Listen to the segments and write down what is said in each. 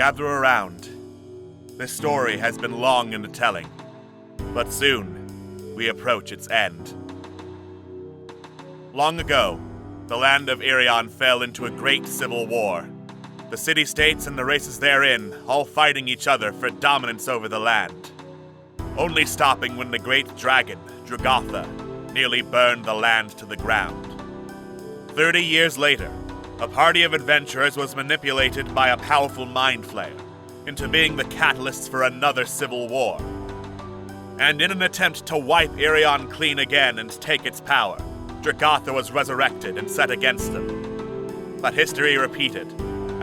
gather around. This story has been long in the telling, but soon we approach its end. Long ago, the land of Ireon fell into a great civil war. The city-states and the races therein all fighting each other for dominance over the land, only stopping when the great dragon, Dragatha, nearly burned the land to the ground. 30 years later, a party of adventurers was manipulated by a powerful mind flayer into being the catalysts for another civil war. And in an attempt to wipe Ireon clean again and take its power, Dragatha was resurrected and set against them. But history repeated,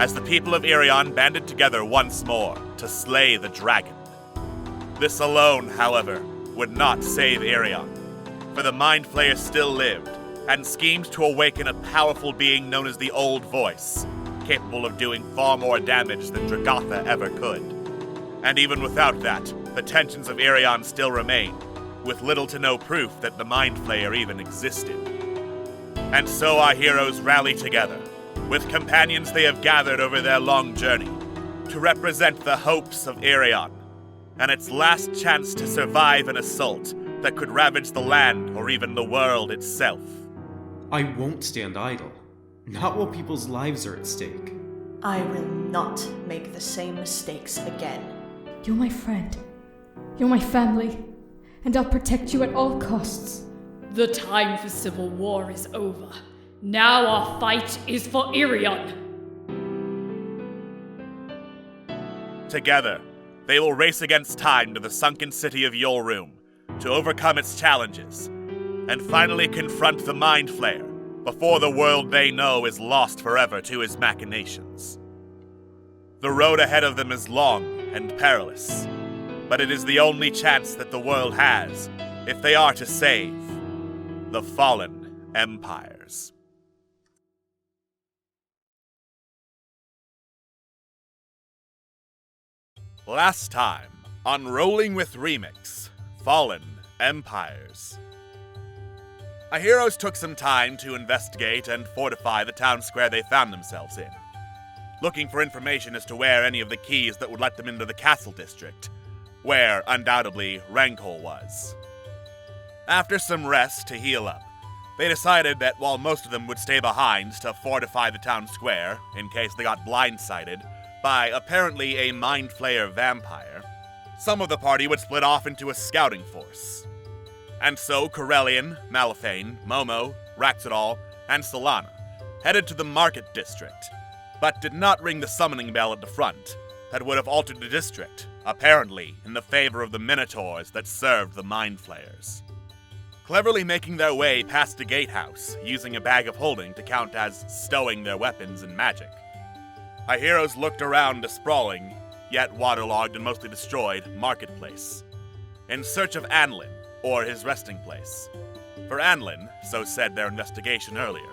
as the people of Ireon banded together once more to slay the dragon. This alone, however, would not save Ireon, for the Mind Flayer still lived, and schemed to awaken a powerful being known as the Old Voice, capable of doing far more damage than Dragatha ever could. And even without that, the tensions of Ireon still remain, with little to no proof that the Mind Flayer even existed. And so our heroes rally together, with companions they have gathered over their long journey, to represent the hopes of Ireon, and its last chance to survive an assault that could ravage the land or even the world itself. I won't stand idle. Not while people's lives are at stake. I will not make the same mistakes again. You're my friend. You're my family. And I'll protect you at all costs. The time for civil war is over. Now our fight is for Ireon. Together, they will race against time to the sunken city of Yolroom to overcome its challenges, and finally confront the Mind Flayer before the world they know is lost forever to his machinations. The road ahead of them is long and perilous, but it is the only chance that the world has if they are to save the fallen empires. Last time on Rolling with Remix, Fallen Empires. Our heroes took some time to investigate and fortify the town square they found themselves in, looking for information as to where any of the keys that would let them into the castle district, where, undoubtedly, Rankle was. After some rest to heal up, they decided that while most of them would stay behind to fortify the town square, in case they got blindsided by apparently a Mind Flayer vampire, some of the party would split off into a scouting force. And so Corellian, Malifane, Momo, Raxidal, and Solana headed to the market district, but did not ring the summoning bell at the front that would have altered the district, apparently in the favor of the minotaurs that served the Mind Flayers. Cleverly making their way past the gatehouse, using a bag of holding to count as stowing their weapons and magic, our heroes looked around the sprawling, yet waterlogged and mostly destroyed, marketplace, in search of Anlin, or his resting place. For Anlin, so said their investigation earlier,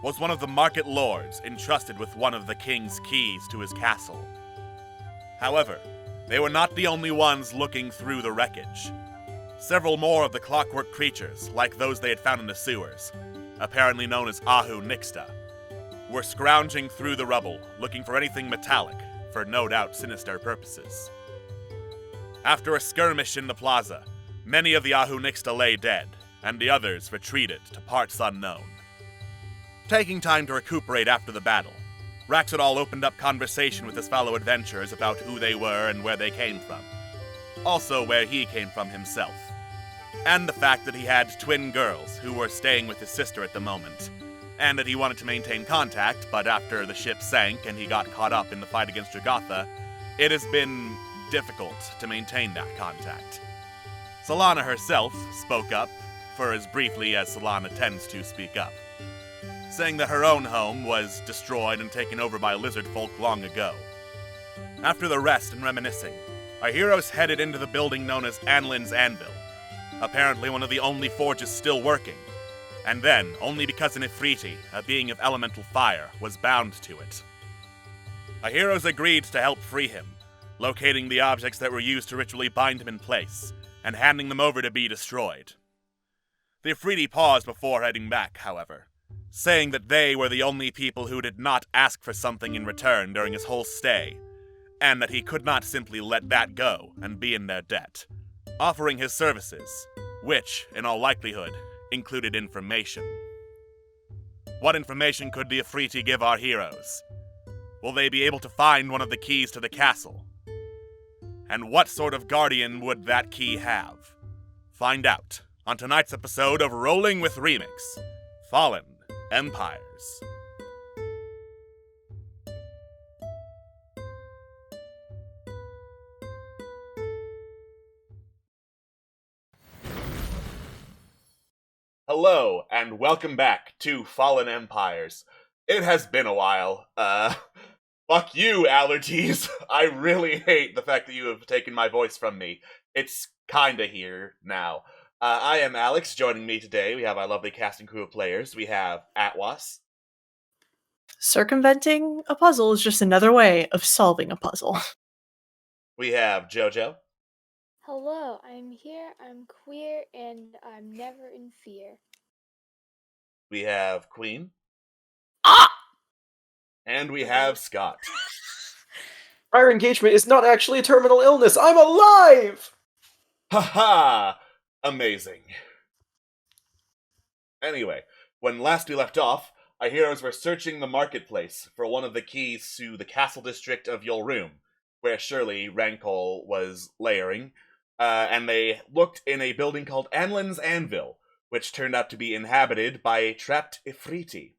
was one of the market lords entrusted with one of the king's keys to his castle. However, they were not the only ones looking through the wreckage. Several more of the clockwork creatures, like those they had found in the sewers, apparently known as Ahu Nixta, were scrounging through the rubble, looking for anything metallic, for no doubt sinister purposes. After a skirmish in the plaza, many of the Ahu Nixta lay dead, and the others retreated to parts unknown. Taking time to recuperate after the battle, Raxidal opened up conversation with his fellow adventurers about who they were and where they came from. Also where he came from himself. And the fact that he had twin girls who were staying with his sister at the moment, and that he wanted to maintain contact, but after the ship sank and he got caught up in the fight against Dragatha, it has been difficult to maintain that contact. Solana herself spoke up, for as briefly as Solana tends to speak up, saying that her own home was destroyed and taken over by lizard folk long ago. After the rest and reminiscing, our heroes headed into the building known as Anlin's Anvil, apparently one of the only forges still working, and then only because an Ifriti, a being of elemental fire, was bound to it. Our heroes agreed to help free him, locating the objects that were used to ritually bind him in place, and handing them over to be destroyed. The Ifriti paused before heading back, however, saying that they were the only people who did not ask for something in return during his whole stay, and that he could not simply let that go and be in their debt, offering his services, which, in all likelihood, included information. What information could the Ifriti give our heroes? Will they be able to find one of the keys to the castle? And what sort of guardian would that key have? Find out on tonight's episode of Rolling with Remix, Fallen Empires. Hello, and welcome back to Fallen Empires. It has been a while. Fuck you, allergies. I really hate the fact that you have taken my voice from me. It's kinda here now. I am Alex. Joining me today, we have our lovely cast and crew of players. We have Atwas. Circumventing a puzzle is just another way of solving a puzzle. We have Jojo. Hello, I'm here, I'm queer, and I'm never in fear. We have Queen. Ah! And we have Scott. Our engagement is not actually a terminal illness. I'm alive! Haha! Amazing. Anyway, when last we left off, our heroes were searching the marketplace for one of the keys to the castle district of Yolroom, where surely Rankol was layering, and they looked in a building called Anlin's Anvil, which turned out to be inhabited by a trapped Ifriti,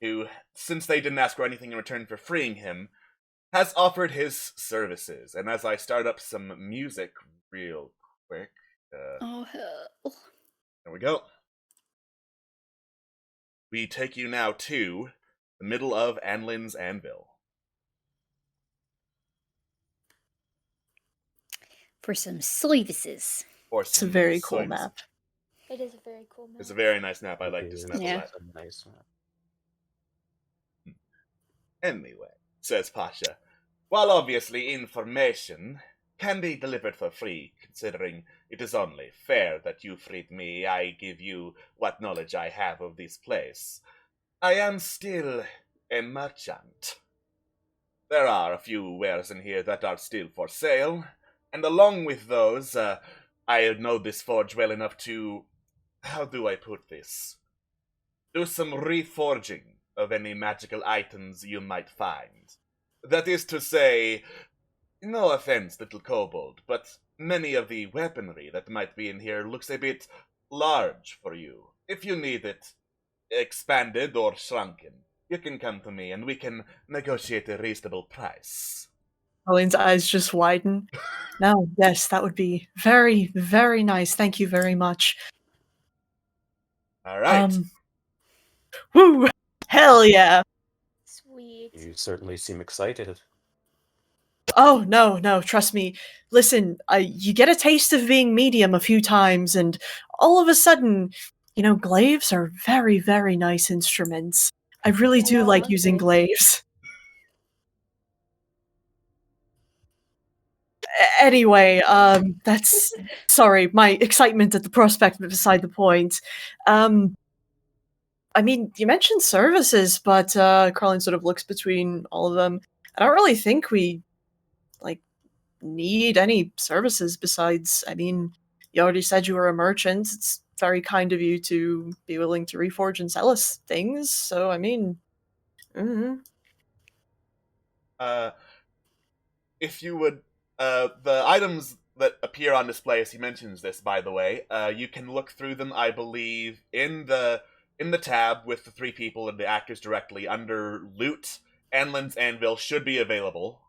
who, since they didn't ask for anything in return for freeing him, has offered his services. And as I start up some music real quick... Oh, hell. There we go. We take you now to the middle of Anlin's Anvil. For some services. It's a very cool map. It is a very cool map. It's a very nice map. I like this map Yeah. a lot. Nice map. Anyway, says Pasha, while obviously information can be delivered for free, considering it is only fair that you freed me, I give you what knowledge I have of this place, I am still a merchant. There are a few wares in here that are still for sale, and along with those, I know this forge well enough to... how do I put this? Do some reforging of any magical items you might find. That is to say, no offense, little kobold, but many of the weaponry that might be in here looks a bit large for you. If you need it expanded or shrunken, you can come to me and we can negotiate a reasonable price. Colleen's eyes just widen. No, yes, that would be very, very nice. Thank you very much. All right. Woo! Hell yeah! Sweet. You certainly seem excited. Oh, no, trust me. Listen, you get a taste of being medium a few times, and all of a sudden, glaives are very, very nice instruments. I really do like using glaives. Anyway, that's... Sorry, my excitement at the prospect is beside the point. I mean, you mentioned services, but Carlin sort of looks between all of them. I don't really think we, need any services besides, you already said you were a merchant. It's very kind of you to be willing to reforge and sell us things, so, If you would, the items that appear on display, as he mentions this, by the way, you can look through them, I believe, in the tab with the three people and the actors directly under Loot. Anlin's Anvil should be available.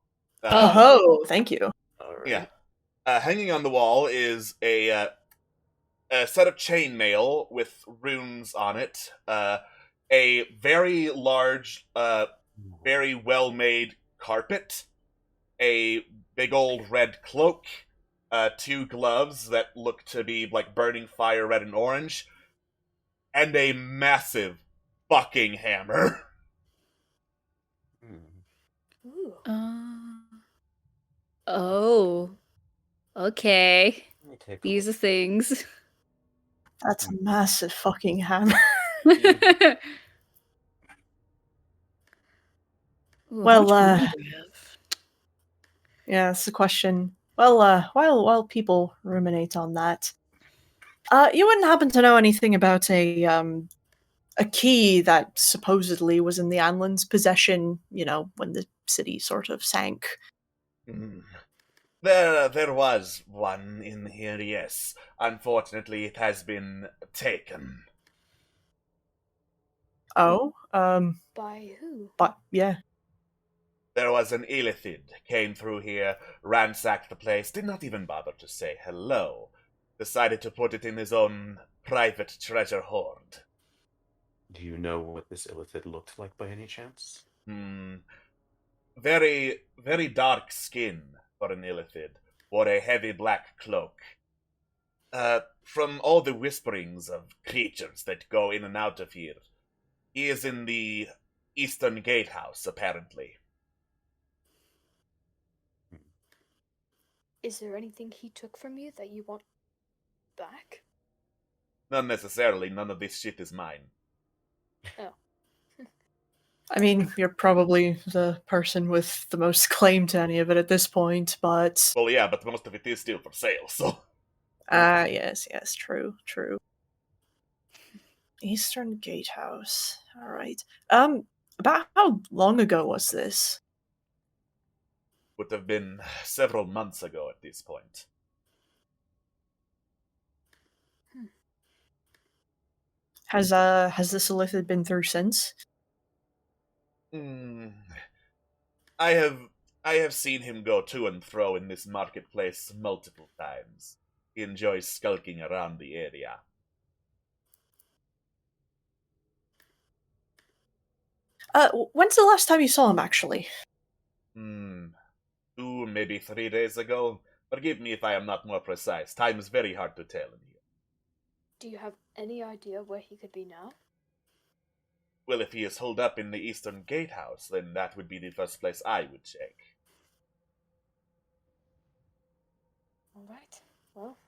Oh, thank you. Alright. Yeah. Hanging on the wall is a set of chainmail with runes on it, a very large, very well-made carpet, a big old red cloak, 2 gloves that look to be like burning fire red and orange, and a massive fucking hammer. Ooh. Oh. Okay. Let me take a These are look. things. That's a massive fucking hammer. Ooh, Well, how much money do we have? Yeah, that's the question. Well, while people ruminate on that, you wouldn't happen to know anything about a key that supposedly was in the Anlin's possession, when the city sort of sank? Hmm. There was one in here, yes. Unfortunately, it has been taken. Oh, By who? but yeah. There was an illithid, came through here, ransacked the place, did not even bother to say hello. Decided to put it in his own private treasure hoard. Do you know what this illithid looked like by any chance? Very, very dark skin for an illithid. Wore a heavy black cloak. From all the whisperings of creatures that go in and out of here, he is in the Eastern Gatehouse, apparently. Is there anything he took from you that you want back? Not necessarily, none of this shit is mine. Oh. I mean, you're probably the person with the most claim to any of it at this point, but... Well, yeah, but most of it is still for sale, so... yes, true. Eastern Gatehouse. Alright. About how long ago was this? Would have been several months ago at this point. Has this illithid been through since? I have seen him go to and fro in this marketplace multiple times. He enjoys skulking around the area. When's the last time you saw him, actually? 2, maybe 3 days ago. Forgive me if I am not more precise. Time is very hard to tell in here. Do you have any idea where he could be now? Well, if he is holed up in the Eastern Gatehouse, then that would be the first place I would check. Alright, well,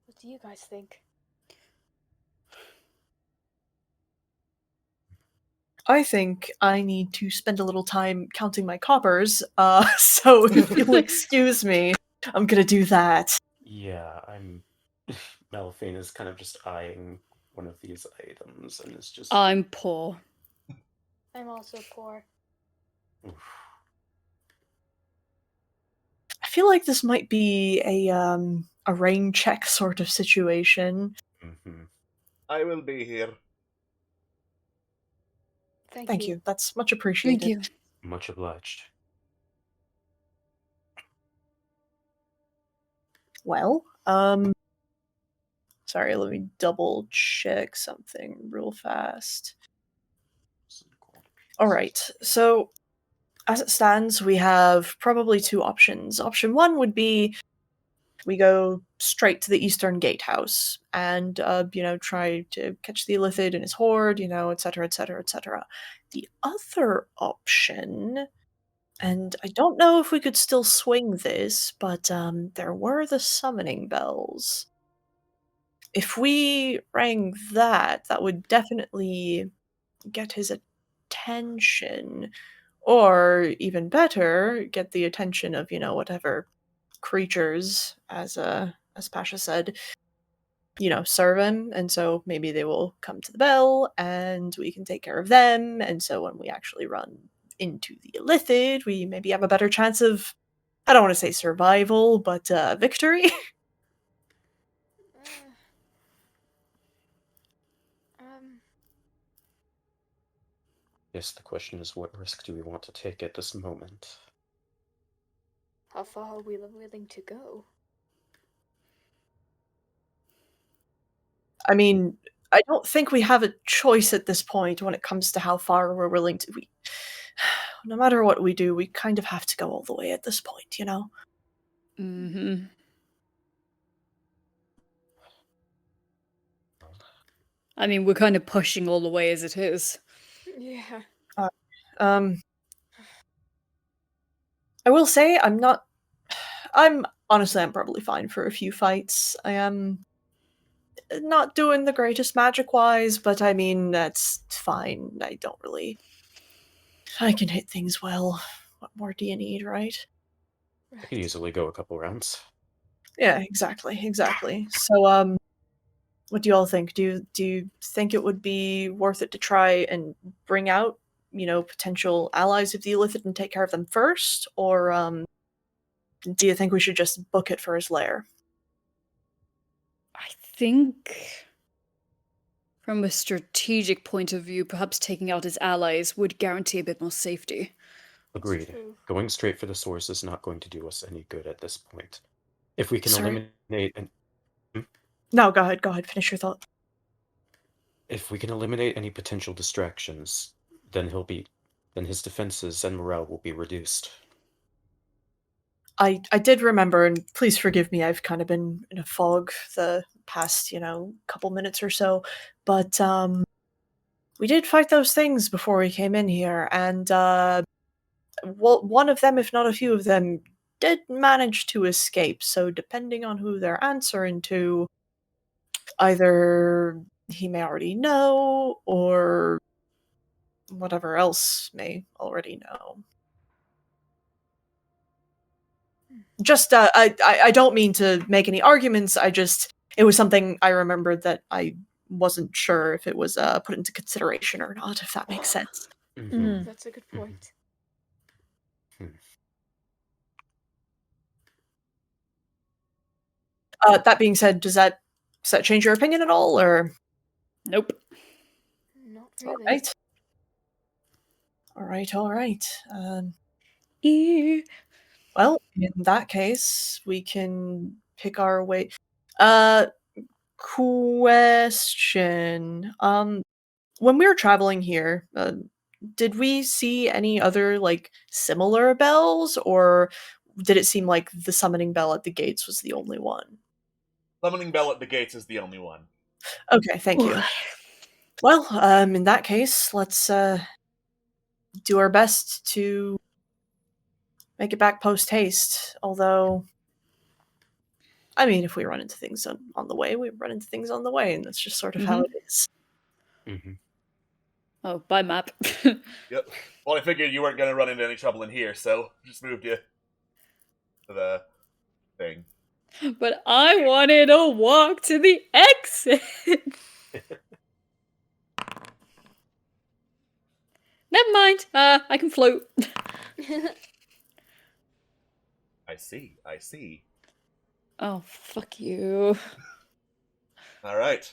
what do you guys think? I think I need to spend a little time counting my coppers, so if you'll excuse me, I'm gonna do that. Yeah, Malphine is kind of just eyeing one of these items and is just... I'm poor. I'm also poor. Oof. I feel like this might be a rain check sort of situation. Mm-hmm. I will be here. Thank you. That's much appreciated. Thank you. Much obliged. Well, sorry, let me double check something real fast. Alright, so as it stands, we have probably two options. Option one would be we go straight to the Eastern Gatehouse and, try to catch the illithid and his horde, etc., etc., etc. The other option, and I don't know if we could still swing this, but there were the summoning bells. If we rang that, that would definitely get his attention. Or, even better, get the attention of, whatever creatures, as Pasha said, serve him, and so maybe they will come to the bell, and we can take care of them, and so when we actually run into the illithid, we maybe have a better chance of, I don't want to say survival, but victory. Yes, the question is, what risk do we want to take at this moment? How far are we willing to go? I mean, I don't think we have a choice at this point when it comes to how far we're willing to... No matter what we do, we kind of have to go all the way at this point, Mm-hmm. I mean, we're kind of pushing all the way as it is. Yeah. I will say I'm honestly, I'm probably fine for a few fights. I am not doing the greatest magic-wise, but I mean, that's fine. I can hit things well. What more do you need, right? I could easily go a couple rounds. Yeah, exactly. So, what do you all think? Do you think it would be worth it to try and bring out, potential allies of the Illithid and take care of them first, or do you think we should just book it for his lair? I think, from a strategic point of view, perhaps taking out his allies would guarantee a bit more safety. Agreed. True. Going straight for the source is not going to do us any good at this point. If we can Sorry. eliminate No, go ahead, finish your thought. if we can eliminate any potential distractions, then his defenses and morale will be reduced. I did remember, and please forgive me, I've kind of been in a fog the past, couple minutes or so, but we did fight those things before we came in here, and one of them, if not a few of them, did manage to escape. So depending on who they're answering to, either he may already know, or whatever else may already know. Just, I don't mean to make any arguments. It was something I remembered that I wasn't sure if it was put into consideration or not, if that makes sense. Mhm. That's a good point. That being said, does that change your opinion at all, or? Nope. Not All really. right. All right. Ew. Well, in that case, we can pick our way. Question. When we were traveling here, did we see any other similar bells, or did it seem like the summoning bell at the gates was the only one? Summoning bell at the gates is the only one. Okay, thank you. Well, in that case, let's do our best to make it back post haste. Although, I mean, if we run into things on the way, we run into things on the way, and that's just sort of how it is. Mhm. Oh, bye, map. Yep. Well, I figured you weren't going to run into any trouble in here, so just moved you to the thing. But I wanted to walk to the exit. Never mind. I can float. I see. Oh, fuck you. All right.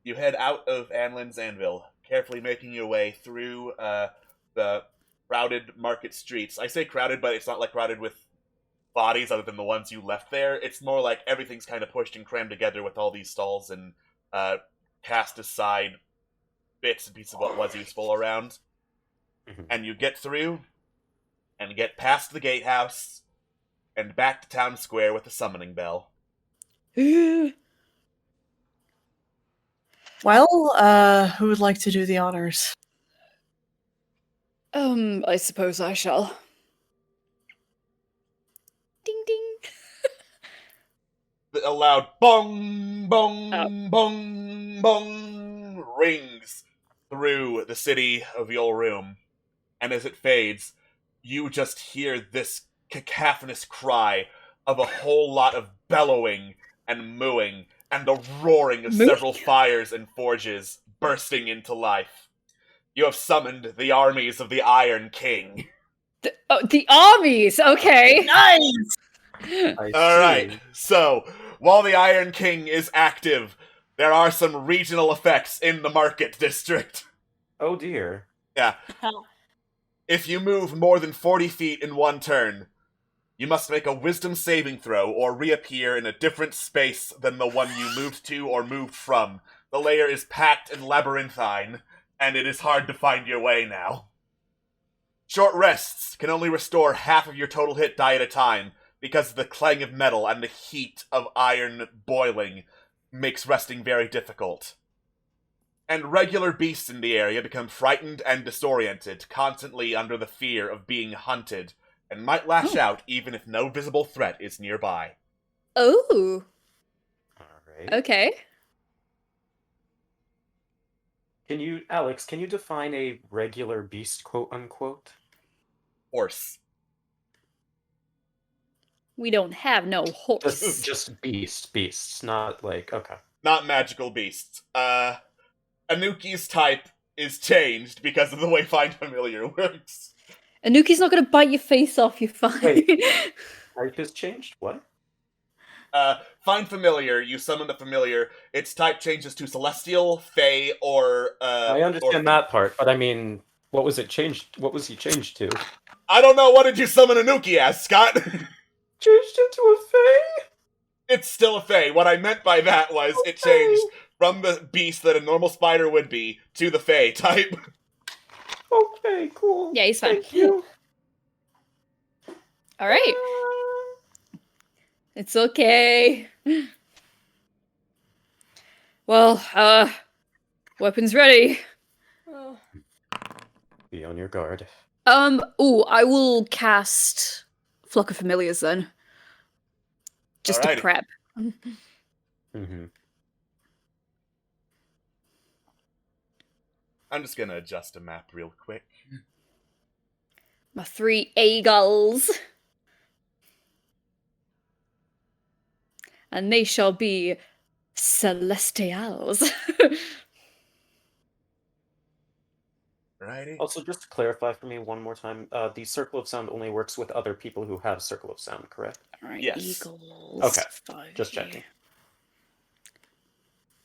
You head out of Anlin's Anvil, carefully making your way through the crowded market streets. I say crowded, but it's not like crowded with bodies other than the ones you left there. It's more like everything's kind of pushed and crammed together with all these stalls and cast aside bits and pieces of what was useful around. Mhm. And you get through and get past the gatehouse and back to town square with the summoning bell. Well, who would like to do the honors? I suppose I shall. Ding ding. A loud bong, bong, bong, bong rings through the city of your room. And as it fades, you just hear this cacophonous cry of a whole lot of bellowing and mooing and the roaring of Mooing? several fires and forges bursting into life. You have summoned the armies of the Iron King. The armies. Okay. Nice! I Alright, see. so, while the Iron King is active, there are some regional effects in the market district. Oh dear. Yeah. If you move more than 40 feet in one turn, you must make a wisdom saving throw or reappear in a different space than the one you moved to or moved from. The layer is packed and labyrinthine, and it is hard to find your way now. Short rests can only restore half of your total hit die at a time, because the clang of metal and the heat of iron boiling makes resting very difficult. And regular beasts in the area become frightened and disoriented, constantly under the fear of being hunted, and might lash out even if no visible threat is nearby. Oh. Alright. Okay. Alex, can you define a regular beast, quote unquote? Horse. We don't have no horse. Just beasts, not like okay. Not magical beasts. Anuki's type is changed because of the way Find Familiar works. Anuki's not gonna bite your face off, you're fine. Wait. Type has changed? What? Find Familiar, you summon the familiar, its type changes to Celestial, Fey, or I understand that part, but I mean, what was it changed? What was he changed to? I don't know, what did you summon Anuki as, Scott? Changed into a fae? It's still a Fey. What I meant by that was it changed from the beast that a normal spider would be to the Fey type. Okay, cool. Yeah, he's fine. Thank you. All right. It's okay. Well, weapons ready. Oh, Be on your guard. Ooh, I will cast Flock of Familiars then. Just to Alrighty. prep. Mm-hmm. I'm just gonna adjust a map real quick. My 3 eagles. And they shall be Celestials. Righty. Also, just to clarify for me one more time, the Circle of Sound only works with other people who have Circle of Sound, correct? Alright, Yes. eagles. Okay, 5 just here. checking.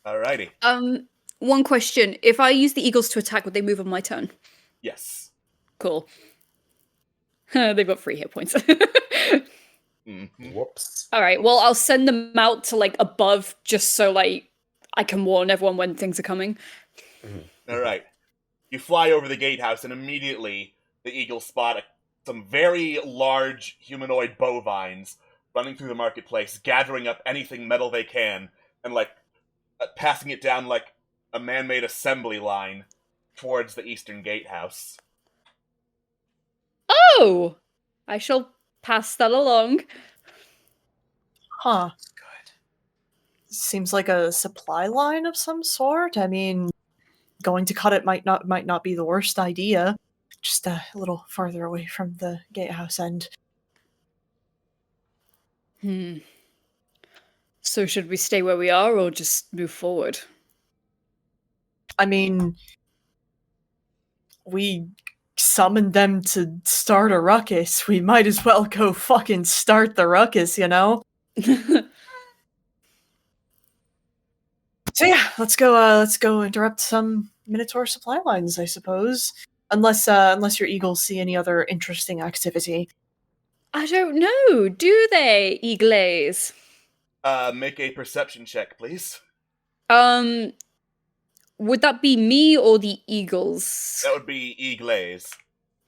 Alrighty. One question. If I use the eagles to attack, would they move on my turn? Yes. Cool. They've got 3 hit points. Mhm. Whoops. Alright, well, I'll send them out to, like, above, just so, like, I can warn everyone when things are coming. Alright. You fly over the gatehouse, and immediately the eagles spot some very large humanoid bovines running through the marketplace, gathering up anything metal they can, and, like, passing it down like a man-made assembly line towards the eastern gatehouse. Oh! I shall pass that along. Huh. Good. Seems like a supply line of some sort. I mean, going to cut it might not be the worst idea. Just a little farther away from the gatehouse end. So should we stay where we are, or just move forward? I mean, we summoned them to start a ruckus. We might as well go fucking start the ruckus, you know? So yeah, let's go interrupt some Minotaur supply lines, I suppose. Unless your eagles see any other interesting activity. I don't know. Do they, eagles? Make a perception check, please. Would that be me or the eagles? That would be Eglaze.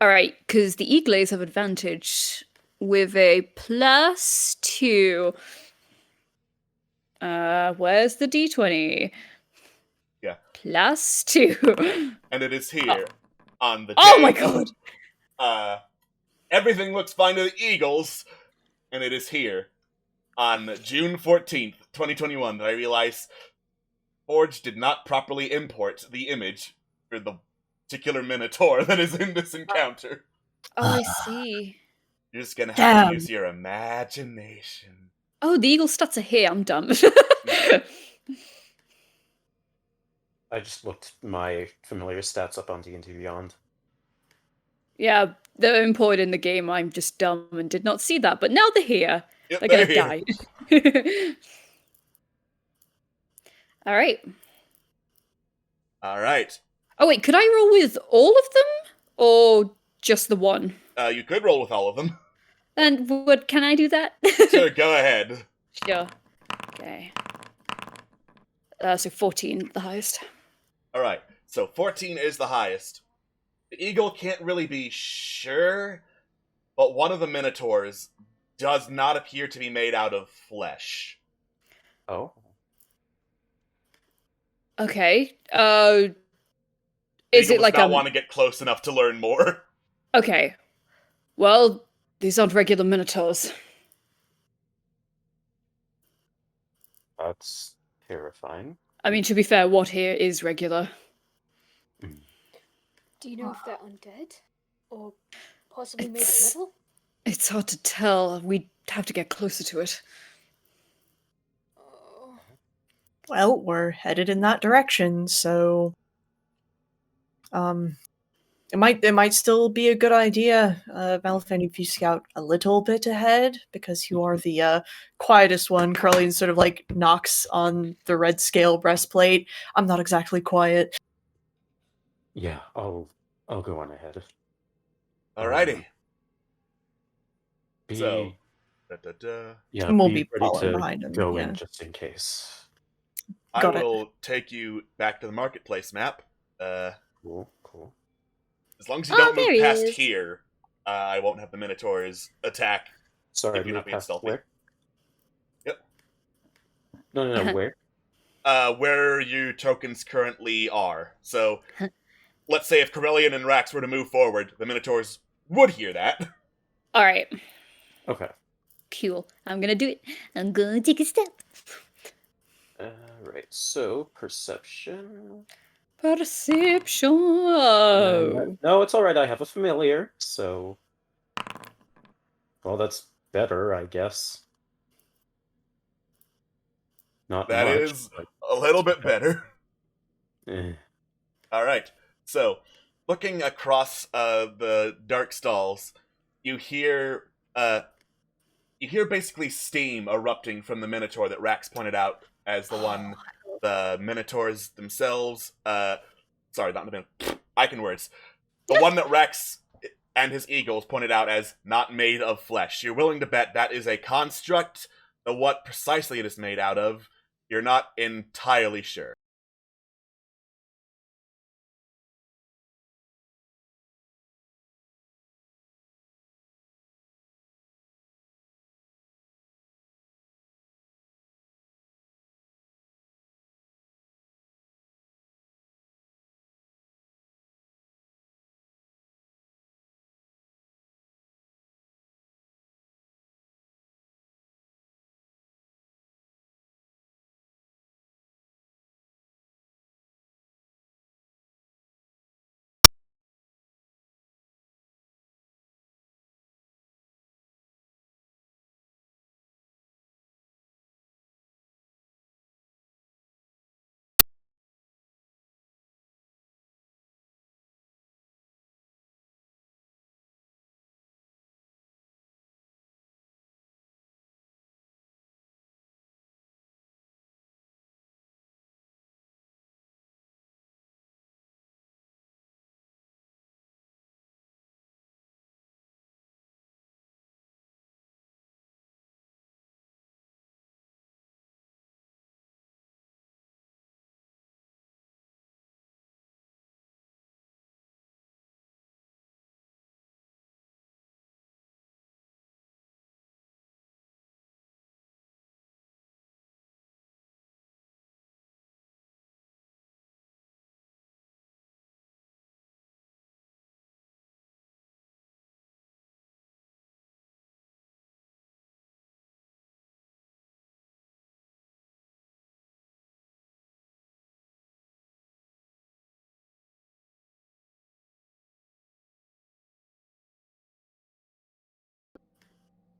Alright, because the eagles have advantage with a +2. Where's the d20? Yeah. +2. And it is here on the Oh my table. god! Everything looks fine to the eagles, and it is here on June 14th, 2021 that I realized Forge did not properly import the image for the particular Minotaur that is in this encounter. Oh, I see. You're just gonna have Damn. to use your imagination. Oh, the eagle stats are here. I'm dumb. I just looked my familiar stats up on D&D Beyond. Yeah, they're imported in the game. I'm just dumb and did not see that. But now they're here. Yep, They're gonna here. die. Alright. Alright. Oh wait, could I roll with all of them? Or just the one? You could roll with all of them. And what can I do that? Sure, go ahead. Sure. Okay. So 14, the highest. Alright, so 14 is the highest. The eagle can't really be sure, but one of the Minotaurs does not appear to be made out of flesh. Oh. Okay. The Is eagle it like does not a... want to get close enough to learn more. Okay. Well, these aren't regular Minotaurs. That's terrifying. I mean, to be fair, what here is regular? do you know if they're undead? Or possibly made of It's- metal? It's hard to tell. We'd have to get closer to it. Oh. Well, we're headed in that direction, so it might still be a good idea, Malphine, if you scout a little bit ahead, because you are the quietest one. Curlian sort of like knocks on the red scale breastplate. I'm not exactly quiet. Yeah, I'll go on ahead. Alrighty. Be So, da-da-da. yeah, And we'll be be ready following to behind him, go yeah. in just in case. I Got it. will take you back to the marketplace map. Cool. As long as you Oh, don't there move he past is. here, I won't have the minotaurs attack. Sorry, If you're not move being past stealthy. where? Yep. No, where? Where you tokens currently are. So, let's say if Corellian and Rax were to move forward, the minotaurs would hear that. Alright, Okay. cool. I'm gonna do it. I'm gonna take a step. Right. So perception. Perception. No, it's all right. I have a familiar, so well, that's better, I guess. Not That much. is but a little bit better. eh. Alright, so, looking across the dark stalls, you hear basically steam erupting from the Minotaur that Rax pointed out as the one the Minotaurs themselves, sorry, not the Minotaur, I can words. The one that Rex and his eagles pointed out as not made of flesh. You're willing to bet that is a construct, but what precisely it is made out of, you're not entirely sure.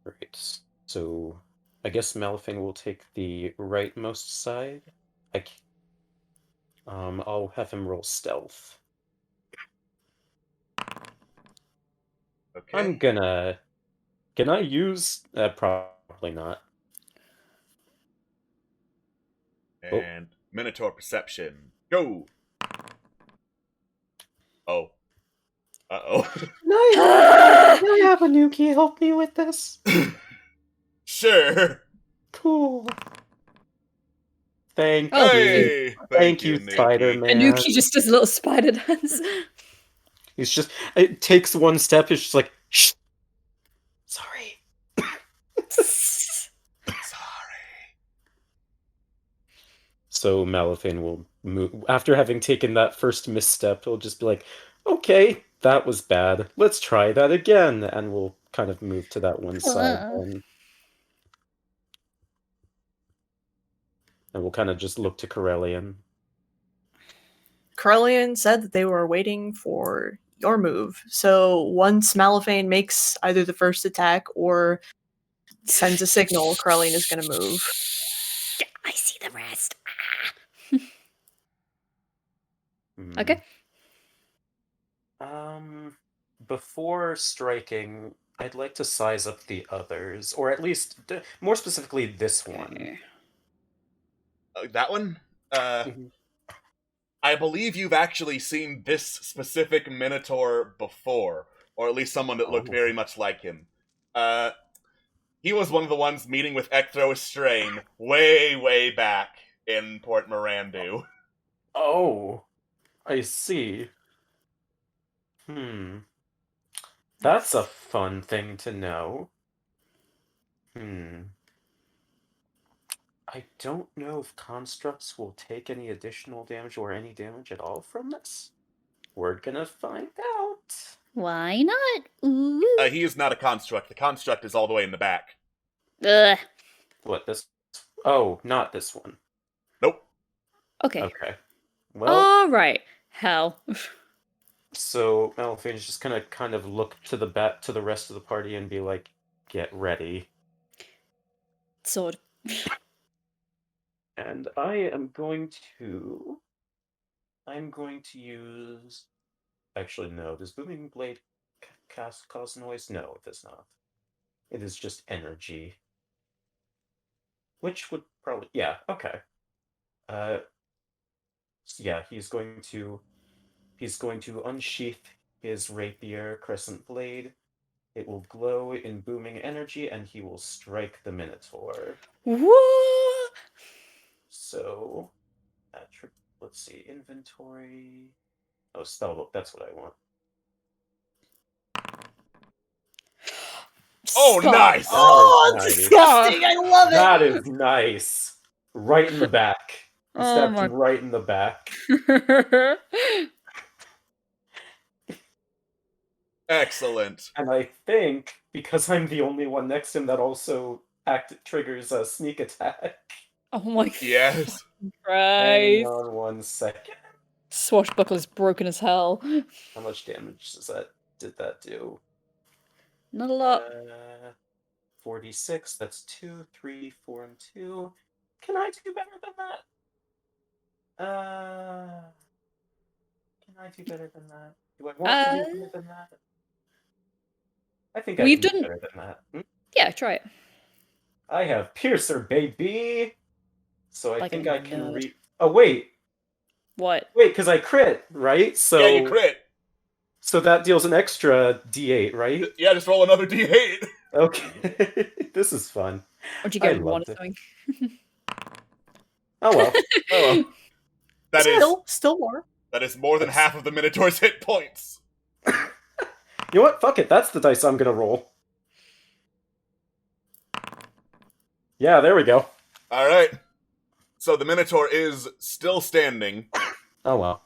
Right. So I guess Malphine will take the rightmost side. I'll have him roll stealth. Okay. I'm gonna. Can I use? Probably not. And Minotaur perception. Go! Oh. Uh-oh. Can I have a Nuki help me with this? Sure. Cool. Thank Oh, you. Hey! Thank you, Nuki. Spider-Man. Anuki just does little spider dance. He's just. It takes one step. It's just like, shh. Sorry. Sorry. So Malphine will move after having taken that first misstep. He'll just be like, "Okay, that was bad. Let's try that again," and we'll kind of move to that one side then. And we'll kind of just look to Corellian. Curlian said that they were waiting for your move. So once Malifane makes either the first attack or sends a signal, Carlene is going to move. I see the rest. Hmm. Okay. Before striking, I'd like to size up the others, or at least, more specifically, this one. That one? Mhm. I believe you've actually seen this specific Minotaur before, or at least someone that looked Oh. very much like him. He was one of the ones meeting with Ecthro Strain way, way back in Port Mirandu. Oh, I see. That's a fun thing to know. I don't know if constructs will take any additional damage or any damage at all from this. We're gonna find out. Why not? Ooh. He is not a construct. The construct is all the way in the back. Ugh. What, this? Oh, not this one. Nope. Okay. Okay. Well, All right. Hell. so Malifane's just gonna kind of look to the rest of the party and be like, "Get ready." Sword. And I'm going to use. Actually, no. Does Booming Blade cause noise? No, it does not. It is just energy. Which would probably, yeah, okay. So yeah, he's going to unsheath his rapier crescent blade. It will glow in booming energy, and he will strike the Minotaur. What? So, let's see, inventory. Oh, spellbook. That's what I want. Oh, Spot. nice! Oh, That is nice. disgusting! I love it! That is nice. Right in the back. He Oh stabbed my- you right in the back. Excellent. And I think, because I'm the only one next to him that also triggers a sneak attack. Oh my Yes. Hang Christ. on 1 second. Swashbuckler's broken as hell. How much damage did that do? Not a lot. 46, that's 2, 3, 4, and 2. Can I do better than that? Can I do better than that? Do I want to do better than that? I think I We've can done- do better than that. Yeah, try it. I have Piercer, baby! So I Like think a I can nerd. Oh, wait! What? Wait, because I crit, right? So, Yeah, you crit. So that deals an extra d8, right? Yeah, just roll another d8. Okay. This is fun. Would you I get one or loved it. something? Oh well. Oh, well. That is Still more. that is more than half of the Minotaur's hit points. You know what? Fuck it. That's the dice I'm gonna roll. Yeah, there we go. All right. So the Minotaur is still standing, Oh well.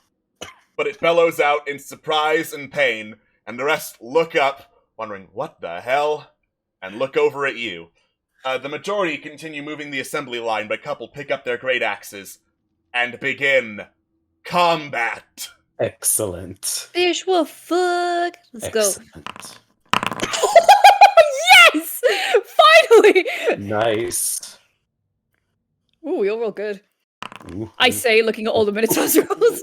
but it bellows out in surprise and pain, and the rest look up, wondering what the hell, and look over at you. The majority continue moving the assembly line, but a couple pick up their great axes and begin combat. Excellent. Visual fuck. Let's go. Excellent. Yes! Finally! Nice. Ooh, you're real good. Ooh. I say, looking at all the Minotaur's rolls.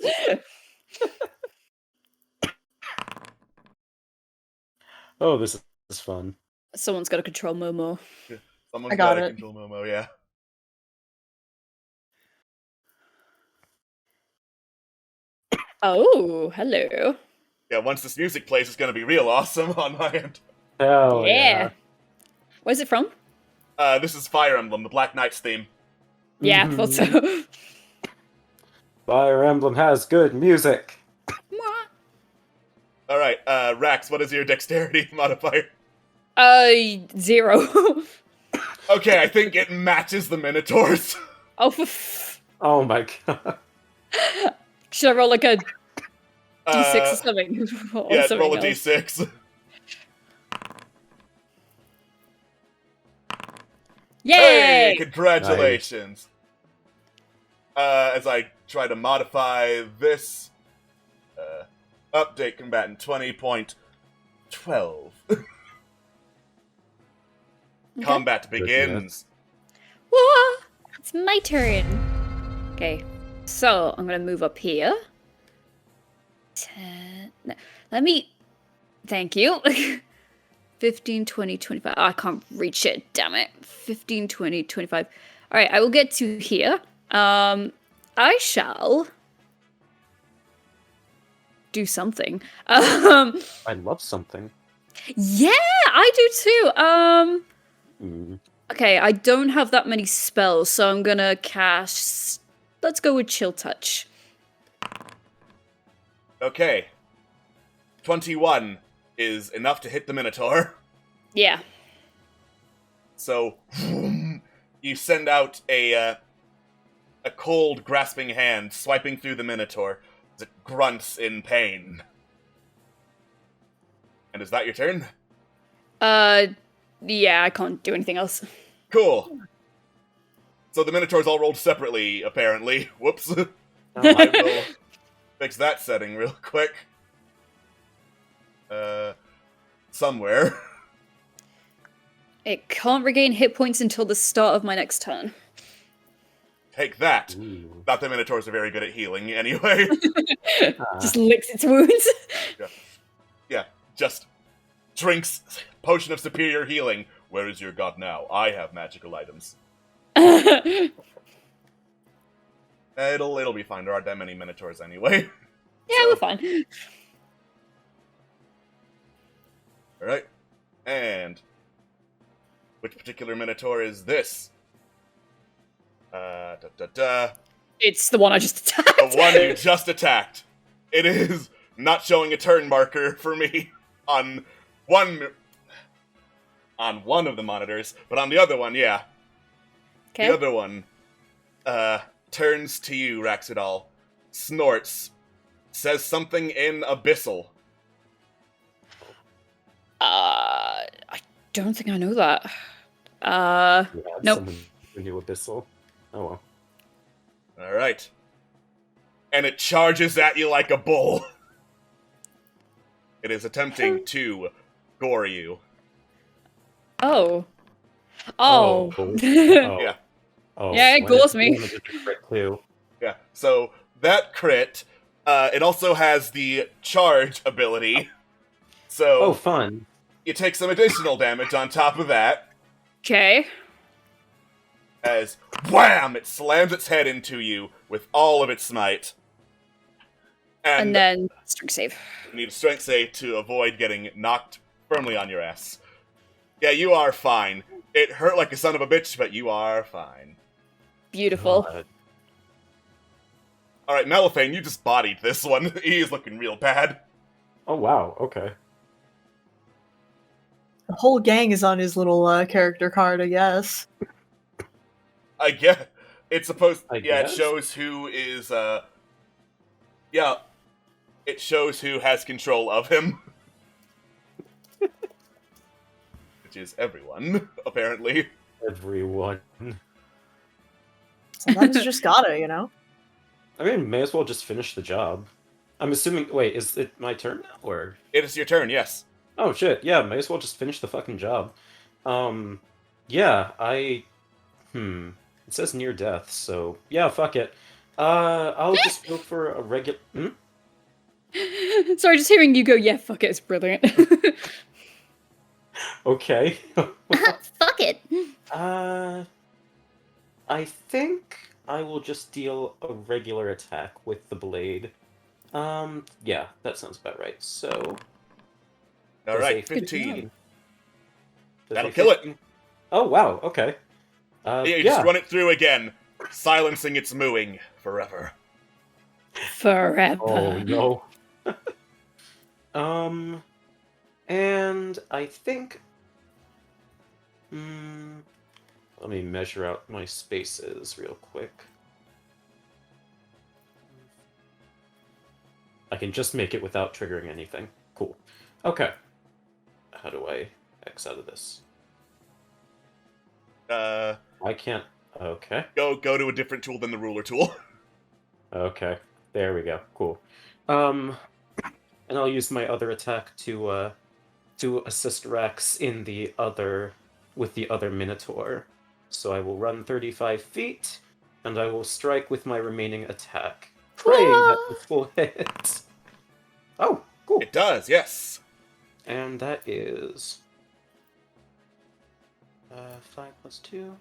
Oh, this is fun. Someone's got to control Momo. Someone's I got gotta it. control Momo, yeah. Oh, hello. Yeah, once this music plays, it's gonna be real awesome on my end. Hell yeah. Where's it from? This is Fire Emblem, the Black Knight's theme. Yeah, thought so. Fire Emblem has good music. Alright, Rax, what is your dexterity modifier? 0. Okay, I think it matches the Minotaur's. Oh, Oh my god. should I roll like a d6 or something? Or Yeah, something roll a else? d6. Yay! Hey, congratulations. As I try to modify this. Update combatant 20.12. Combat begins. Whoa! It's my turn. Okay, so I'm gonna move up here. 10. Let me. Thank you. 15, 20, 25. Oh, I can't reach it, damn it. 15, 20, 25. Alright, I will get to here. I shall do something. I love something. Yeah, I do too. Mm. Okay, I don't have that many spells, so I'm gonna cast. Let's go with Chill Touch. Okay. 21 is enough to hit the Minotaur. Yeah. So, you send out a cold, grasping hand swiping through the Minotaur as it grunts in pain. And is that your turn? Yeah, I can't do anything else. Cool. So the Minotaurs all rolled separately, apparently. Whoops. Oh, I will fix that setting real quick. Somewhere. It can't regain hit points until the start of my next turn. Take that. Ooh. Not that Minotaurs are very good at healing, anyway. Just licks its wounds. Yeah, just drinks potion of superior healing. Where is your god now? I have magical items. It'll be fine. There aren't that many Minotaurs anyway. Yeah, we're fine. Alright. And which particular Minotaur is this? It's the one I just attacked. The one you just attacked. It is not showing a turn marker for me on one of the monitors, but on the other one, yeah. Okay. The other one turns to you, Raxidal, snorts, says something in Abyssal. I don't think I know that. Yeah, Nope. someone who knew Abyssal. Oh well. Alright. And it charges at you like a bull. It is attempting to gore you. Oh. Oh. Oh. Yeah. Oh, Yeah, it when gores it's me. one of the crit clue. Yeah, so that crit, it also has the charge ability. So Oh, fun. you take some additional damage on top of that, Okay. as wham! It slams its head into you with all of its might. And then strength save. You need a strength save to avoid getting knocked firmly on your ass. Yeah, you are fine. It hurt like a son of a bitch, but you are fine. Beautiful. God. Alright, Meliphane, you just bodied this one. He's looking real bad. Oh wow. Okay. The whole gang is on his little character card, I guess. I get it's supposed. I Yeah, guess? it shows who is. Yeah, it shows who has control of him, which is everyone, apparently. Everyone. Sometimes you just gotta, you know? I mean, may as well just finish the job. I'm assuming. Wait, is it my turn now, or? It is your turn. Yes. Oh shit! Yeah, may as well just finish the fucking job. Yeah, It says near death, so yeah, fuck it. I'll just go for a regular. Sorry, just hearing you go, yeah, fuck it, it's brilliant. Okay. Fuck it. I think I will just deal a regular attack with the blade. Yeah, that sounds about right. So. All does right, a 15. does That'll a kill it. 15 Oh wow. Okay. Yeah, you just run it through again, silencing its mooing forever. Forever. Oh no. And I think. Let me measure out my spaces real quick. I can just make it without triggering anything. Cool. Okay. How do I X out of this? I can't. Okay. Go to a different tool than the ruler tool. Okay. There we go. Cool. and I'll use my other attack to assist Rex in with the other minotaur. So I will run 35 feet, and I will strike with my remaining attack, praying that this will hit. Oh, cool. It does, yes. And that is 5 plus 2.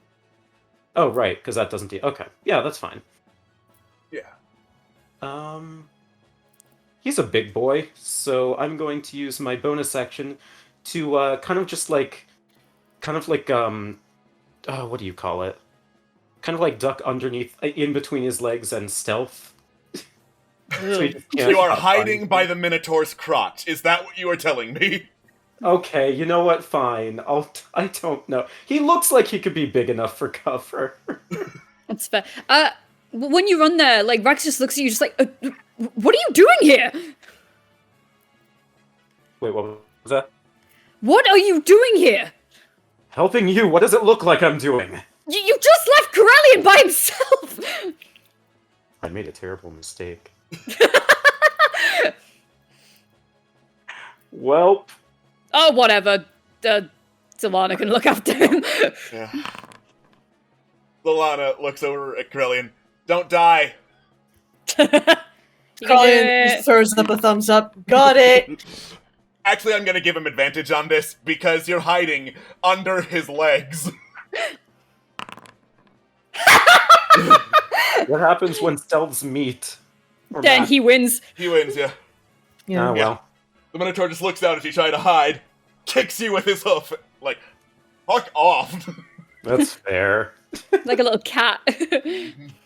Oh, right, because that doesn't deal. Okay, yeah, that's fine. Yeah. He's a big boy, so I'm going to use my bonus action to kind of what do you call it? Kind of like duck underneath, in between his legs and stealth. So he just can't You are find hiding me. by the Minotaur's crotch. Is that what you are telling me? Okay, you know what? Fine. I don't know. He looks like he could be big enough for cover. That's fair. When you run there, like, Rex just looks at you just like, what are you doing here? Wait, what was that? What are you doing here? Helping you. What does it look like I'm doing? You just left Corellian by himself! I made a terrible mistake. Welp. Oh, whatever. Solana can look after him. Yeah. Lilana looks over at Corellian. Don't die. You can do Colin it. just throws up a thumbs up. Got it. Actually, I'm gonna give him advantage on this because you're hiding under his legs. What happens when stealths meet? Or Then not? he wins. He wins, yeah. Yeah. Oh, well. The Minotaur just looks out as you try to hide, kicks you with his hoof. Like, fuck off. That's fair. Like a little cat.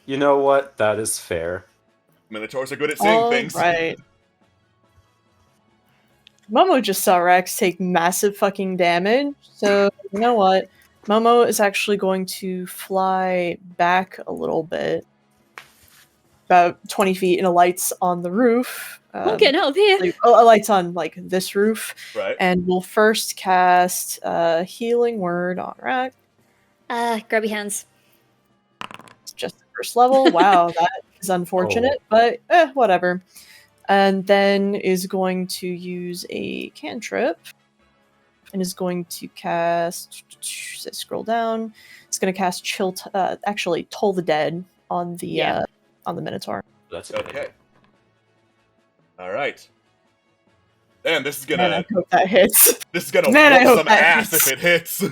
You know what? That is fair. Minotaurs are good at seeing things. Right. Momo just saw Rex take massive fucking damage, so you know what? Momo is actually going to fly back a little bit. About 20 feet, and a light's on the roof. I'm getting out of here. Like, a light's on, like, this roof. Right. And we'll first cast Healing Word on Rex. Grab your hands. It's just the first level. Wow, that is unfortunate, but whatever. And then is going to use a cantrip and is going to cast. Scroll down. It's going to cast actually Toll the Dead on the Minotaur. That's Okay. Alright. Man, this is Man, gonna I hope that hits. this is gonna Man, I whoop hope some that ass hits. if it hits.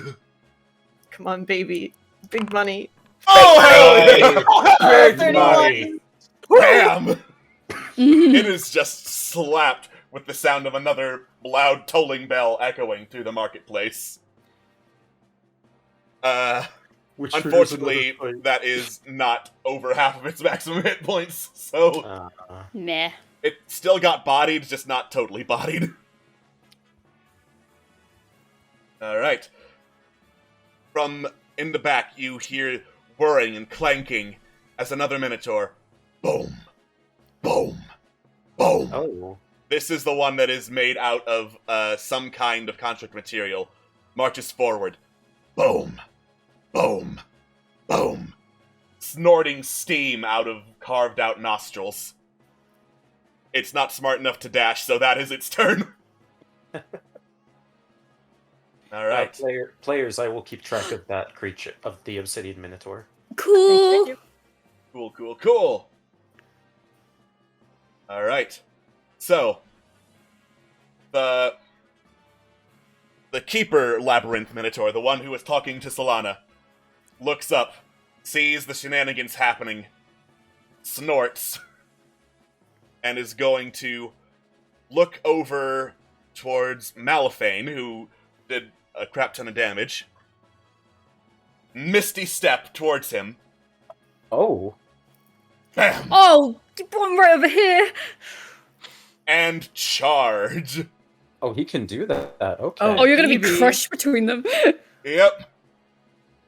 Come on, baby, big money. Oh hell yeah! Big money. Bam! It is just slapped with the sound of another loud tolling bell echoing through the marketplace. Which Unfortunately, that is not over half of its maximum hit points, so Meh. it still got bodied, just not totally bodied. Alright. From in the back, you hear whirring and clanking as another Minotaur. Boom! Boom! Boom! Oh. This is the one that is made out of some kind of construct material. Marches forward. Boom! Boom! Boom! Snorting steam out of carved-out nostrils. It's not smart enough to dash, so that is its turn. Alright. Players, I will keep track of that creature, of the Obsidian Minotaur. Cool. Cool, cool, cool. Alright. So, the Keeper Labyrinth Minotaur, the one who was talking to Solana, looks up, sees the shenanigans happening, snorts, and is going to look over towards Malifane, who did a crap ton of damage. Misty step towards him. Oh. Bam! Oh, one right over here. And charge. Oh, he can do that. Okay. Oh, you're gonna be Maybe. crushed between them. Yep.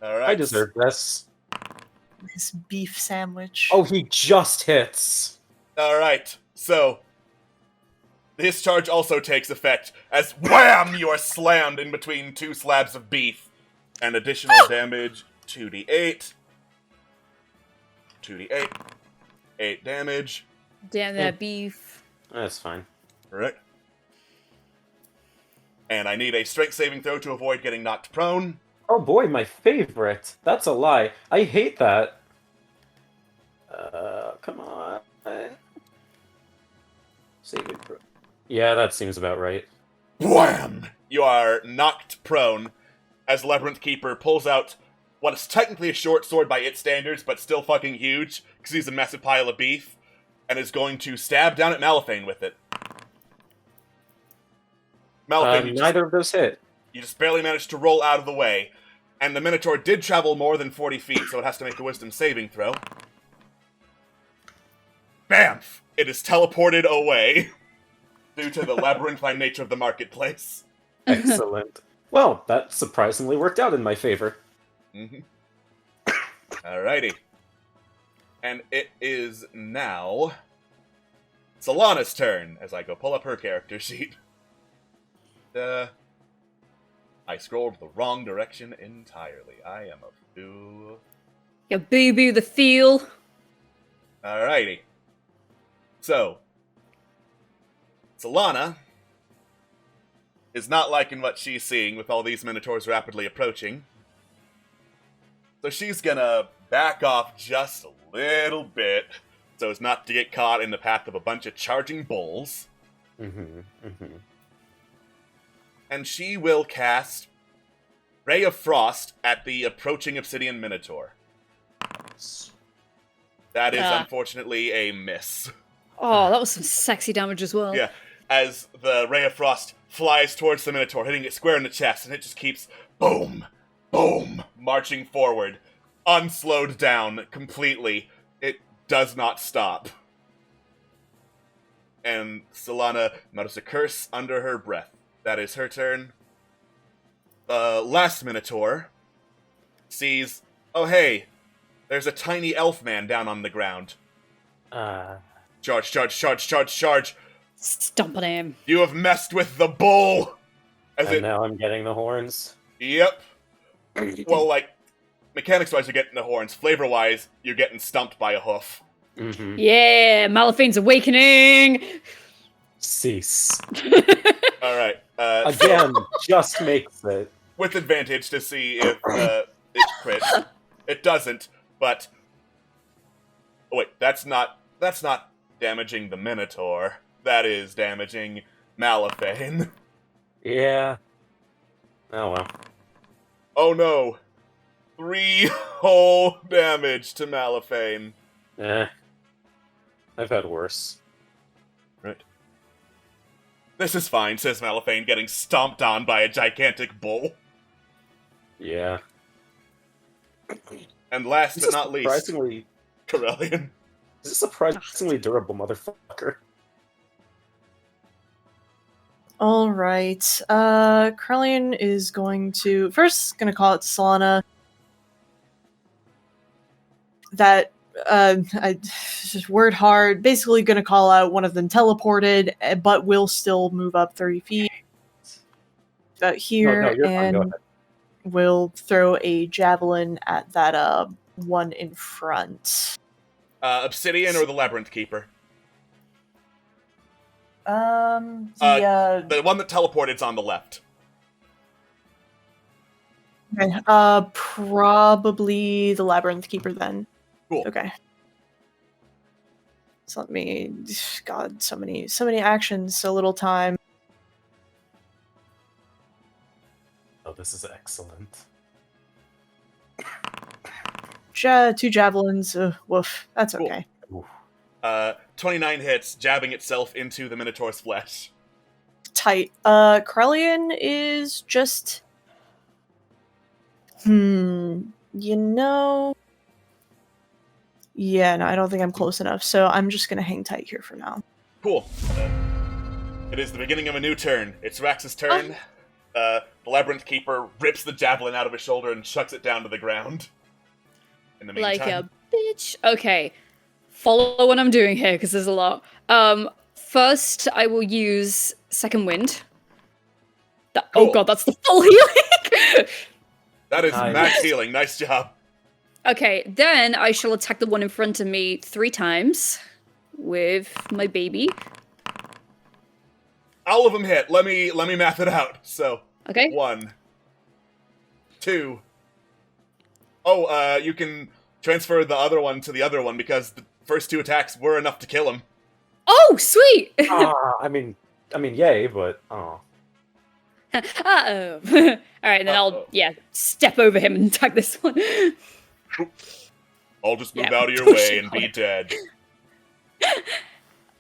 Alright. I deserve this. This beef sandwich. Oh, he just hits. Alright, so this charge also takes effect as wham! You are slammed in between two slabs of beef. And additional damage, 2d8. 2d8. 8 damage. Damn that beef. That's fine. Alright. And I need a strength saving throw to avoid getting knocked prone. Oh boy, my favorite. That's a lie. I hate that. Come on. Saving throw. Yeah, that seems about right. Wham! You are knocked prone as the Labyrinth Keeper pulls out what is technically a short sword by its standards, but still fucking huge, because he's a massive pile of beef, and is going to stab down at Malifane with it. Malifane, Neither of those hit. you just barely managed to roll out of the way, and the Minotaur did travel more than 40 feet, so it has to make a wisdom saving throw. Bamf! It is teleported away due to the labyrinthine nature of the marketplace. Excellent. Well, that surprisingly worked out in my favor. Mm-hmm. Alrighty. And it is now Solana's turn, as I go pull up her character sheet. I scrolled the wrong direction entirely. I am a fool. Yeah, baby, the feel. Alrighty. So, Solana is not liking what she's seeing with all these Minotaurs rapidly approaching. So she's gonna back off just a little bit so as not to get caught in the path of a bunch of charging bulls. And she will cast Ray of Frost at the approaching Obsidian Minotaur. That is unfortunately a miss. Oh, that was some sexy damage as well. Yeah, as the Ray of Frost flies towards the Minotaur, hitting it square in the chest, and it just keeps boom, boom, marching forward, unslowed down completely. It does not stop. And Solana mutters a curse under her breath. That is her turn. The last Minotaur sees, oh hey, there's a tiny elf man down on the ground. Charge, charge, charge, charge, charge. Stomp on him. You have messed with the bull! Now I'm getting the horns. Yep. Well, like, mechanics-wise, you're getting the horns. Flavor-wise, you're getting stumped by a hoof. Yeah, Malifane's awakening! Cease. Alright. Again, just makes it. With advantage to see if it crits. It doesn't, but... Oh, wait, that's not damaging the Minotaur. That is damaging Malifane. Yeah. Oh well. Oh no. 3 whole damage to Malifane. I've had worse. Right. This is fine, says Malifane, getting stomped on by a gigantic bull. Yeah. And last but not least, surprisingly, Corellian. This is a surprisingly durable motherfucker. All right. Krellian is going to call it Solana. That I just word hard. Basically, gonna call out one of them teleported, but will still move up 30 feet. Here, you're fine. Go and ahead. will throw a javelin at that one in front. Obsidian or the Labyrinth Keeper? The one that teleported's on the left. okay, probably the Labyrinth Keeper then. Cool. Okay. So let me. God, so many actions, so little time. Oh, this is excellent. 2 javelins. Woof. That's okay. Oof. 29 hits, jabbing itself into the Minotaur's flesh. Tight. Krellian is just. Yeah, no, I don't think I'm close enough, so I'm just gonna hang tight here for now. Cool. It is the beginning of a new turn. It's Rax's turn. The Labyrinth Keeper rips the javelin out of his shoulder and chucks it down to the ground. In the meantime, Like a bitch. Okay. Follow what I'm doing here, because there's a lot. First, I will use Second Wind. Cool. Oh god, that's the full healing! that is Nice. max healing. Nice job. Okay, then I shall attack the one in front of me 3 times with my baby. All of them hit. Let me math it out. So Okay. 1, 2. Oh, you can transfer the other one to the other one because the first 2 attacks were enough to kill him. Oh, sweet! I mean, yay, but oh. Uh-oh. Alright, then I'll, Uh-oh. step over him and attack this one. I'll just move Yeah, out of your push way him and be out. dead.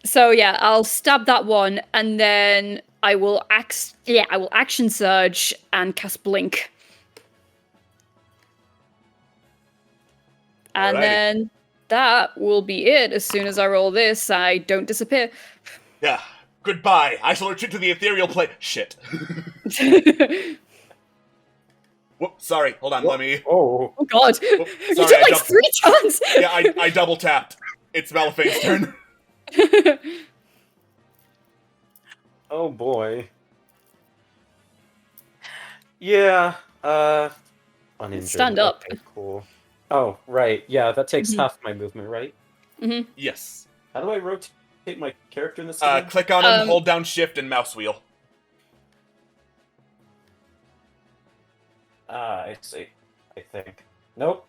So yeah, I'll stab that one, and then I will action surge and cast blink. And Alrighty. then that will be it. As soon as I roll this, I don't disappear. Yeah. Goodbye. I shall retreat to the ethereal plane. Shit. Whoop. Sorry. Hold on. Let me. Oh. Oh god. Whoop, You sorry, took I like jumped. 3 turns! Yeah, I double tapped. It's Malphite's turn. Oh boy. Yeah, uninjured. Stand up. Okay, cool. Oh, right. Yeah, that takes Mhm. half my movement, right? Yes. How do I rotate my character in this game? Click on him, hold down shift and mouse wheel. I see. I think. Nope.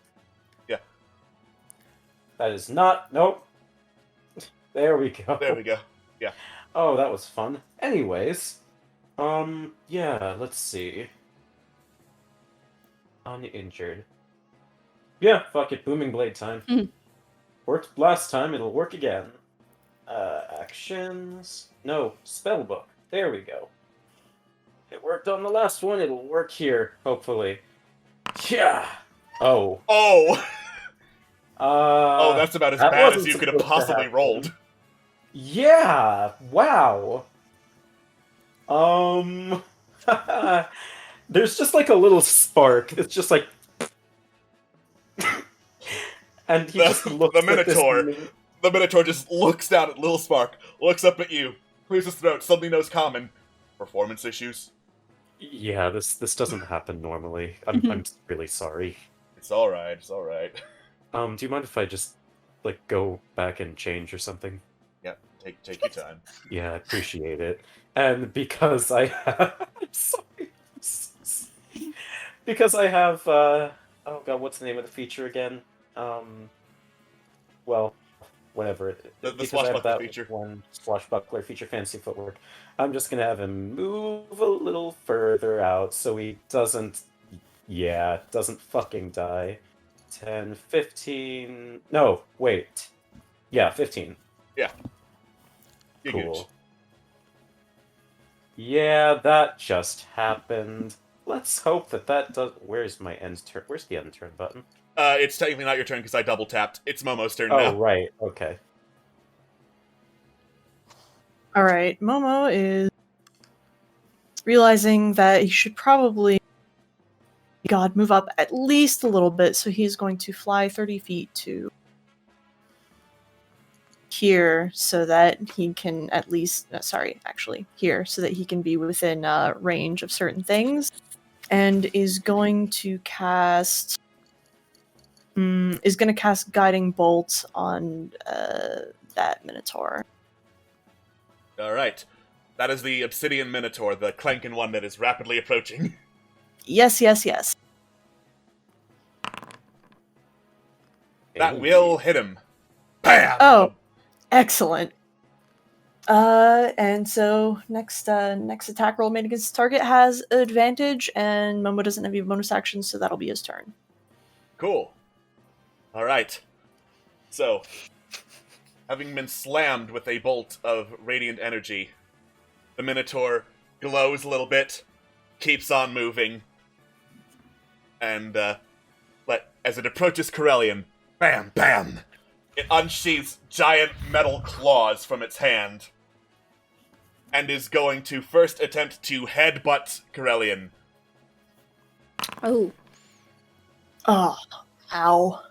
Yeah. That is not. Nope. There we go. There we go. Yeah. Oh, that was fun. Anyways, yeah, let's see. Uninjured. Yeah, fuck it, booming blade time. Mhm. Worked last time, it'll work again. Actions. No, spellbook. There we go. It worked on the last one, it'll work here, hopefully. Yeah. Oh. Oh! Oh, that's about as that bad as wasn't you could have supposed to possibly happen. rolled. Yeah! Wow! There's just like a little spark. It's just like... and he just looks the at this Minotaur. The Minotaur just looks down at Little Spark, looks up at you, clears his throat, suddenly knows common. Performance issues? Yeah, this doesn't happen normally. I'm really sorry. It's alright, it's alright. Do you mind if I just, like, go back and change or something? Yeah, take your time. Yeah, I appreciate it. And because I have... I'm sorry. Because I have, oh god, what's the name of the feature again? Well, whatever. The Because I have swashbuckler that feature. one swashbuckler feature, fancy footwork. I'm just gonna have him move a little further out so he doesn't... Yeah, doesn't fucking die. 10, 15... No, wait. Yeah, 15. Yeah. You're Cool. good. Yeah, that just happened. Let's hope that does... Where's my end turn? Where's the end turn button? It's technically not your turn because I double tapped. It's Momo's turn Oh, now. right. Okay. Alright, Momo is realizing that he should probably move up at least a little bit, so he's going to fly 30 feet to here so that he can at least here so that he can be within range of certain things, and is going to cast guiding bolt on that Minotaur. Alright. That is the Obsidian Minotaur, the clanking one that is rapidly approaching. Yes. That will hit him. Bam! Oh, excellent. And so next attack roll made against the target has advantage, and Momo doesn't have any bonus actions, so that'll be his turn. Cool. Alright. So, having been slammed with a bolt of radiant energy, the Minotaur glows a little bit, keeps on moving, and as it approaches Corellian, bam, bam, it unsheathes giant metal claws from its hand, and is going to first attempt to headbutt Corellian. Oh. Oh, ow.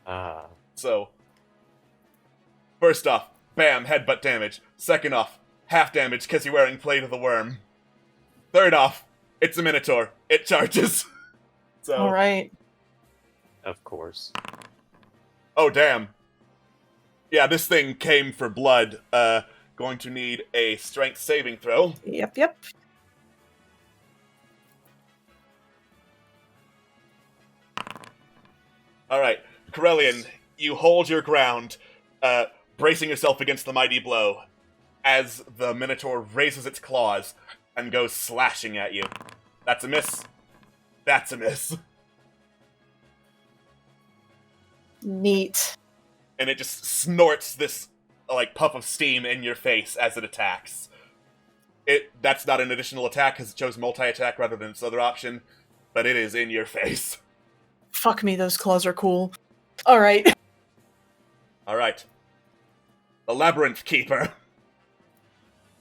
Ah. So, first off, bam, headbutt damage. Second off, half damage because you're wearing Plate of the Worm. Third off, it's a Minotaur. It charges. So, Alright. Of course. oh damn. Yeah, this thing came for blood. going to need a strength saving throw. Yep. Alright, Corellian, you hold your ground, bracing yourself against the mighty blow, as the Minotaur raises its claws and goes slashing at you. That's a miss. That's a miss. Neat. And it just snorts this, puff of steam in your face as it attacks. That's not an additional attack, because it chose multi-attack rather than its other option, but it is in your face. Fuck me, those claws are cool. Alright. Alright. The Labyrinth Keeper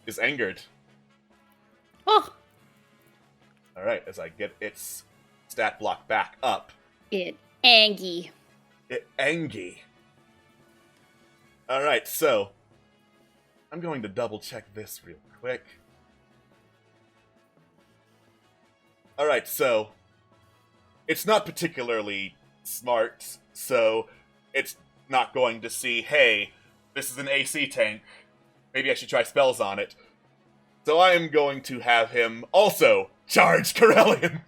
is angered. Oh, Alright, as I get its stat block back up. it Angie. Angie. Alright, so I'm going to double check this real quick. Alright, so it's not particularly smart, so it's not going to see, hey, this is an AC tank. Maybe I should try spells on it. So I am going to have him also charge Corellian.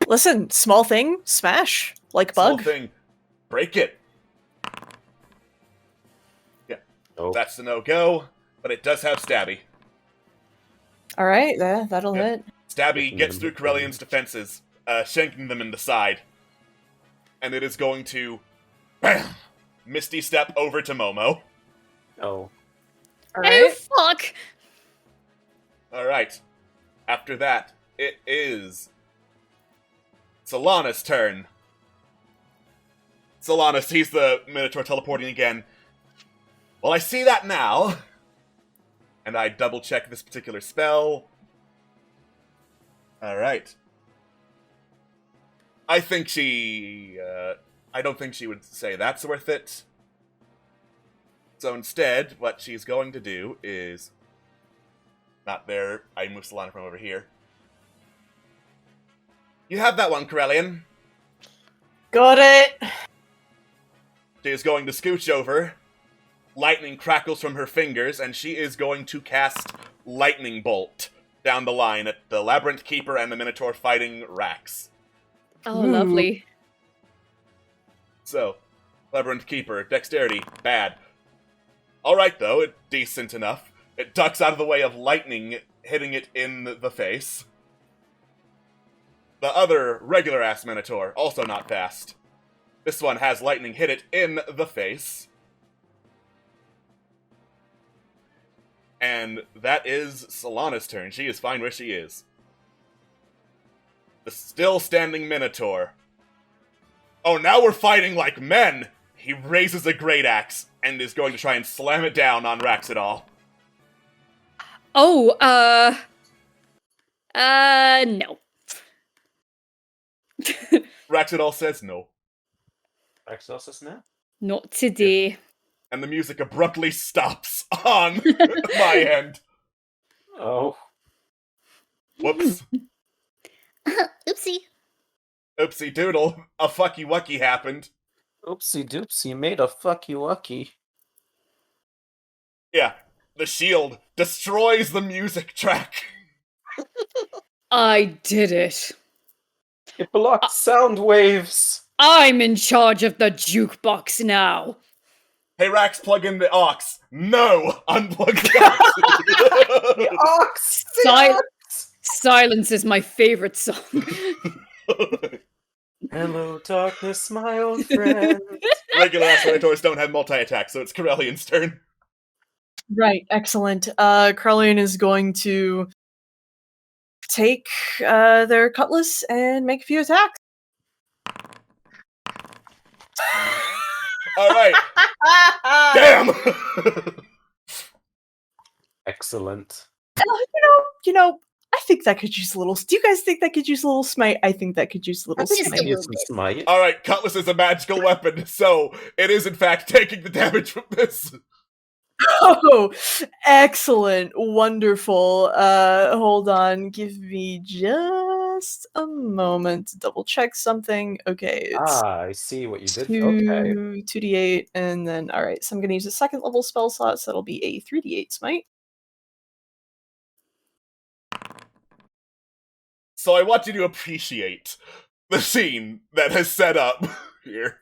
Listen, small thing, smash. Like Small bug. thing, break it. Yeah, Oh. that's the no-go, but it does have Stabby. Alright, that'll Yeah. hit. Stabby Making gets them through hit Corellian's defenses, shanking them in the side. And it is going to bam, Misty Step over to Momo. Oh. Oh, Alright. fuck! Alright. After that, it is Solana's turn. Solana sees the Minotaur teleporting again. Well, I see that now. And I double check this particular spell. Alright. I think she... I don't think she would say that's worth it. So instead, what she's going to do is... Not there. I move Solana from over here. You have that one, Corellian. Got it! She is going to scooch over. Lightning crackles from her fingers, and she is going to cast Lightning Bolt down the line at the Labyrinth Keeper and the Minotaur fighting Rax. Oh, Ooh. lovely. So, Labyrinth Keeper, dexterity, bad. Alright though, it's decent enough. It ducks out of the way of lightning hitting it in the face. The other regular-ass Minotaur, also not fast. This one has lightning hit it in the face. And that is Solana's turn. She is fine where she is. The still standing Minotaur. Oh, now we're fighting like men! He raises a great axe and is going to try and slam it down on Raxidal. Oh, no. Raxidal says no. Exorcist now? Not today. And the music abruptly stops on my end. Oh. Whoops. Oopsie. Oopsie doodle. A fucky wucky happened. Oopsie doopsie, made a fucky wucky. Yeah. The shield destroys the music track. I did it. It blocked sound waves. I'm in charge of the jukebox now. Hey Rax, plug in the aux. No! Unplug the aux. The ox! The Sil- ox! Silence is my favorite song. Hello, darkness, my old friend. Regular ass Minotaurs don't have multi-attack, so it's Corellian's turn. Right, excellent. Carlian is going to take their cutlass and make a few attacks. Alright. Damn! Excellent. You know, I think that could use a little. Do you guys think that could use a little smite? I think that could use a little Just smite. a Use some smite. Alright, Cutlass is a magical weapon, so it is in fact taking the damage from this. Oh, excellent, wonderful. Hold on, give me just just a moment to double check something. Okay, it's I see what you did. Okay. 2d8, and then, alright, so I'm gonna use a second level spell slot, so that'll be a 3d8 smite. So I want you to appreciate the scene that has set up here.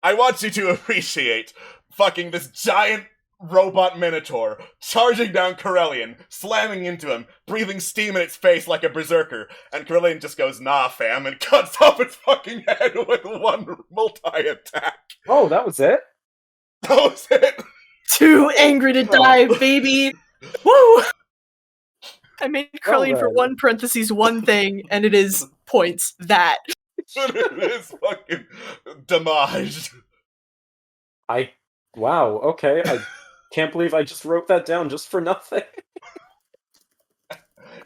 I want you to appreciate fucking this giant robot minotaur charging down Corellian, slamming into him, breathing steam in its face like a berserker, and Corellian just goes, nah, fam, and cuts off its fucking head with one multi-attack. Oh, that was it? That was it! Too angry to die, baby! Woo! I made Corellian for Alright. one parentheses one thing, and it is points. That. It is fucking damaged. Wow, okay. I can't believe I just wrote that down just for nothing.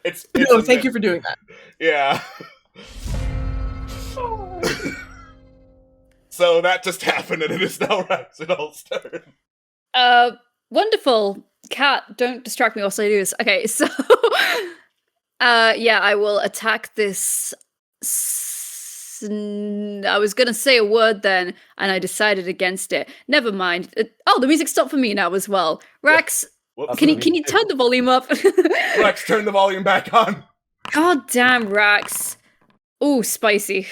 It's No, thank you for doing that. Yeah. So that just happened, and it is now Raxidol's turn. Wonderful. Cat, don't distract me whilst I do this. Okay, so yeah, I will attack this. I was gonna say a word then, and I decided against it. Never mind. Oh, the music stopped for me now as well. Rax, Whoops. can you turn the volume up? Rex, turn the volume back on. God damn, Rax. Ooh, spicy.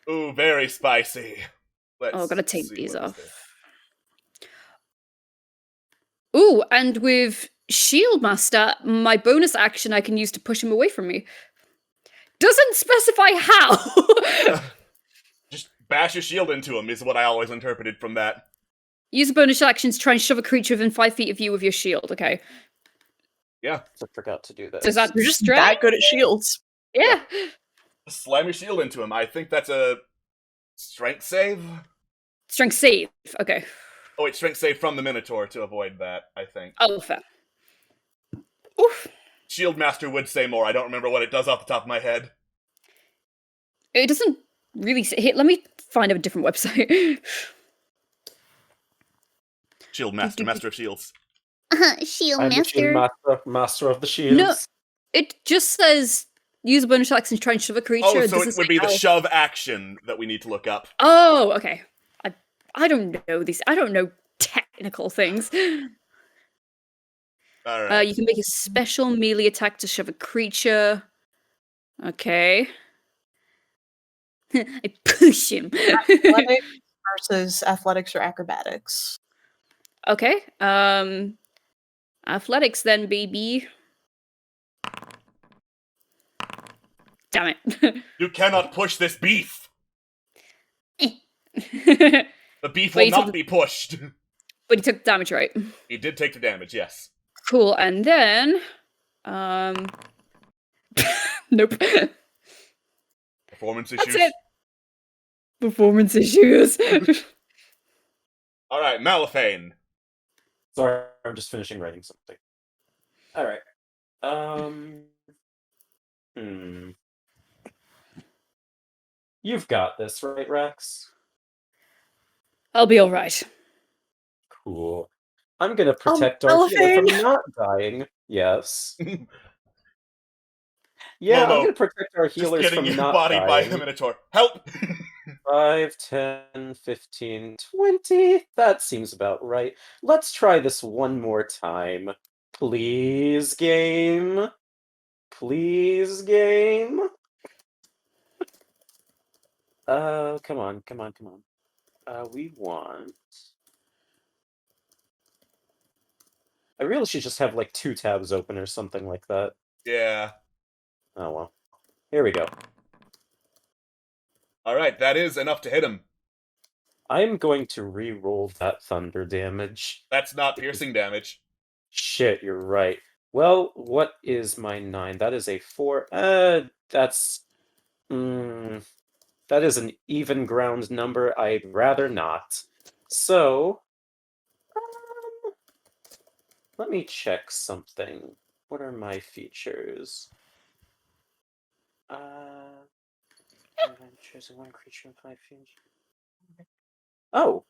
Ooh, very spicy. Oh, I've gotta take see these what is off. Ooh, and with Shield Master, my bonus action I can use to push him away from me. Doesn't specify how! Just bash your shield into him is what I always interpreted from that. Use a bonus action to try and shove a creature within 5 feet of you with your shield, okay? Yeah. I forgot to do that. So is that You're just strength? that good at shields. Yeah. Slam your shield into him. I think that's a strength save. Strength save, okay. Oh, wait, strength save from the Minotaur to avoid that, I think. Oh, fair. Oof. Shield Master would say more. I don't remember what it does off the top of my head. It doesn't really say. Here, let me find a different website. Shield Master, Master of Shields. Shield I'm the Shield master of the shields. No, it just says use a bonus action to try and shove a creature. Oh, It so doesn't it would say be the how. shove action that we need to look up. Oh, okay. I don't know these. I don't know technical things. Alright. You can make a special melee attack to shove a creature. Okay. I push him. Athletics versus athletics or acrobatics. Okay. Athletics then, baby. Damn it. You cannot push this beef! The beef Wait, will not be pushed! But he took damage, right? He did take the damage, yes. Cool, and then nope. Performance That's issues. it. Performance issues. Alright, Malifane. Sorry, I'm just finishing writing something. Alright. You've got this, right, Rex? I'll be alright. Cool. I'm gonna protect our healer from not dying. Yes. Yeah, Momo, I'm gonna protect our healers just from getting your not body dying. by the Minotaur. Help! 5, 10, 15, 20. That seems about right. Let's try this one more time. Please, game. Please, game. Come on. We want... I really should just have, like, 2 tabs open or something like that. Yeah. Oh, well. Here we go. Alright, that is enough to hit him. I'm going to re-roll that thunder damage. That's not piercing damage. Shit, you're right. Well, what is my 9? That is a 4. That's... that is an even ground number. I'd rather not. So... let me check something. What are my features? I'm choosing one creature in 5 feet. Oh!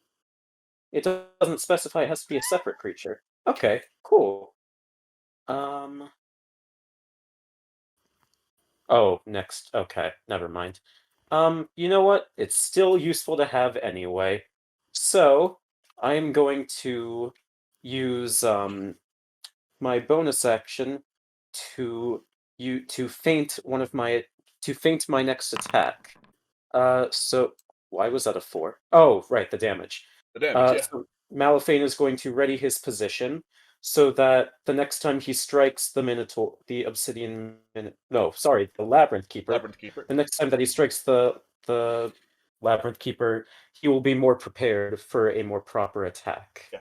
It doesn't specify it has to be a separate creature. Okay, cool. Oh, next. Okay, never mind. You know what? It's still useful to have anyway. So, I'm going to use my bonus action to feint my next attack. So why was that a 4? Oh, right, the damage. The damage, yeah. So Malifane is going to ready his position so that the next time he strikes the Minotaur, the Obsidian no, sorry, the Labyrinth Keeper. Labyrinth Keeper. The next time that he strikes the Labyrinth Keeper, he will be more prepared for a more proper attack. Yeah.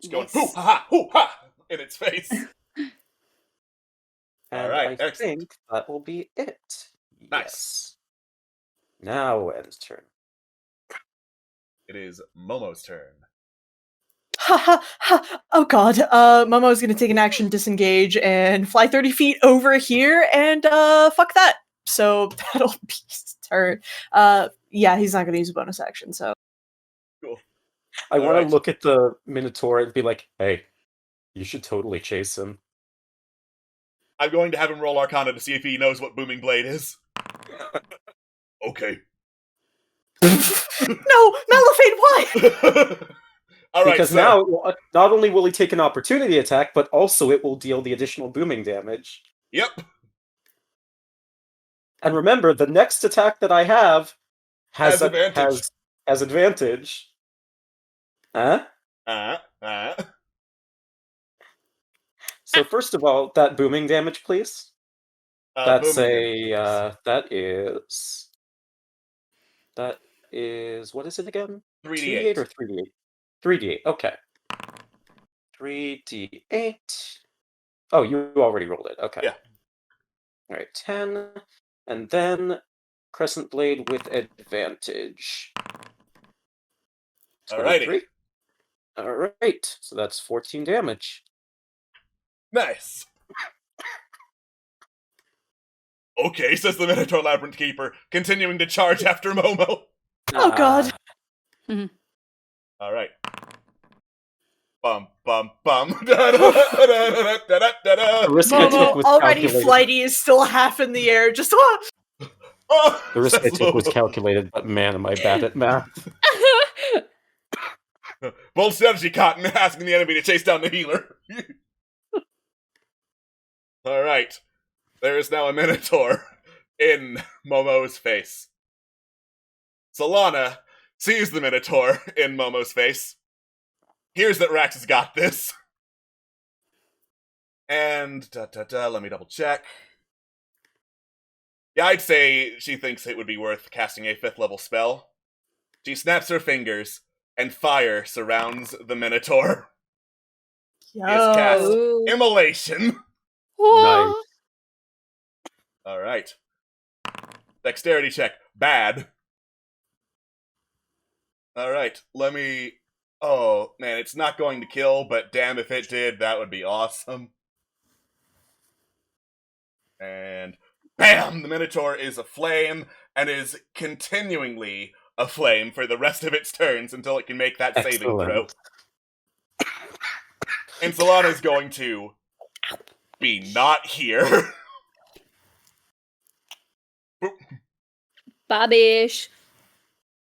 Just going, Nice. hoo ha, in its face. And Alright, I excellent. think that will be it. Nice. Yes. Now End's turn. It is Momo's turn. Ha ha ha! Oh god. Momo's gonna take an action, disengage, and fly 30 feet over here, and fuck that. So that'll be his turn. Yeah, he's not gonna use a bonus action, so. Cool. I want Alright. to look at the Minotaur and be like, hey, you should totally chase him. I'm going to have him roll Arcana to see if he knows what Booming Blade is. Okay. No! Malifade, why? Alright, Because so, now, not only will he take an opportunity attack, but also it will deal the additional booming damage. Yep. And remember, the next attack that I have Has advantage. has advantage. Huh? So first of all, that booming damage, please. That's booming that is what is it again? 3d8. 2d8 or 3d8? 3d8. Okay. 3d8. Oh, you already rolled it. Okay. Yeah. All right, 10, and then Crescent Blade with advantage. 23. All right, so that's 14 damage. Nice. Okay, says the Minotaur Labyrinth Keeper, continuing to charge after Momo. Oh god. Alright. Bum, bum, bum. The risk I took Momo, was already calculated. flighty, is still half in the air, just The risk I took was calculated, but man, am I bad at math. Bold strategy, Cotton, asking the enemy to chase down the healer. Alright. There is now a Minotaur in Momo's face. Solana sees the Minotaur in Momo's face, hears that Rax has got this, and let me double check. Yeah, I'd say she thinks it would be worth casting a 5th level spell. She snaps her fingers, and fire surrounds the Minotaur. Is cast Ooh. Immolation. Nice. Alright. Dexterity check. Bad. Alright, let me... Oh, man, it's not going to kill, but damn if it did, that would be awesome. And... BAM! The Minotaur is aflame, and is continuingly aflame for the rest of its turns until it can make that saving throw. Excellent. And Solana's going to... be not here. Babish.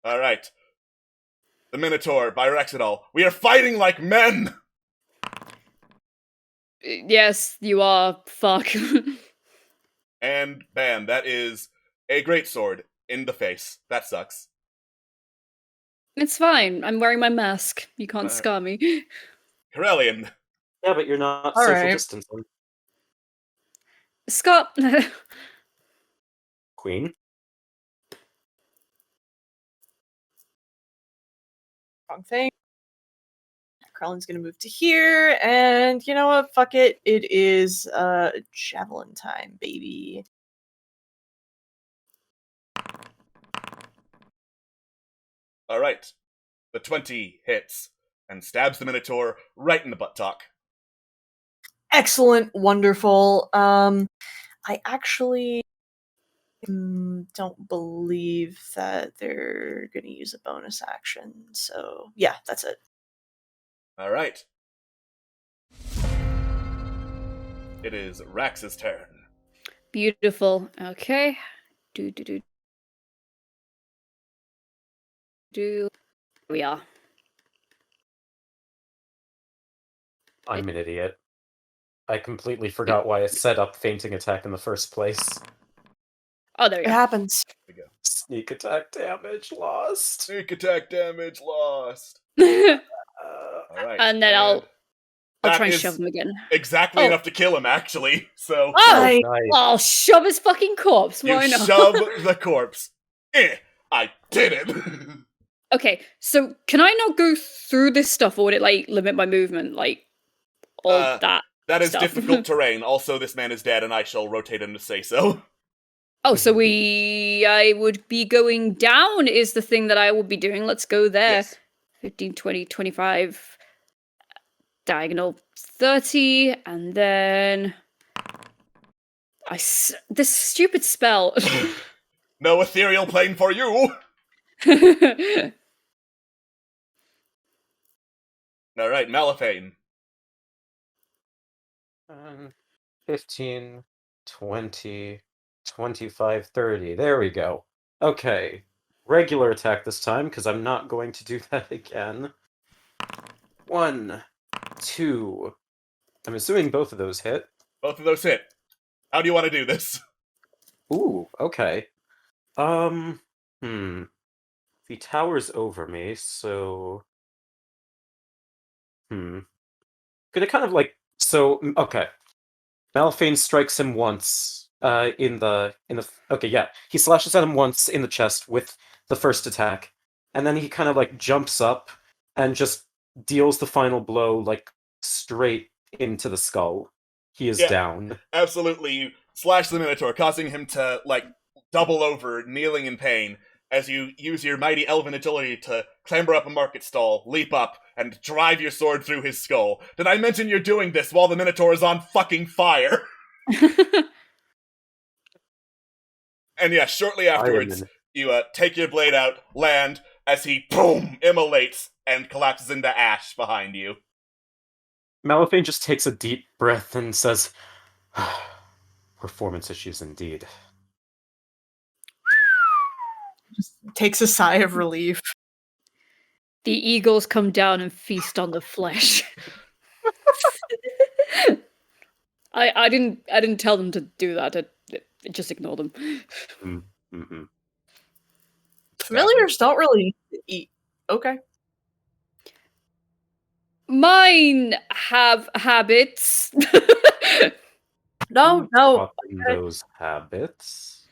Alright. The Minotaur, by Rexidol. We are fighting like men! Yes, you are. Fuck. And bam, that is a greatsword in the face. That sucks. It's fine. I'm wearing my mask. You can't scar me. Corellian. Yeah, but you're not All social right. distancing. Scott. Queen. wrong thing. Krellin's gonna move to here, and you know what? Fuck it. It is javelin time, baby. Alright. The 20 hits and stabs the Minotaur right in the buttock. Excellent, wonderful. I actually don't believe that they're gonna use a bonus action. So yeah, that's it. Alright. It is Rax's turn. Beautiful. Okay. Do. Here we are. I'm an idiot. I completely forgot why I set up fainting attack in the first place. Oh, there we It go. happens. Sneak attack damage lost. Sneak attack damage lost. Uh, Alright. And then I'll that try and is shove him again. exactly Oh. enough to kill him, actually. So Oh! Nice. nice. I'll shove his fucking corpse. you Why not? shove the corpse. I did it. Okay, so can I not go through this stuff, or would it like limit my movement, like all that? That is stuff. difficult terrain. Also, this man is dead, and I shall rotate him to say so. Oh, so I would be going down is the thing that I will be doing. Let's go there. Yes. 15, 20, 25, diagonal 30, and then this stupid spell. No ethereal plane for you. All right, Malifane. 15, 20, 25, 30. There we go. Okay. Regular attack this time, because I'm not going to do that again. 1, 2. I'm assuming both of those hit. Both of those hit. How do you want to do this? Ooh, okay. He towers over me, so... Could it kind of like... So, okay. Malphane strikes him once, in the... Okay, yeah. He slashes at him once in the chest with the first attack, and then he kind of, like, jumps up and just deals the final blow, like, straight into the skull. He is down. Absolutely. You slash the Minotaur, causing him to, like, double over, kneeling in pain, as you use your mighty elven agility to clamber up a market stall, leap up, and drive your sword through his skull. Did I mention you're doing this while the Minotaur is on fucking fire? And yeah, shortly afterwards, you take your blade out, land, as he, boom, immolates, and collapses into ash behind you. Malphane just takes a deep breath and says, performance issues indeed. Just takes a sigh of relief. The eagles come down and feast on the flesh. I didn't tell them to do that. I just ignore them. Mm-hmm. Familiars don't really eat. Okay. Mine have habits. No. Those habits.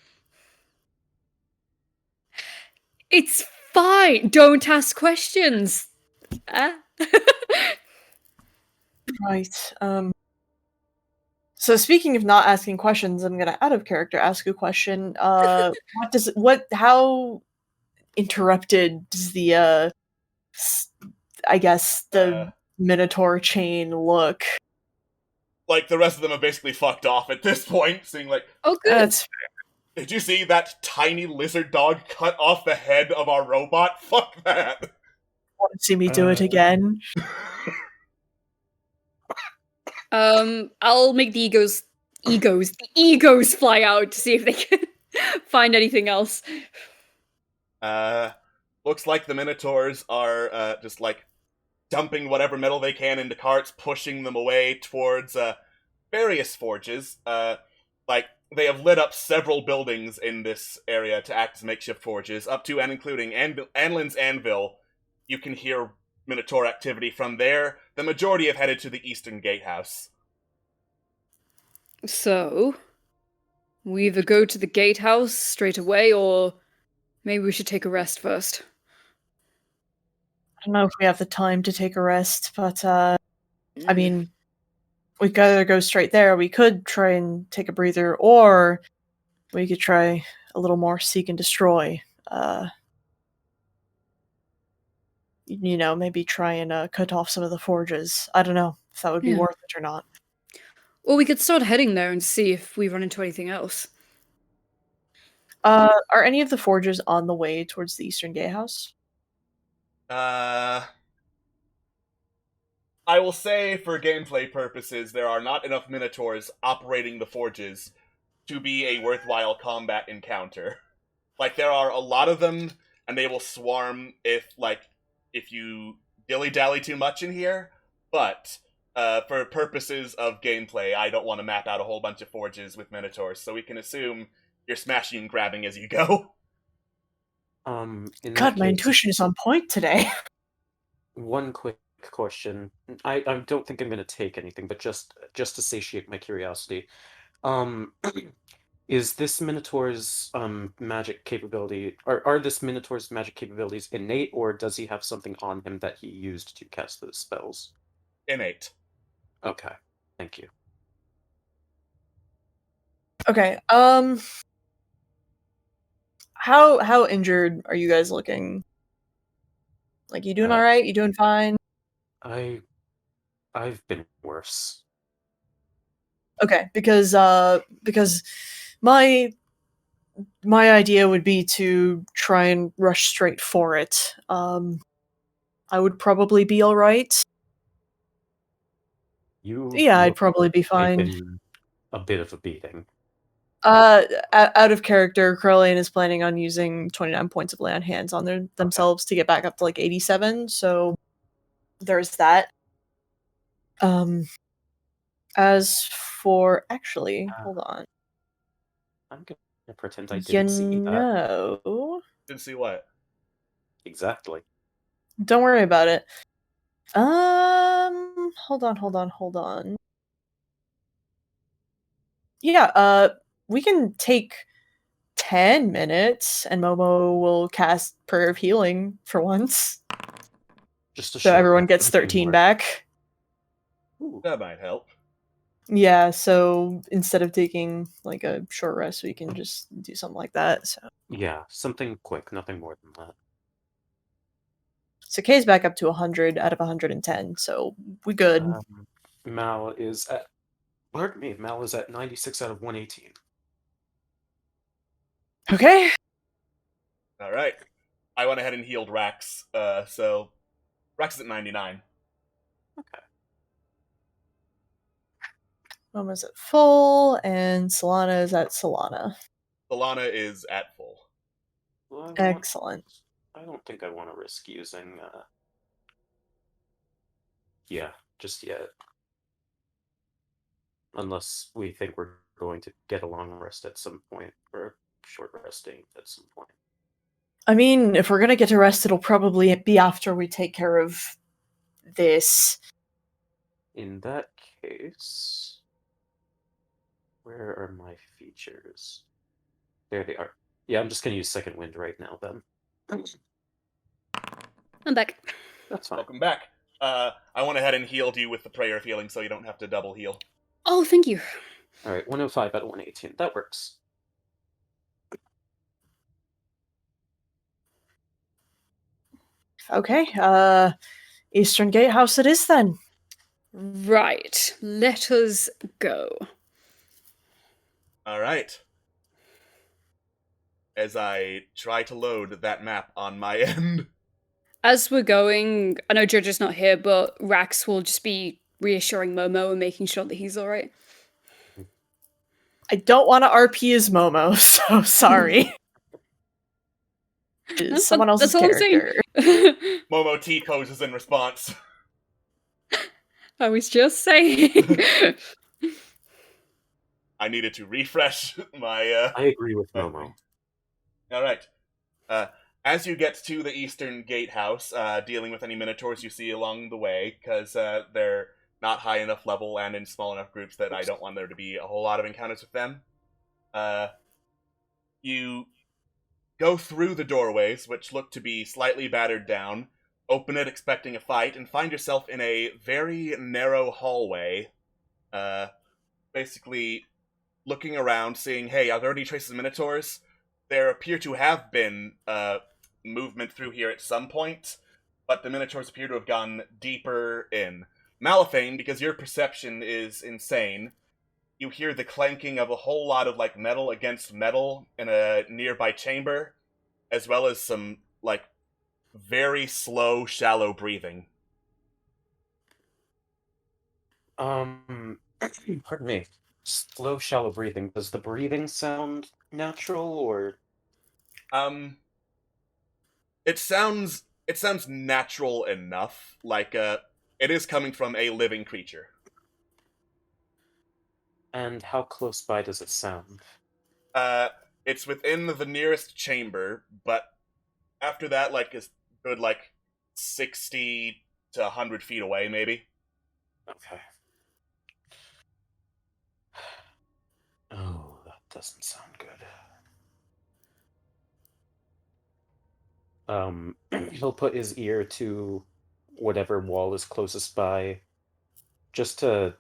It's fine. Don't ask questions. Right. So speaking of not asking questions, I'm gonna out of character ask a question. How interrupted does the I guess the Minotaur chain look? Like, the rest of them have basically fucked off at this point, seeing like, Oh, good. That's did you see that tiny lizard dog cut off the head of our robot? Fuck that. want to see me do it again. I'll make the egos fly out to see if they can find anything else. Looks like the Minotaurs are just like dumping whatever metal they can into carts, pushing them away towards various forges. Like, they have lit up several buildings in this area to act as makeshift forges, up to and including Anlin's Anvil. You can hear Minotaur activity from there. The majority have headed to the Eastern Gatehouse. So, we either go to the gatehouse straight away, or maybe we should take a rest first. I don't know if we have the time to take a rest, but I mean, we could either go straight there. We could try and take a breather, or we could try a little more seek and destroy. Maybe try and cut off some of the forges. I don't know if that would be worth it or not. Or we could start heading there and see if we run into anything else. Are any of the forges on the way towards the Eastern Gatehouse? I will say, for gameplay purposes, there are not enough Minotaurs operating the forges to be a worthwhile combat encounter. Like, there are a lot of them, and they will swarm if you dilly-dally too much in here, but for purposes of gameplay, I don't want to map out a whole bunch of forges with minotaurs, so we can assume you're smashing and grabbing as you go. In God, that my case, intuition is on point today. one quick question. I don't think I'm going to take anything, but just to satiate my curiosity. Is this Minotaur's magic capability, are this Minotaur's magic capabilities innate, or does he have something on him that he used to cast those spells? Innate. Okay, thank you. Okay, how injured are you guys looking? Like, you doing all right? You doing fine? I've been worse. Okay, because my idea would be to try and rush straight for it. I would probably be all right. Yeah, I'd probably be fine. Taken a bit of a beating. Out of character, Corellian is planning on using 29 points of lay on hands on themselves to get back up to like 87. So there's that. As for hold on. I'm gonna pretend I didn't see that. Didn't see what? Exactly. Don't worry about it. Hold on. Yeah, we can take 10 minutes and Momo will cast Prayer of Healing for once. Just so everyone gets 13 back. Ooh. That might help. Yeah, so instead of taking like a short rest, we can just do something like that. So yeah, something quick, nothing more than that. So Kay's back up to 100 out of 110, so we good. Mal is at 96 out of 118. Okay. All right. I went ahead and healed Rax, so Rax is at 99. Okay. Momo's at full, and Solana is at Solana. Solana is at full. Well, Excellent. I don't think I want to risk using, yeah, just yet. Unless we think we're going to get a long rest at some point, or a short resting at some point. I mean, if we're gonna get a rest, it'll probably be after we take care of this. In that case, where are my features? There they are. Yeah, I'm just gonna use Second Wind right now, then. I'm back. That's fine. Welcome back. I went ahead and healed you with the Prayer of Healing so you don't have to double heal. Oh, thank you. Alright, 105 out of 118. That works. Okay, Eastern Gatehouse it is then. Right, let us go. Alright. As I try to load that map on my end. As we're going, I know Jojo's not here, but Rax will just be reassuring Momo and making sure that he's alright. I don't want to RP as Momo, so sorry. Someone else's character. Momo T poses in response. I was just saying. I needed to refresh my. I agree with Momo. All right. As you get to the Eastern Gatehouse, dealing with any Minotaurs you see along the way, because they're not high enough level and in small enough groups that I don't want there to be a whole lot of encounters with them. You go through the doorways, which look to be slightly battered down, open it expecting a fight, and find yourself in a very narrow hallway. Basically, looking around, seeing, hey, are there any traces of Minotaurs? There appear to have been movement through here at some point, but the Minotaurs appear to have gone deeper in. Malifane, because your perception is insane, you hear the clanking of a whole lot of like metal against metal in a nearby chamber, as well as some like very slow, shallow breathing. Pardon me. slow, shallow breathing. Does the breathing sound natural or? It sounds natural enough, like it is coming from a living creature. And how close by does it sound? It's within the nearest chamber, but after that, like, is good, like 60 to 100 feet away, maybe. Okay. Oh, that doesn't sound good. He'll put his ear to whatever wall is closest by, just to.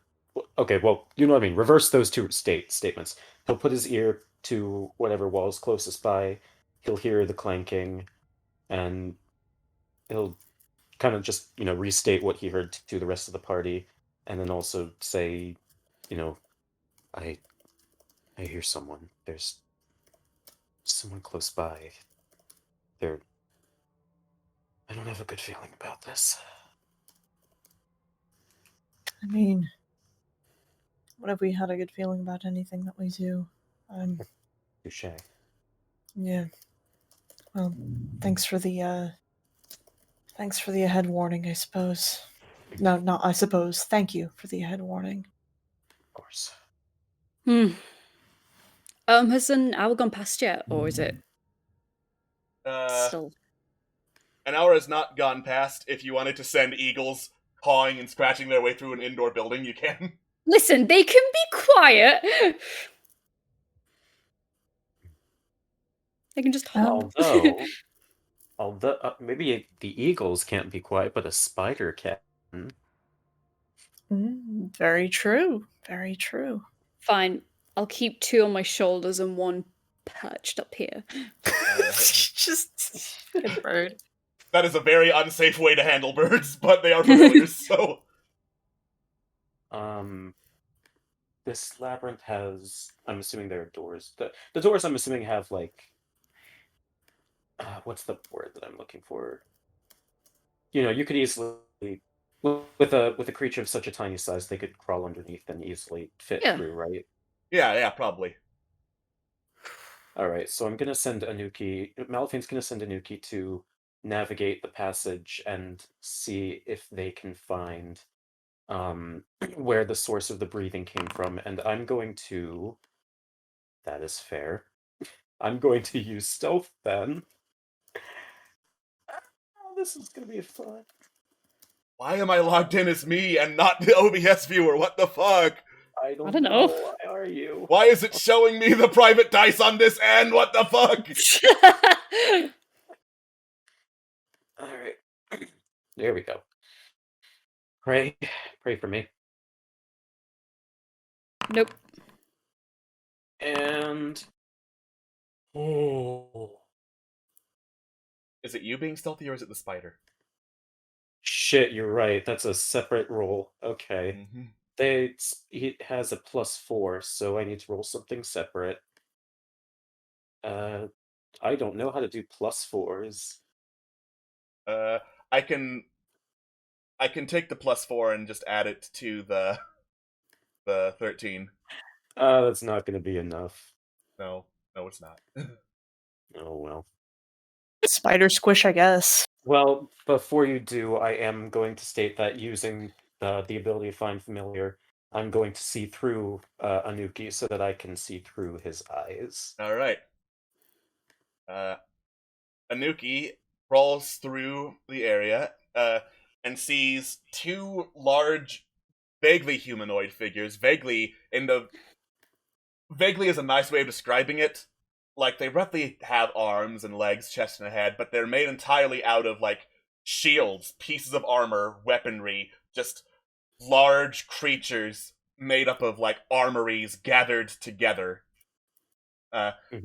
Okay, well, you know what I mean. Reverse those two statements. He'll put his ear to whatever wall is closest by. He'll hear the clanking, and he'll kind of just restate what he heard to the rest of the party, and then also say, you know, I hear someone. There's someone close by. They're. I don't have a good feeling about this. I mean, what have we had a good feeling about anything that we do? Touché. Yeah. Well, thanks for the ahead warning, I suppose. No, not I suppose. Thank you for the ahead warning. Of course. Has an hour gone past yet, or is it still? An hour has not gone past. If you wanted to send eagles pawing and scratching their way through an indoor building, you can. Listen, they can be quiet. They can just hop. Although maybe the eagles can't be quiet, but a spider can. Very true. Very true. Fine. I'll keep 2 on my shoulders and 1 perched up here. Just a bird. That is a very unsafe way to handle birds, but they are familiars, so. This labyrinth has. I'm assuming there are doors. The doors, I'm assuming, have like. What's the word that I'm looking for? You could easily. With a creature of such a tiny size, they could crawl underneath and easily fit through, right? Yeah, probably. Alright, so I'm gonna send Anuki. Malaphane's gonna send Anuki to navigate the passage and see if they can find where the source of the breathing came from, and I'm going to. That is fair. I'm going to use stealth then. Oh, this is gonna be fun. Why am I logged in as me and not the OBS viewer? What the fuck? I don't know. Why are you? Why is it showing me the private dice on this end? What the fuck? Alright. There we go. Pray for me. Nope. And Is it you being stealthy or is it the spider? shit, you're right. That's a separate roll. Okay. He has a +4, so I need to roll something separate. I don't know how to do +4s. I can take the +4 and just add it to the 13. That's not going to be enough. No, it's not. Oh well. Spider squish, I guess. Well, before you do, I am going to state that using the ability to find familiar, I'm going to see through Anuki so that I can see through his eyes. All right. Anuki crawls through the area and sees 2 large, vaguely humanoid figures. Vaguely is a nice way of describing it. Like, they roughly have arms and legs, chest and a head, but they're made entirely out of, like, shields, pieces of armor, weaponry, just large creatures made up of, like, armories gathered together.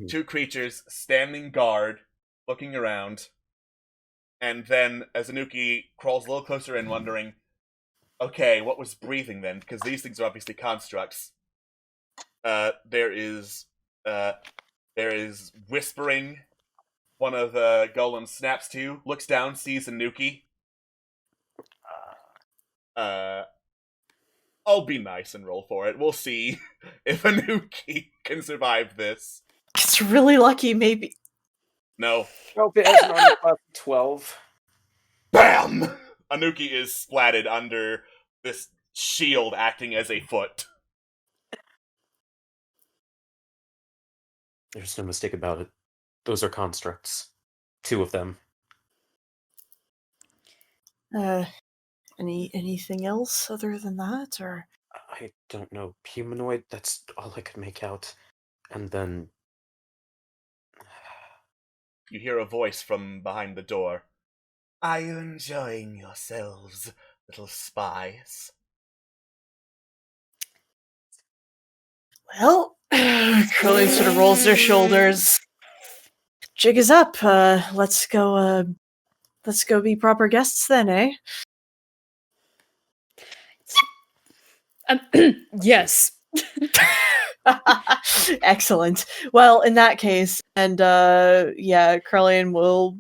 2 creatures standing guard, looking around, and then as Anuki crawls a little closer in, wondering, okay, what was breathing then? Because these things are obviously constructs. There is whispering. One of the golems snaps to, looks down, sees Anuki. I'll be nice and roll for it. We'll see if Anuki can survive this. It's really lucky, maybe. No. Oh, it has an armor class of 12. BAM! Anuki is splatted under this shield acting as a foot. There's no mistake about it. Those are constructs. 2 of them. Anything else other than that, or? I don't know. Humanoid, that's all I could make out. And then... You hear a voice from behind the door. Are you enjoying yourselves, little spies? Well, Curly sort of rolls their shoulders. Jig is up. Let's go be proper guests then, eh? Yes. Excellent. Well, in that case, and Curlian will,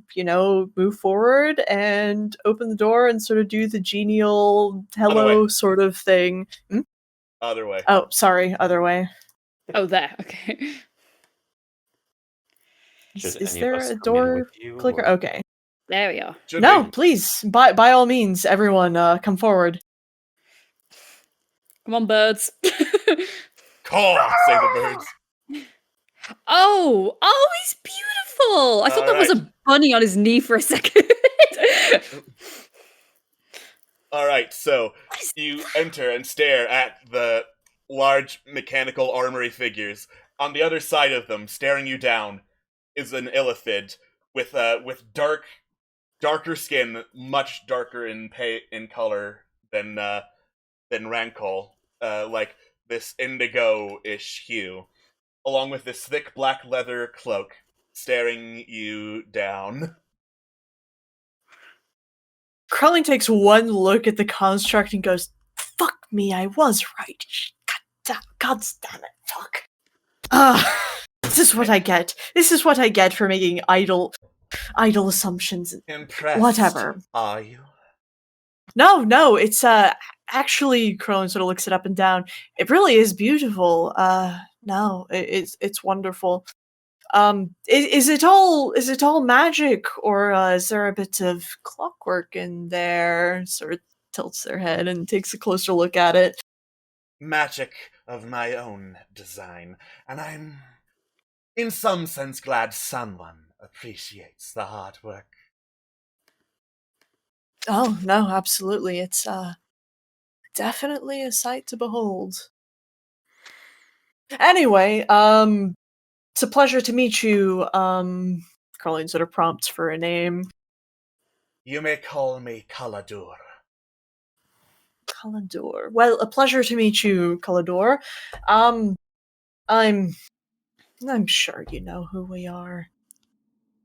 move forward and open the door and sort of do the genial hello sort of thing. Other way. Oh, sorry, other way. Oh, there. Okay. Is there a door clicker? Or... Okay. There we are. No, please, by all means, everyone, come forward. Come on, birds. Caw, say the birds. Oh, he's beautiful. I thought that was Alright. a bunny on his knee for a second. Alright, so you enter and stare at the large mechanical armory figures. On the other side of them, staring you down, is an illithid with darker skin, much darker in color than Rankol, like this indigo-ish hue, along with this thick black leather cloak, staring you down. Crowling takes one look at the construct and goes, "Fuck me, I was right. God damn it, fuck. This is what I get. This is what I get for making idle assumptions. Impressed, Whatever. Are you? No, it's actually, Crowlin sort of looks it up and down. It really is beautiful. No, it's wonderful. Is it all magic, or is there a bit of clockwork in there? Sort of tilts their head and takes a closer look at it. Magic of my own design, and I'm in some sense glad someone appreciates the hard work. Oh, no, absolutely. It's definitely a sight to behold. Anyway, it's a pleasure to meet you. Carlene sort of prompts for a name. You may call me Kaladur. Kalador. Well, a pleasure to meet you, Kalador. I'm sure you know who we are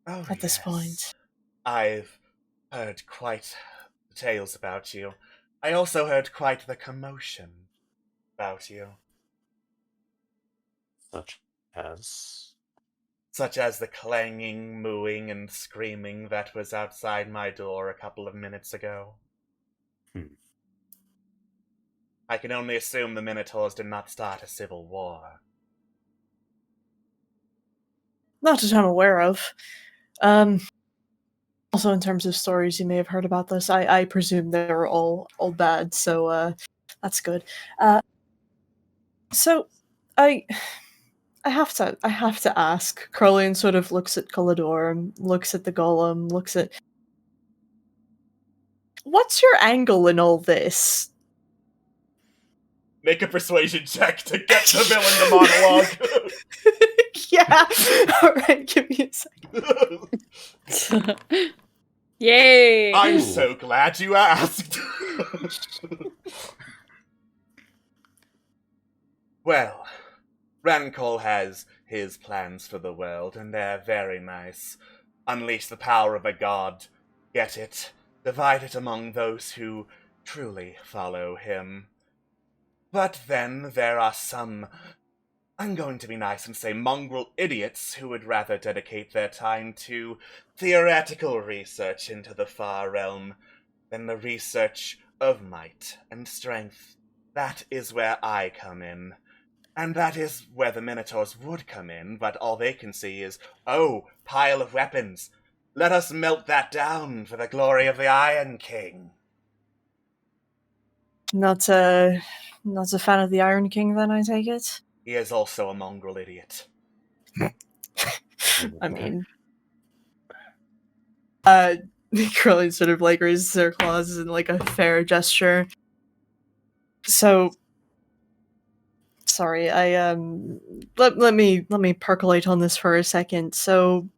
at this point. I've heard quite the tales about you. I also heard quite the commotion about you. Such as the clanging, mooing, and screaming that was outside my door a couple of minutes ago. I can only assume the Minotaurs did not start a civil war. Not that I'm aware of. Also, in terms of stories you may have heard about this, I presume they're all bad, so that's good. So I have to ask. Carlian sort of looks at Kalador, looks at the golem, looks at. What's your angle in all this? Make a persuasion check to get the villain to monologue. Yeah. Alright, give me a second. Yay! I'm so glad you asked. Well, Rankol has his plans for the world, and they're very nice. Unleash the power of a god. Get it? Divide it among those who truly follow him. But then there are some, I'm going to be nice and say mongrel idiots who would rather dedicate their time to theoretical research into the far realm than the research of might and strength That is where I come in. And that is where the minotaurs would come in, but all they can see is, oh, pile of weapons. Let us melt that down for the glory of the Iron King. Not a fan of the Iron King, then, I take it? He is also a mongrel idiot. I mean... Curly sort of, like, raises their claws in, like, a fair gesture. So... Sorry, let me percolate on this for a second. So,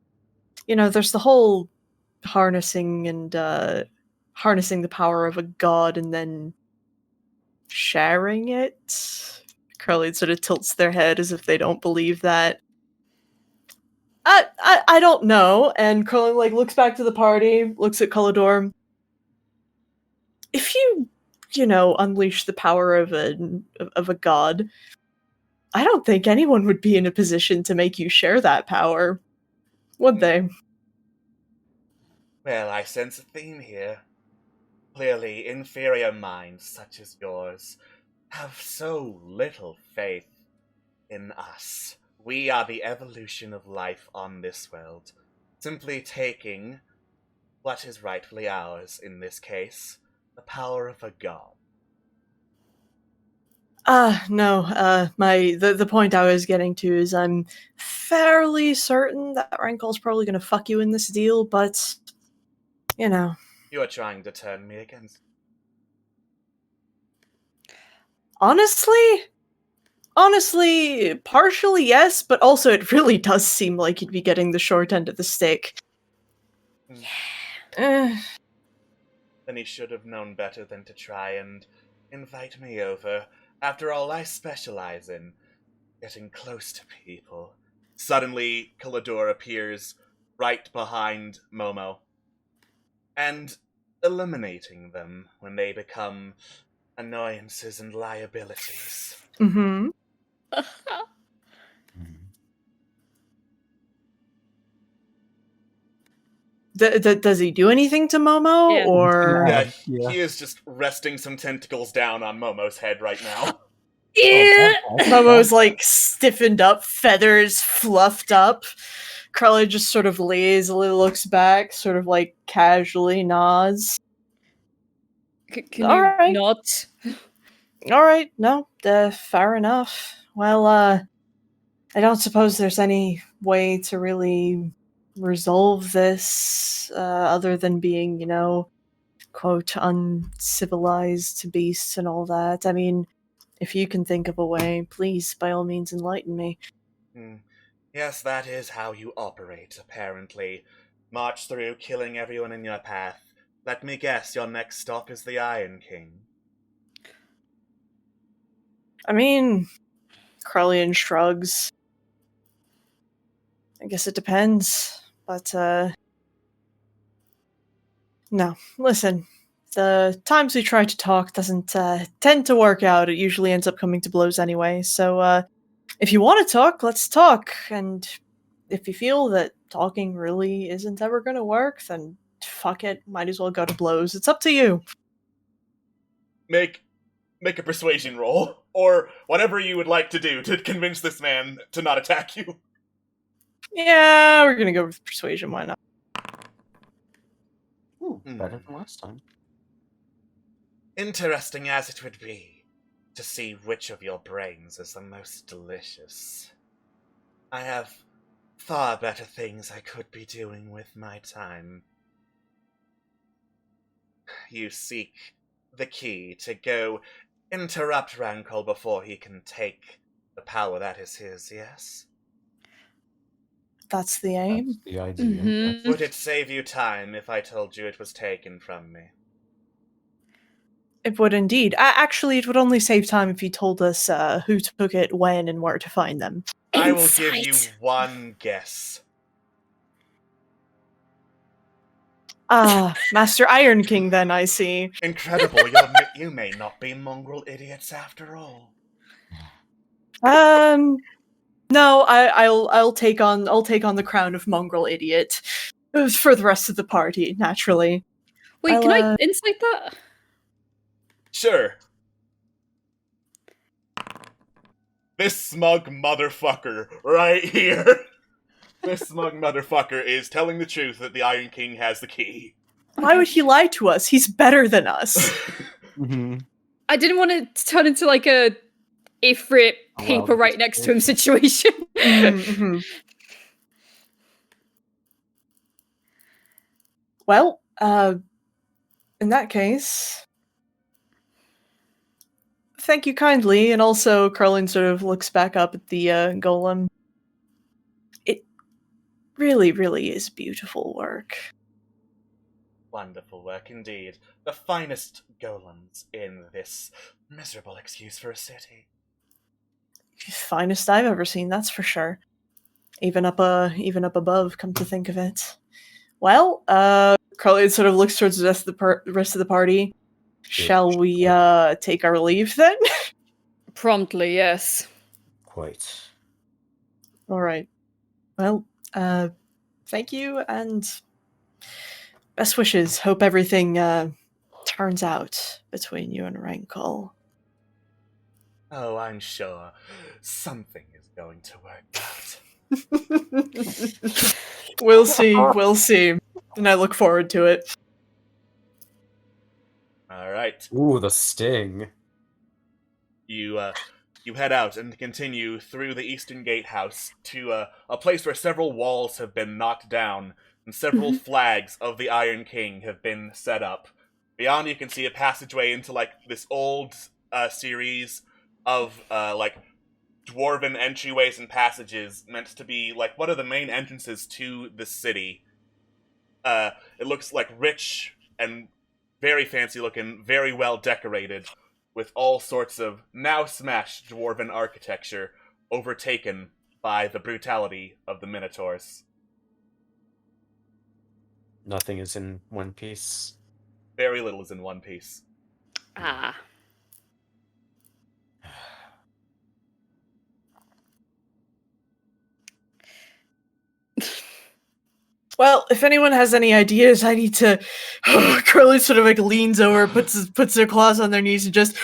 there's the whole harnessing and, harnessing the power of a god and then sharing it. Curly sort of tilts their head as if they don't believe that. I don't know. And Curly, like, looks back to the party, looks at Cullador. If you unleash the power of a god, I don't think anyone would be in a position to make you share that power, would they? Well, I sense a theme here. Clearly, inferior minds such as yours have so little faith in us. We are the evolution of life on this world, simply taking what is rightfully ours, in this case, the power of a god. No, the point I was getting to is I'm fairly certain that Rankol's probably gonna fuck you in this deal, but, You are trying to turn me against... Honestly, partially yes, but also it really does seem like you'd be getting the short end of the stick. Then he should have known better than to try and invite me over. After all, I specialize in getting close to people. Suddenly, Cullador appears right behind Momo and eliminating them when they become annoyances and liabilities. Mm-hmm. Does he do anything to Momo, Yeah. or...? Yeah, he is just resting some tentacles down on Momo's head right now. Yeah. Momo's, like, stiffened up, feathers fluffed up. Carla just sort of lazily looks back, sort of, like, casually nods. Can All you right. not? Alright, no, fair enough. Well, I don't suppose there's any way to really resolve this, other than being, quote, uncivilized beasts and all that. I mean, if you can think of a way, please, by all means, enlighten me. Yes, that is how you operate, apparently. March through, killing everyone in your path. Let me guess, your next stop is the Iron King. I mean, Krellian shrugs. I guess it depends, but, no, listen. The times we try to talk doesn't tend to work out. It usually ends up coming to blows anyway. So, if you want to talk, let's talk. And if you feel that talking really isn't ever going to work, then fuck it. Might as well go to blows. It's up to you. Make a persuasion roll, or whatever you would like to do to convince this man to not attack you. Yeah, we're gonna go with persuasion. Why not? Ooh, better than last time. Interesting as it would be to see which of your brains is the most delicious. I have far better things I could be doing with my time. You seek the key to go interrupt Rankol before he can take the power that is his, yes? That's the aim. That's the idea. Mhm. Would it save you time if I told you it was taken from me? It would indeed. Actually, it would only save time if you told us who took it, when, and where to find them. I will give you Insight. one guess. Master Ironking, then, I see. Incredible, you may not be mongrel idiots after all. No, I'll take on the crown of mongrel idiot for the rest of the party, naturally. Wait, can I insight that? Sure. this smug motherfucker right here. This smug motherfucker is telling the truth that the Iron King has the key. Why would he lie to us? He's better than us. Mm-hmm. I didn't want it to turn into like a Ifrit paper right next to him situation. Mm-hmm. Well, in that case, thank you kindly. And also, Carlin sort of looks back up at the golem. It really, really is beautiful work. Wonderful work indeed. The finest golems in this miserable excuse for a city. Finest I've ever seen, that's for sure. Even up above, come to think of it. Well, Carlin sort of looks towards the rest of the party. Shall we take our leave then? Promptly, yes. Quite. All right. Well, thank you and best wishes. Hope everything turns out between you and Rankle. Oh, I'm sure something is going to work out. We'll see. And I look forward to it. Alright. Ooh, the sting. You head out and continue through the Eastern Gatehouse to a place where several walls have been knocked down and several flags of the Iron King have been set up. Beyond, you can see a passageway into like this old series of like dwarven entryways and passages meant to be like one of the main entrances to the city. It looks like rich and very fancy looking, very well decorated, with all sorts of now smashed dwarven architecture overtaken by the brutality of the minotaurs. Nothing is in one piece. Very little is in one piece. Ah. Well, if anyone has any ideas, I need to. Curly sort of like leans over, puts their claws on their knees, and just.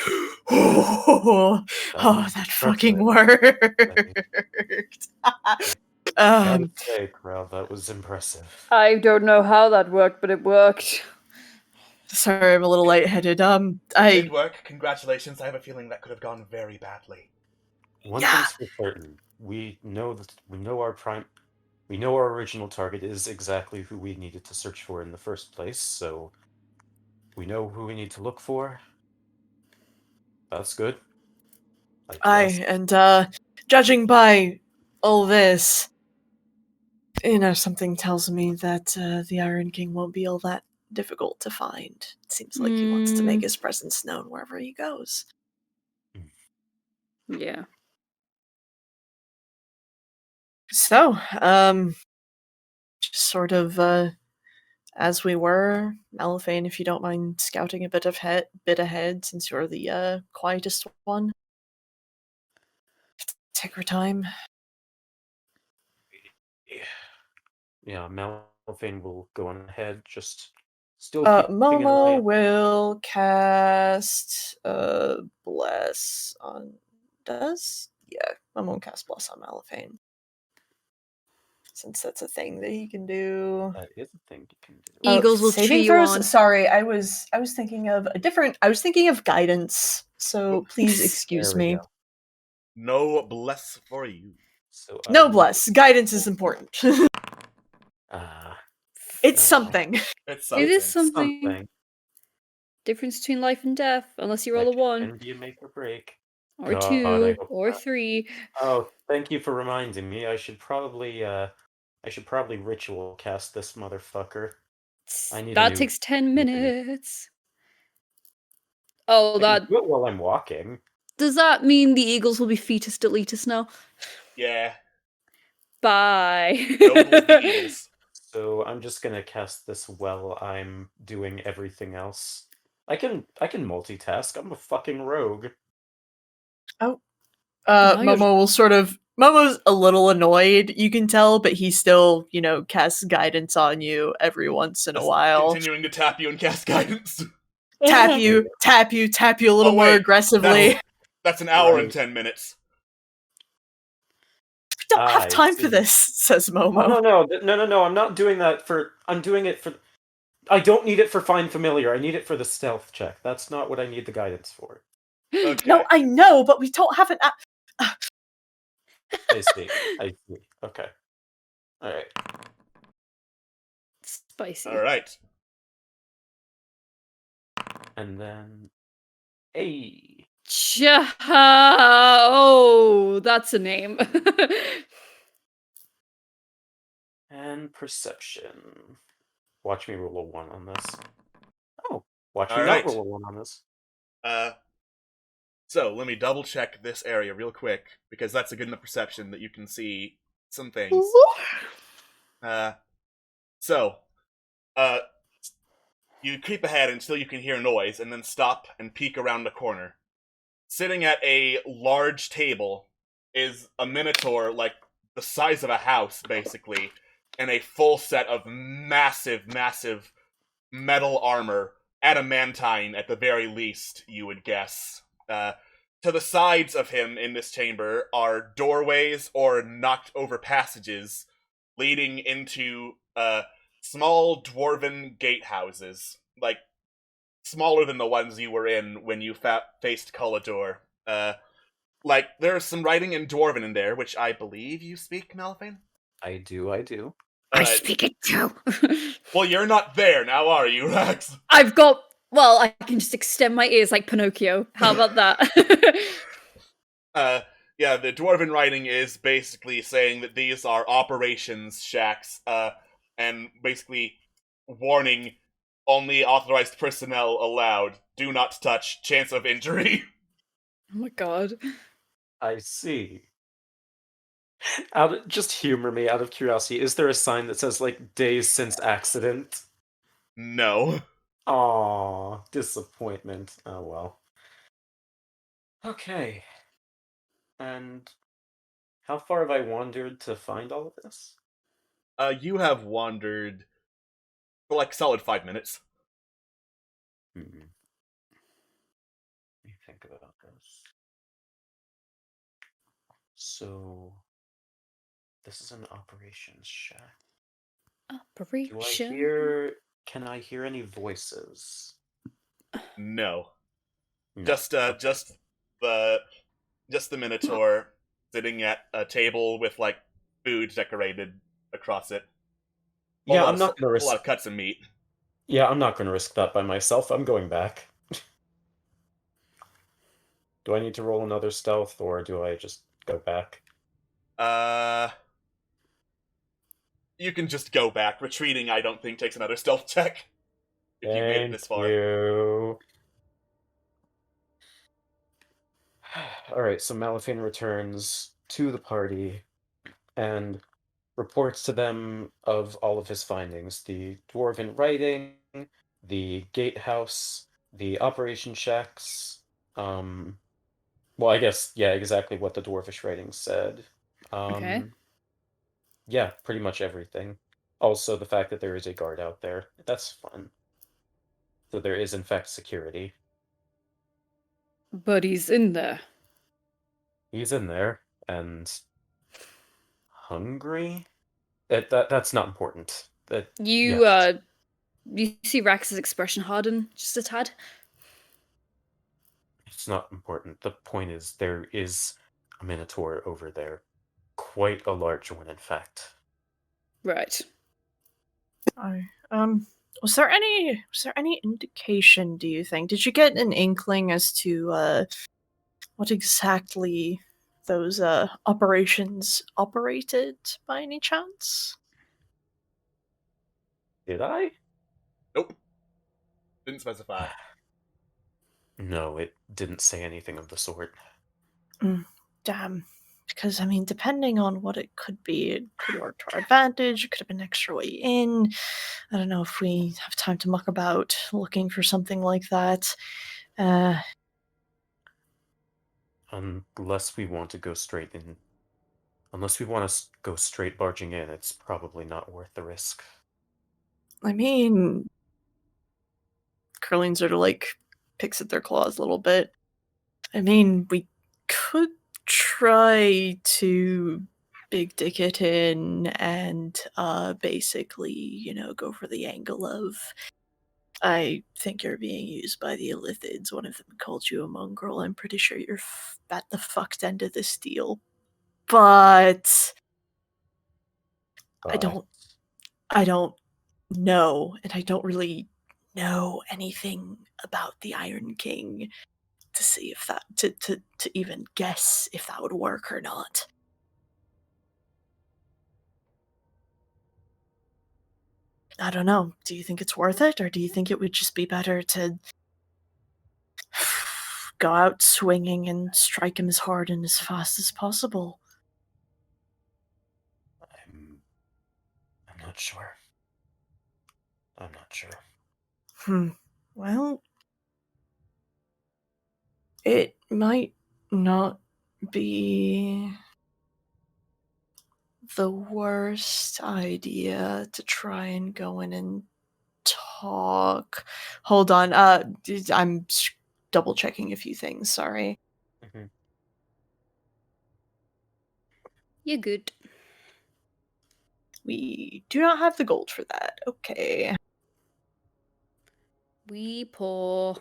That fucking worked. Gotta say, Krell, that was impressive. I don't know how that worked, but it worked. Sorry, I'm a little lightheaded. It did work. Congratulations. I have a feeling that could have gone very badly. One thing's for certain: we know our original target is exactly who we needed to search for in the first place, so we know who we need to look for. That's good. And judging by all this, something tells me that the Iron King won't be all that difficult to find. It seems like he wants to make his presence known wherever he goes. Yeah. So, just sort of as we were, Malifane, if you don't mind scouting a bit ahead, since you're the quietest one. Take your time. Yeah, Malifane will go on ahead, just still Momo will cast Bless on... Does? Yeah, Momo will cast Bless on Malifane. Since that's a thing that he can do. That is a thing you can do. Eagles will saving cheer you throws? on. Sorry, I was thinking of a different... I was thinking of guidance, so please excuse me. Go. No bless for you. So No bless. Guidance is important. It's something. It's something. It is something. Difference between life and death, unless you roll a 1. Can be a make or break. Or 2, or 3. Oh, thank you for reminding me. I should probably ritual cast this motherfucker. That takes 10 minutes. Oh, I can do it while I'm walking. Does that mean the eagles will be fetus deletus now? Yeah. Bye. The eagles. So I'm just gonna cast this while I'm doing everything else. I can multitask. I'm a fucking rogue. Oh. Momo will sort of... Momo's a little annoyed, you can tell, but he still, casts guidance on you every once in a while. Continuing to tap you and cast guidance. Tap you a little more aggressively. That's an hour and 10 minutes. don't have I time for see. this, says Momo. No. I'm not doing that for. I'm doing it for. I don't need it for find familiar. I need it for the stealth check. That's not what I need the guidance for. Okay. No, I know, but we don't have an. I see. Okay. All right. Spicy. All right. And then, hey. Oh, that's a name. And perception. Watch me roll a 1 on this. Oh, watch All me right. not roll a 1 on this. So let me double check this area real quick because that's a good enough perception that you can see some things. So, you creep ahead until you can hear noise, and then stop and peek around the corner. Sitting at a large table is a minotaur, like the size of a house, basically, and a full set of massive metal armor, adamantine at the very least, you would guess. To the sides of him in this chamber are doorways or knocked over passages leading into small dwarven gatehouses, like smaller than the ones you were in when you faced Cullador. Like there's some writing in dwarven in there, which I believe you speak, Malphane. I do. I speak it too. Well, you're not there now, are you, Rax? I've got. Well, I can just extend my ears like Pinocchio. How about that? Yeah, the dwarven writing is basically saying that these are operations shacks, and basically warning only authorized personnel allowed. Do not touch. Chance of injury. Oh my god. I see. Just humor me out of curiosity. Is there a sign that says like days since accident? No. Aw, disappointment. Oh well. Okay. And how far have I wandered to find all of this? You have wandered for like solid 5 minutes. Let me think about this. So, this is an operations shack. Operation. Can I hear any voices? No. No. Just the minotaur sitting at a table with like food decorated across it. Yeah, I'm not gonna a risk. lot of cuts of meat. Yeah, I'm not gonna risk that by myself. I'm going back. Do I need to roll another stealth, or do I just go back? You can just go back. Retreating, I don't think, takes another stealth check. If you made it this far. Thank you. Alright, so Malafine returns to the party and reports to them of all of his findings. The dwarven writing, the gatehouse, the operation shacks, well, I guess, yeah, exactly what the dwarvish writing said. Okay. Yeah, pretty much everything. Also, the fact that there is a guard out there. That's fun. So there is, in fact, security. But he's in there. He's in there, and hungry? That's not important. You yes. you see Rax's expression harden just a tad? It's not important. The point is, there is a minotaur over there. Quite a large one, in fact. Right. Was there any indication, do you think? Did you get an inkling as to what exactly those operations operated by any chance? Did I? Nope. Didn't specify. No, it didn't say anything of the sort. Damn. Because, I mean, depending on what it could be, it could work to our advantage, it could have been an extra way in. I don't know if we have time to muck about looking for something like that. Unless we want to go straight in. Unless we want to go straight barging in, it's probably not worth the risk. I mean, Curling sort of like picks at their claws a little bit. I mean, we could try to big dick it in and basically, go for the angle of, I think you're being used by the Illithids. One of them called you a mongrel. I'm pretty sure you're at the fucked end of this deal. But I don't know, and I don't really know anything about the Iron King to see if that to even guess if that would work or not. I don't know. Do you think it's worth it, or do you think it would just be better to go out swinging and strike him as hard and as fast as possible? I'm not sure. I'm not sure. Well, it might not be the worst idea to try and go in and talk. Hold on. I'm double checking a few things. Sorry. Mm-hmm. You're good. We do not have the gold for that. Okay. We poor.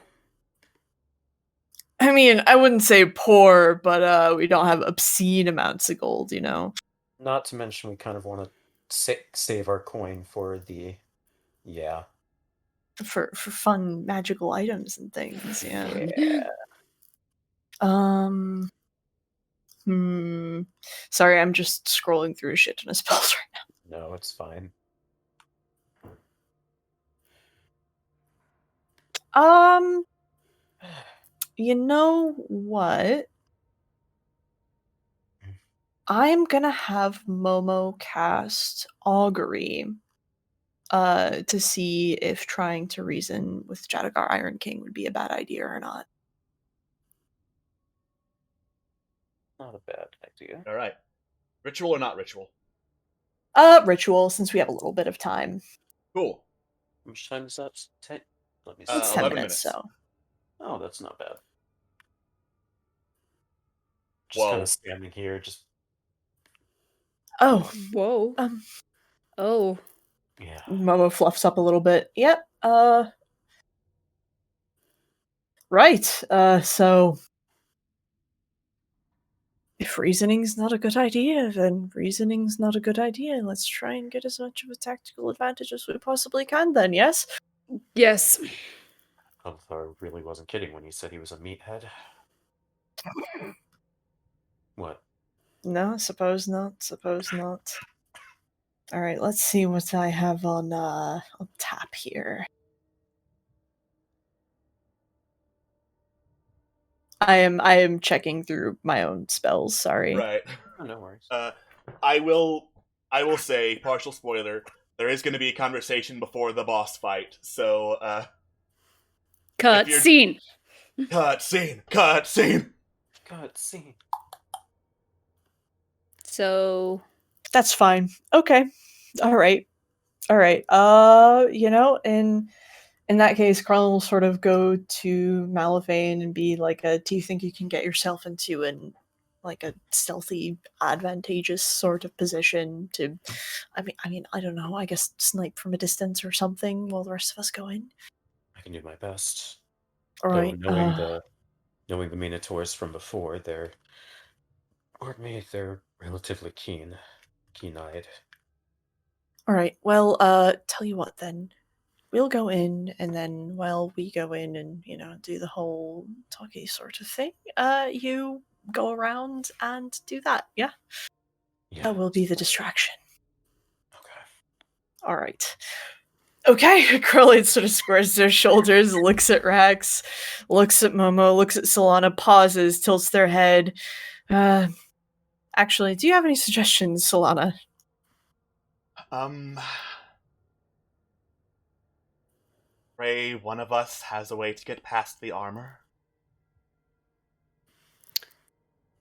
I mean, I wouldn't say poor, but we don't have obscene amounts of gold, Not to mention, we kind of want to save our coin for the, for fun magical items and things. Yeah. Sorry, I'm just scrolling through a shit ton of spells right now. No, it's fine. You know what? I'm gonna have Momo cast Augury to see if trying to reason with Jadagar Iron King would be a bad idea or not. Not a bad idea. All right. Ritual or not ritual? Ritual, since we have a little bit of time. Cool. How much time is that take? Let me see. It's 10 11 minutes, so. Oh, that's not bad. Just kind of standing here, just. Oh. Whoa. Oh. Yeah. Momo fluffs up a little bit. Yep. Right. So if reasoning's not a good idea, then reasoning's not a good idea. Let's try and get as much of a tactical advantage as we possibly can then, yes? Yes. Althar really wasn't kidding when he said he was a meathead. What? No, suppose not. Suppose not. All right, let's see what I have on tap here. I am checking through my own spells. Sorry. Right. Oh, no worries. I will say, partial spoiler, there is going to be a conversation before the boss fight, so Cut scene. Cut scene. So that's fine. Okay. All right. In that case, Carlin will sort of go to Malifane and be like, do you think you can get yourself into a stealthy, advantageous sort of position to, I mean, I don't know, I guess snipe from a distance or something while the rest of us go in? I can do my best. All right. Knowing the minotaurs from before, they're relatively keen-eyed. All right. Well, tell you what then. We'll go in, and then while we go in and, do the whole talky sort of thing, you go around and do that, yeah? That will be the distraction. Okay. All right. Okay, Crowley sort of squares their shoulders, looks at Rex, looks at Momo, looks at Solana, pauses, tilts their head. Actually, do you have any suggestions, Solana? Ray, one of us has a way to get past the armor.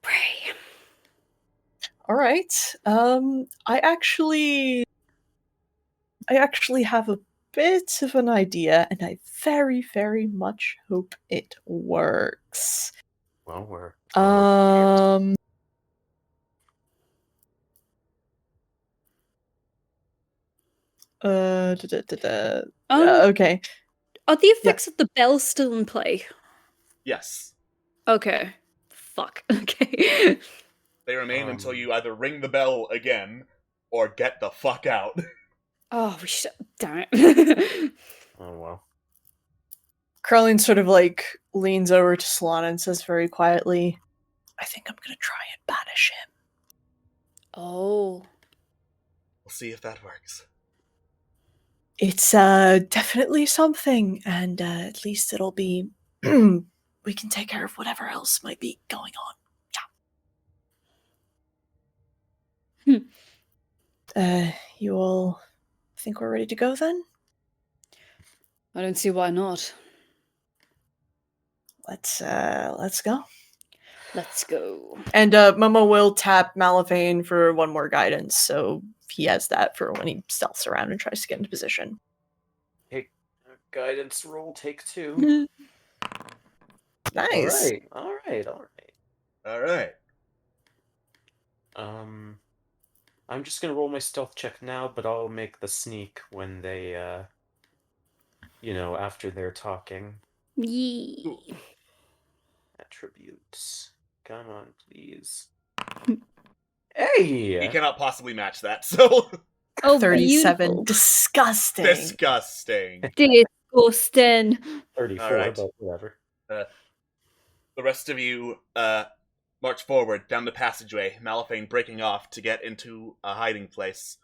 Ray. All right. I actually have a bit of an idea, and I very, very much hope it works. Well, we're Okay. Are the effects of the bell still in play? Yes. Okay. Fuck. Okay. They remain until you either ring the bell again or get the fuck out. Oh, we should. Damn it. Oh well. Carlene sort of like leans over to Solana and says very quietly, I think I'm gonna try and banish him. Oh. We'll see if that works. It's definitely something, and at least it'll be we can take care of whatever else might be going on. You all think we're ready to go then? I don't see why not. Let's go. Let's go. And Momo will tap Malafane for one more guidance, so he has that for when he stealths around and tries to get into position. Hey, guidance roll, take 2. Nice. All right. Alright. I'm just gonna roll my stealth check now, but I'll make the sneak when they, after they're talking. Yee. Attributes. Come on, please. Hey! He cannot possibly match that, so. Oh, 37. beautiful. Disgusting. Disgusting. Disgusting. 34, Alright. but whatever. The rest of you march forward down the passageway, Malafane breaking off to get into a hiding place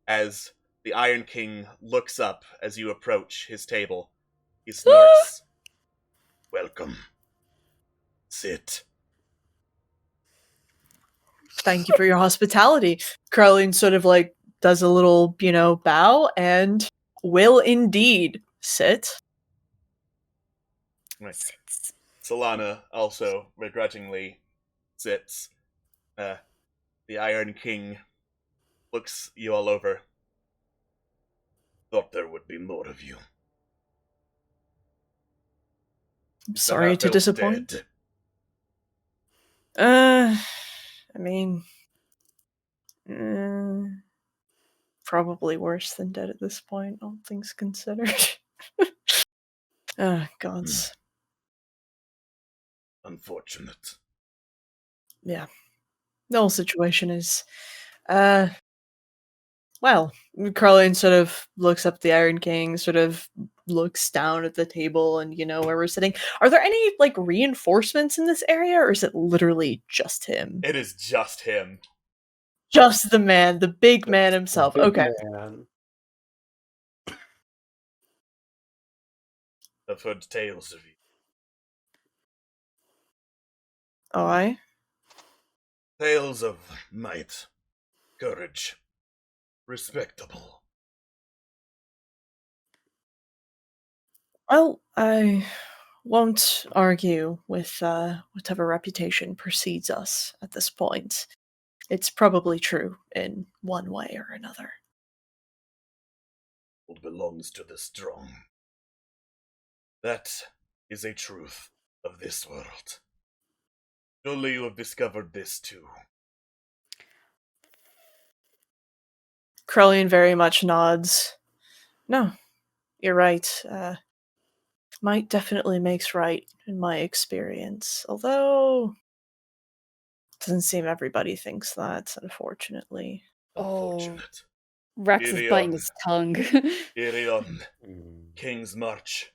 as the Iron King looks up as you approach his table. He snorts. Welcome. Sit. Thank you for your hospitality. Carlene sort of like does a little, bow and will indeed sit. Right. Solana also begrudgingly sits. The Iron King looks you all over. Thought there would be more of you. I'm sorry to Felt disappoint. dead. I mean, probably worse than dead at this point, all things considered. Gods. Unfortunate. Yeah. The whole situation is, well, Carlene sort of looks up at the Iron King, sort of looks down at the table and, where we're sitting. Are there any, like, reinforcements in this area, or is it literally just him? It is just him. Just the man, the big man himself. Big Okay. man. I've heard tales of you. Oh, aye? Tales of might, courage, respectable. Well, I won't argue with whatever reputation precedes us at this point. It's probably true in one way or another. What belongs to the strong. That is a truth of this world. Surely you have discovered this too. Krellian very much nods. No, you're right. Might definitely makes right, in my experience. Although, doesn't seem everybody thinks that, unfortunately. Unfortunate. Rex is biting his tongue. Ireon, King's March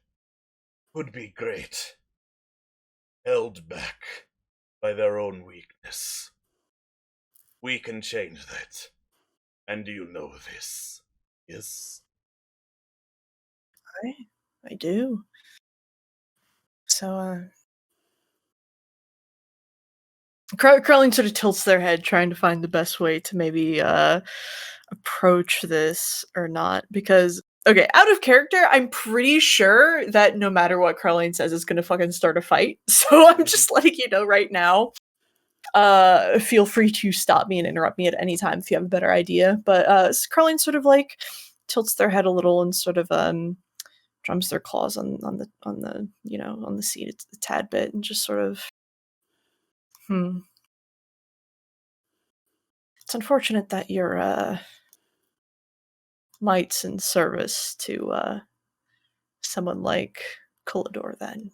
would be great. Held back by their own weakness. We can change that. And you know this. Yes? I do. So, Crowling sort of tilts their head, trying to find the best way to maybe approach this or not. Because, okay, out of character, I'm pretty sure that no matter what Crowling says, it's gonna fucking start a fight. So I'm just like, right now, feel free to stop me and interrupt me at any time if you have a better idea. But Crowling sort of like tilts their head a little and sort of drums their claws on the on the seat a tad bit and just sort of It's unfortunate that your mights in service to someone like Colidor then.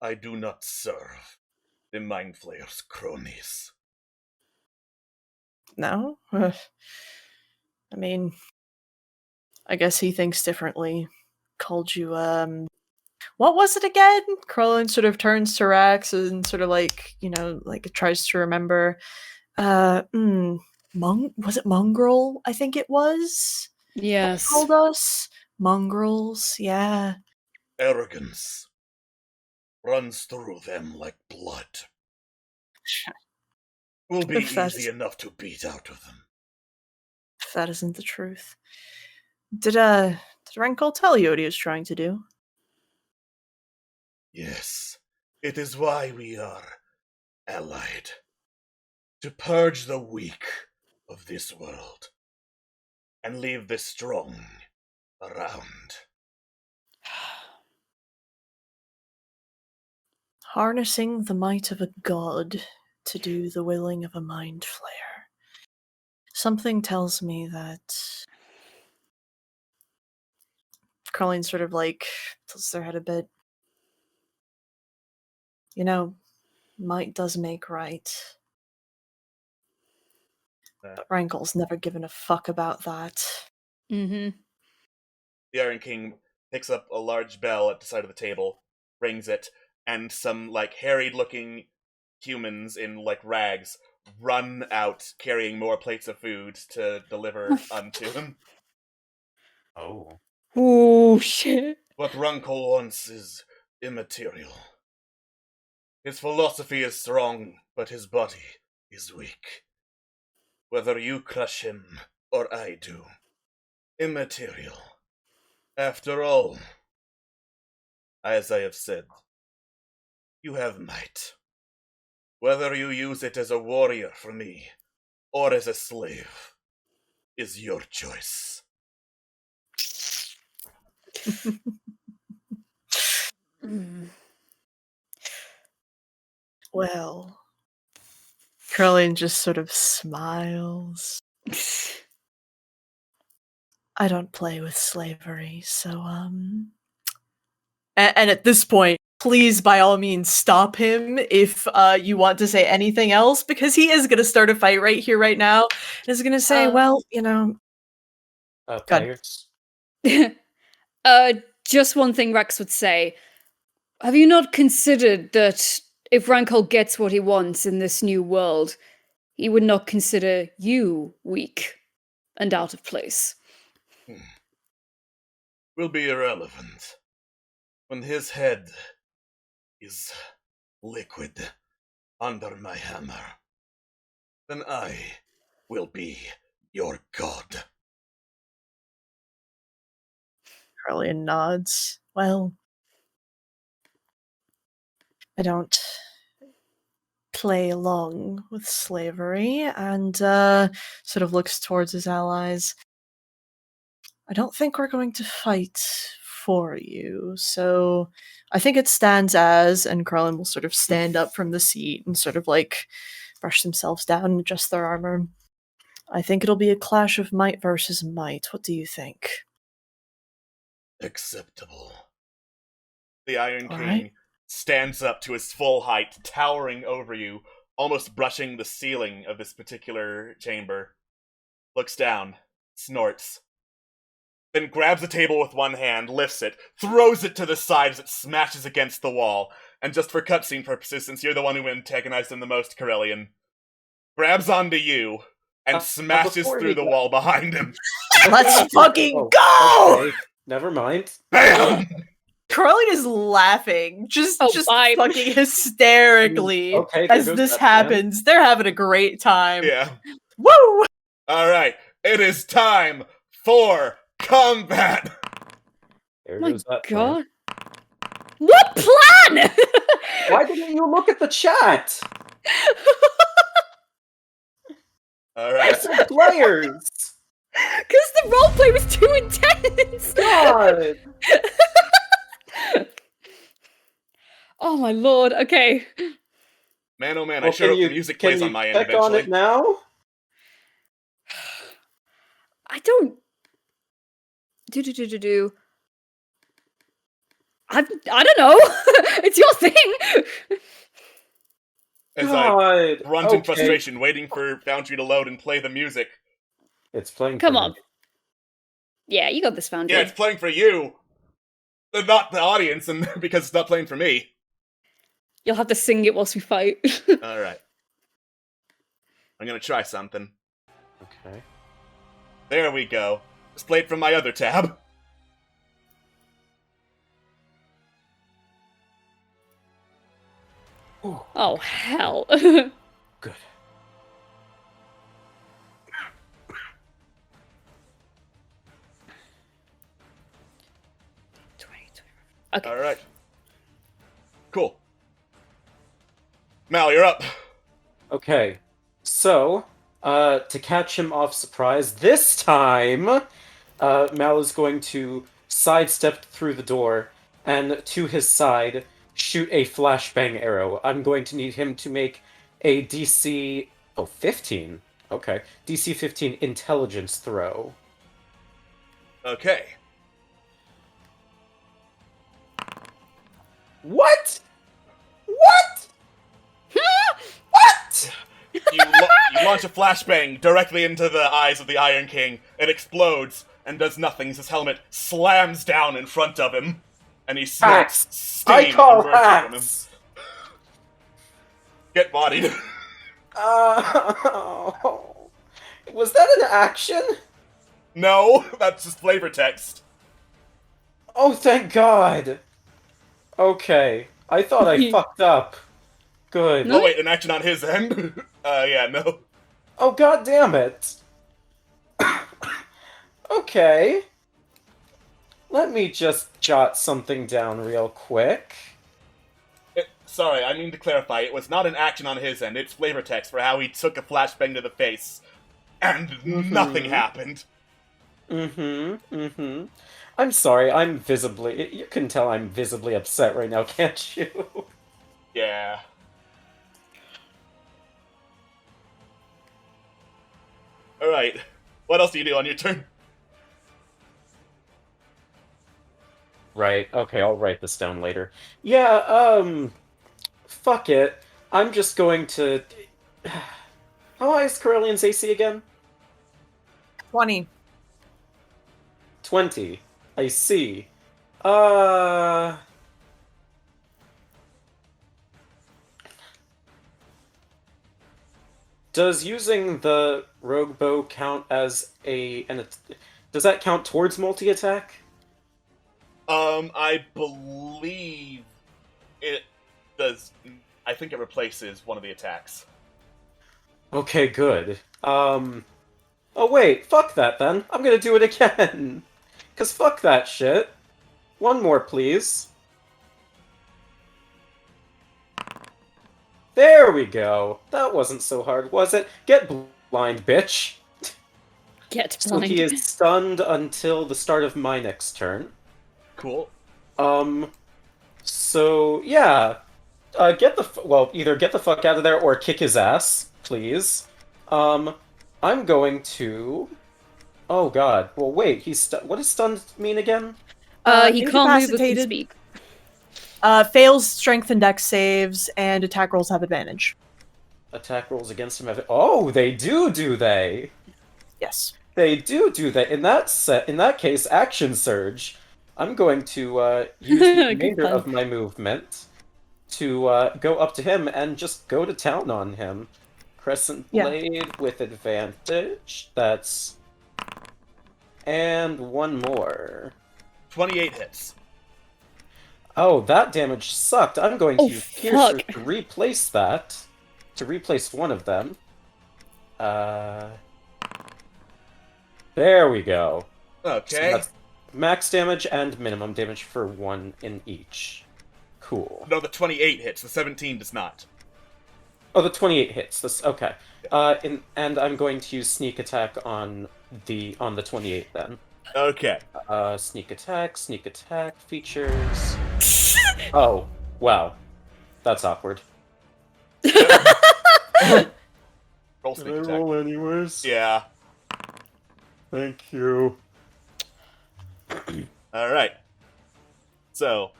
I do not serve the Mind Flayer's cronies. No? I mean, I guess he thinks differently. Called you, what was it again? Krillin sort of turns to Rex and sort of like, like tries to remember. Was it mongrel? I think it was. Yes. Called us mongrels. Yeah. Arrogance runs through them like blood. Will be easy enough to beat out of them. If that isn't the truth. Did Rankle tell you what he was trying to do? Yes, it is why we are allied. To purge the weak of this world and leave the strong around. Harnessing the might of a god to do the willing of a mind flayer. Something tells me that Colleen sort of like tilts their head a bit. Might does make right. But Rankle's never given a fuck about that. Mm-hmm. The Iron King picks up a large bell at the side of the table, rings it, and some, harried-looking humans in, rags run out carrying more plates of food to deliver unto him. Oh. Oh, shit. What Rankle wants is immaterial. His philosophy is strong, but his body is weak. Whether you crush him or I do, immaterial. After all, as I have said, you have might. Whether you use it as a warrior for me or as a slave is your choice. Well, Krillin just sort of smiles. I don't play with slavery, so, And at this point, please, by all means, stop him if you want to say anything else, because he is going to start a fight right here, right now. He's going to say, Players? Just one thing Rex would say. Have you not considered that if Rankle gets what he wants in this new world, he would not consider you weak and out of place? Will be irrelevant. When his head is liquid under my hammer, then I will be your god. Krillin nods. Well, I don't play along with slavery, and sort of looks towards his allies. I don't think we're going to fight for you, so I think it stands as, and Krillin will sort of stand up from the seat and sort of brush themselves down and adjust their armor. I think it'll be a clash of might versus might. What do you think? Acceptable. The Iron King right. stands up to his full height, towering over you, almost brushing the ceiling of this particular chamber. Looks down, snorts, then grabs a table with one hand, lifts it, throws it to the side as it smashes against the wall, and just for cutscene purposes, since you're the one who antagonized him the most, Corellian, grabs onto you and smashes through the wall behind him. Let's fucking go! Okay. Never mind. Bam! Krillin is laughing, just fine. fucking hysterically Okay, as there goes this that happens. They're having a great time. Yeah. Woo! Alright, it is time for combat! There My goes that God. What plan? Why didn't you look at the chat? I Alright. said players! Because the roleplay was too intense! God! Oh my lord, okay. Man, oh man, Well, I sure hope can the music plays you on my end check eventually. on it now? I don't. Do. I don't know. It's your thing. As I God. grunt in Okay. frustration, waiting for Foundry to load and play the music. It's playing. Come for on. me. Yeah, you got this, Foundry. Yeah, it's playing for you. Not the audience, and because it's not playing for me. You'll have to sing it whilst we fight. Alright. I'm gonna try something. Okay. There we go. Just play it from my other tab. Ooh, Oh, hell. good. Okay. Alright. Cool. Mal, you're up. Okay. So, to catch him off surprise, this time, Mal is going to sidestep through the door and to his side shoot a flashbang arrow. I'm going to need him to make a DC 15. Okay. DC 15 intelligence throw. Okay. What? What? What? You launch a flashbang directly into the eyes of the Iron King. It explodes and does nothing as his helmet slams down in front of him. And he smokes Hacks. steam I call emerging from him. hacks. Get bodied. Was that an action? No, that's just flavor text. Oh, thank God. Okay, I thought I fucked up. Good. No. Oh wait, an action on his end? Yeah, no. Oh, God damn it. Okay. Let me just jot something down real quick. Sorry, I mean to clarify, it was not an action on his end, it's flavor text for how he took a flashbang to the face. And nothing happened. I'm sorry, I'm visibly... You can tell I'm visibly upset right now, can't you? Yeah. Alright. What else do you do on your turn? Right, okay, I'll write this down later. Yeah, fuck it. I'm just going to... How high is Corellian's AC again? 20. 20. I see. Does using the rogue bow count as does that count towards multi-attack? I believe it does. I think it replaces one of the attacks. Okay, good. Oh wait, fuck that then. I'm gonna do it again. 'Cause fuck that shit. One more, please. There we go. That wasn't so hard, was it? Get blind, bitch. Get So blind. he is stunned until the start of my next turn. Cool. So, yeah. Either get the fuck out of there or kick his ass, please. I'm going to... Oh god. Well, wait, what does stunned mean again? He can't move or can incapacitated. speak. Fails strength and dex saves, and attack rolls have advantage. Attack rolls against him have... Oh, they do they? Yes. They do that. In that case, action surge. I'm going to use the remainder pun. of my movement to go up to him and just go to town on him. Crescent Blade with advantage. That's... And one more. 28 hits. Oh, that damage sucked. I'm going to use Piercer fuck. to replace that. To replace one of them. There we go. Okay. So that's max damage and minimum damage for one in each. Cool. No, the 28 hits. The 17 does not. Oh, the 28 hits. This okay. And I'm going to use sneak attack on the 28 then. Okay. Sneak attack features. Oh, wow. That's awkward. Roll sneak attack. anyways? Yeah. Thank you. All right. So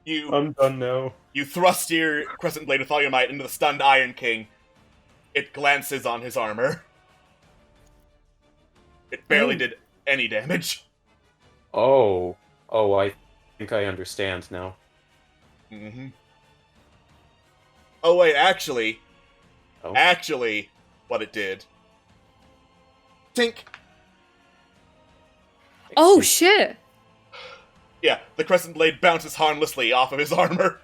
I'm done now. you thrust your crescent blade with all your might into the stunned Iron King. It glances on his armor. It barely did any damage. Oh, I think I understand now. Mm-hmm. Oh wait, actually, what it did. Tink. Oh shit! Yeah, the crescent blade bounces harmlessly off of his armor.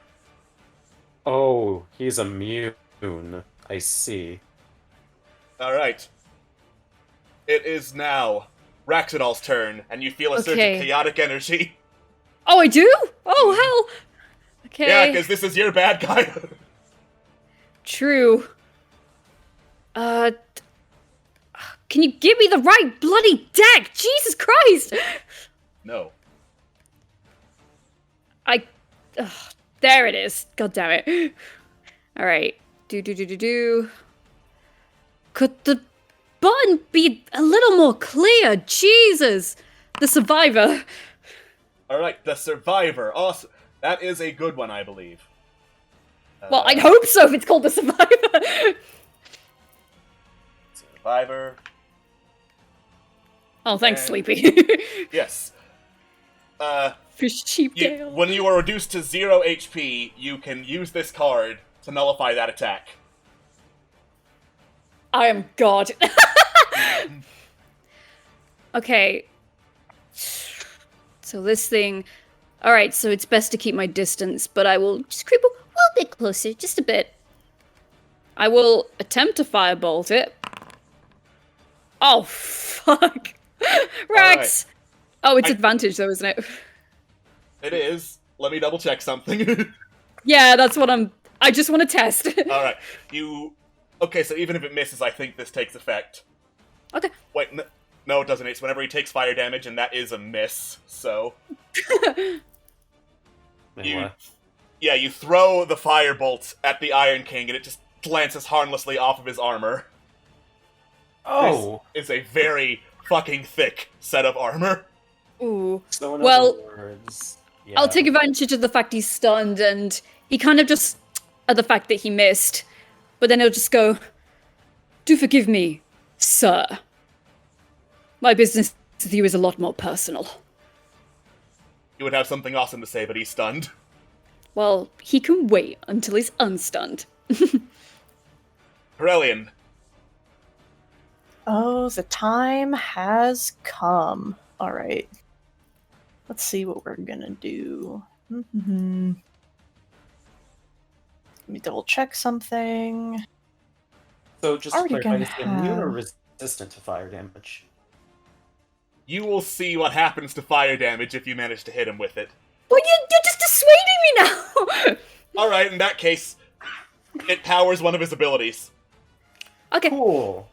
Oh, he's immune. I see. Alright. It is now Raxidal's turn, and you feel a surge Okay. of chaotic energy. Oh, I do? Oh, hell! Okay. Yeah, because this is your bad guy. True. Can you give me the right bloody deck? Jesus Christ! No. There it is. God damn it. Alright. Do. Could the button be a little more clear? Jesus! The survivor. Alright, the Survivor. Awesome. That is a good one, I believe. Well, I'd hope so if it's called the survivor. Survivor. Oh, thanks, And- Sleepy. Yes. Fish cheap tail. When you are reduced to 0 HP, you can use this card to nullify that attack. I am God. Okay. So this thing... Alright, so it's best to keep my distance, but I will just creep a little bit closer, just a bit. I will attempt to firebolt it. Oh, fuck. Rex! Oh, it's advantage though, isn't it? It is. Let me double check something. Yeah, that's what I just want to test. Alright, Okay, so even if it misses, I think this takes effect. Okay. Wait, no, it doesn't. It's whenever he takes fire damage, and that is a miss, so... You throw the firebolt at the Iron King, and it just glances harmlessly off of his armor. Oh! This is a very fucking thick set of armor. Ooh. So in Well, other words, I'll take advantage of the fact he's stunned, and he kind of just... the fact that he missed. But then he'll just go, "Do forgive me, sir. My business with you is a lot more personal." You would have something awesome to say, but he's stunned. Well, he can wait until he's unstunned. Corellian. Oh, the time has come. All right. Let's see what we're gonna do. Let me double check something. So just to Already clarify, gonna is it immune or have- resistant to fire damage? You will see what happens to fire damage if you manage to hit him with it. Well, you're just dissuading me now! Alright, in that case, it powers one of his abilities. Okay. Cool.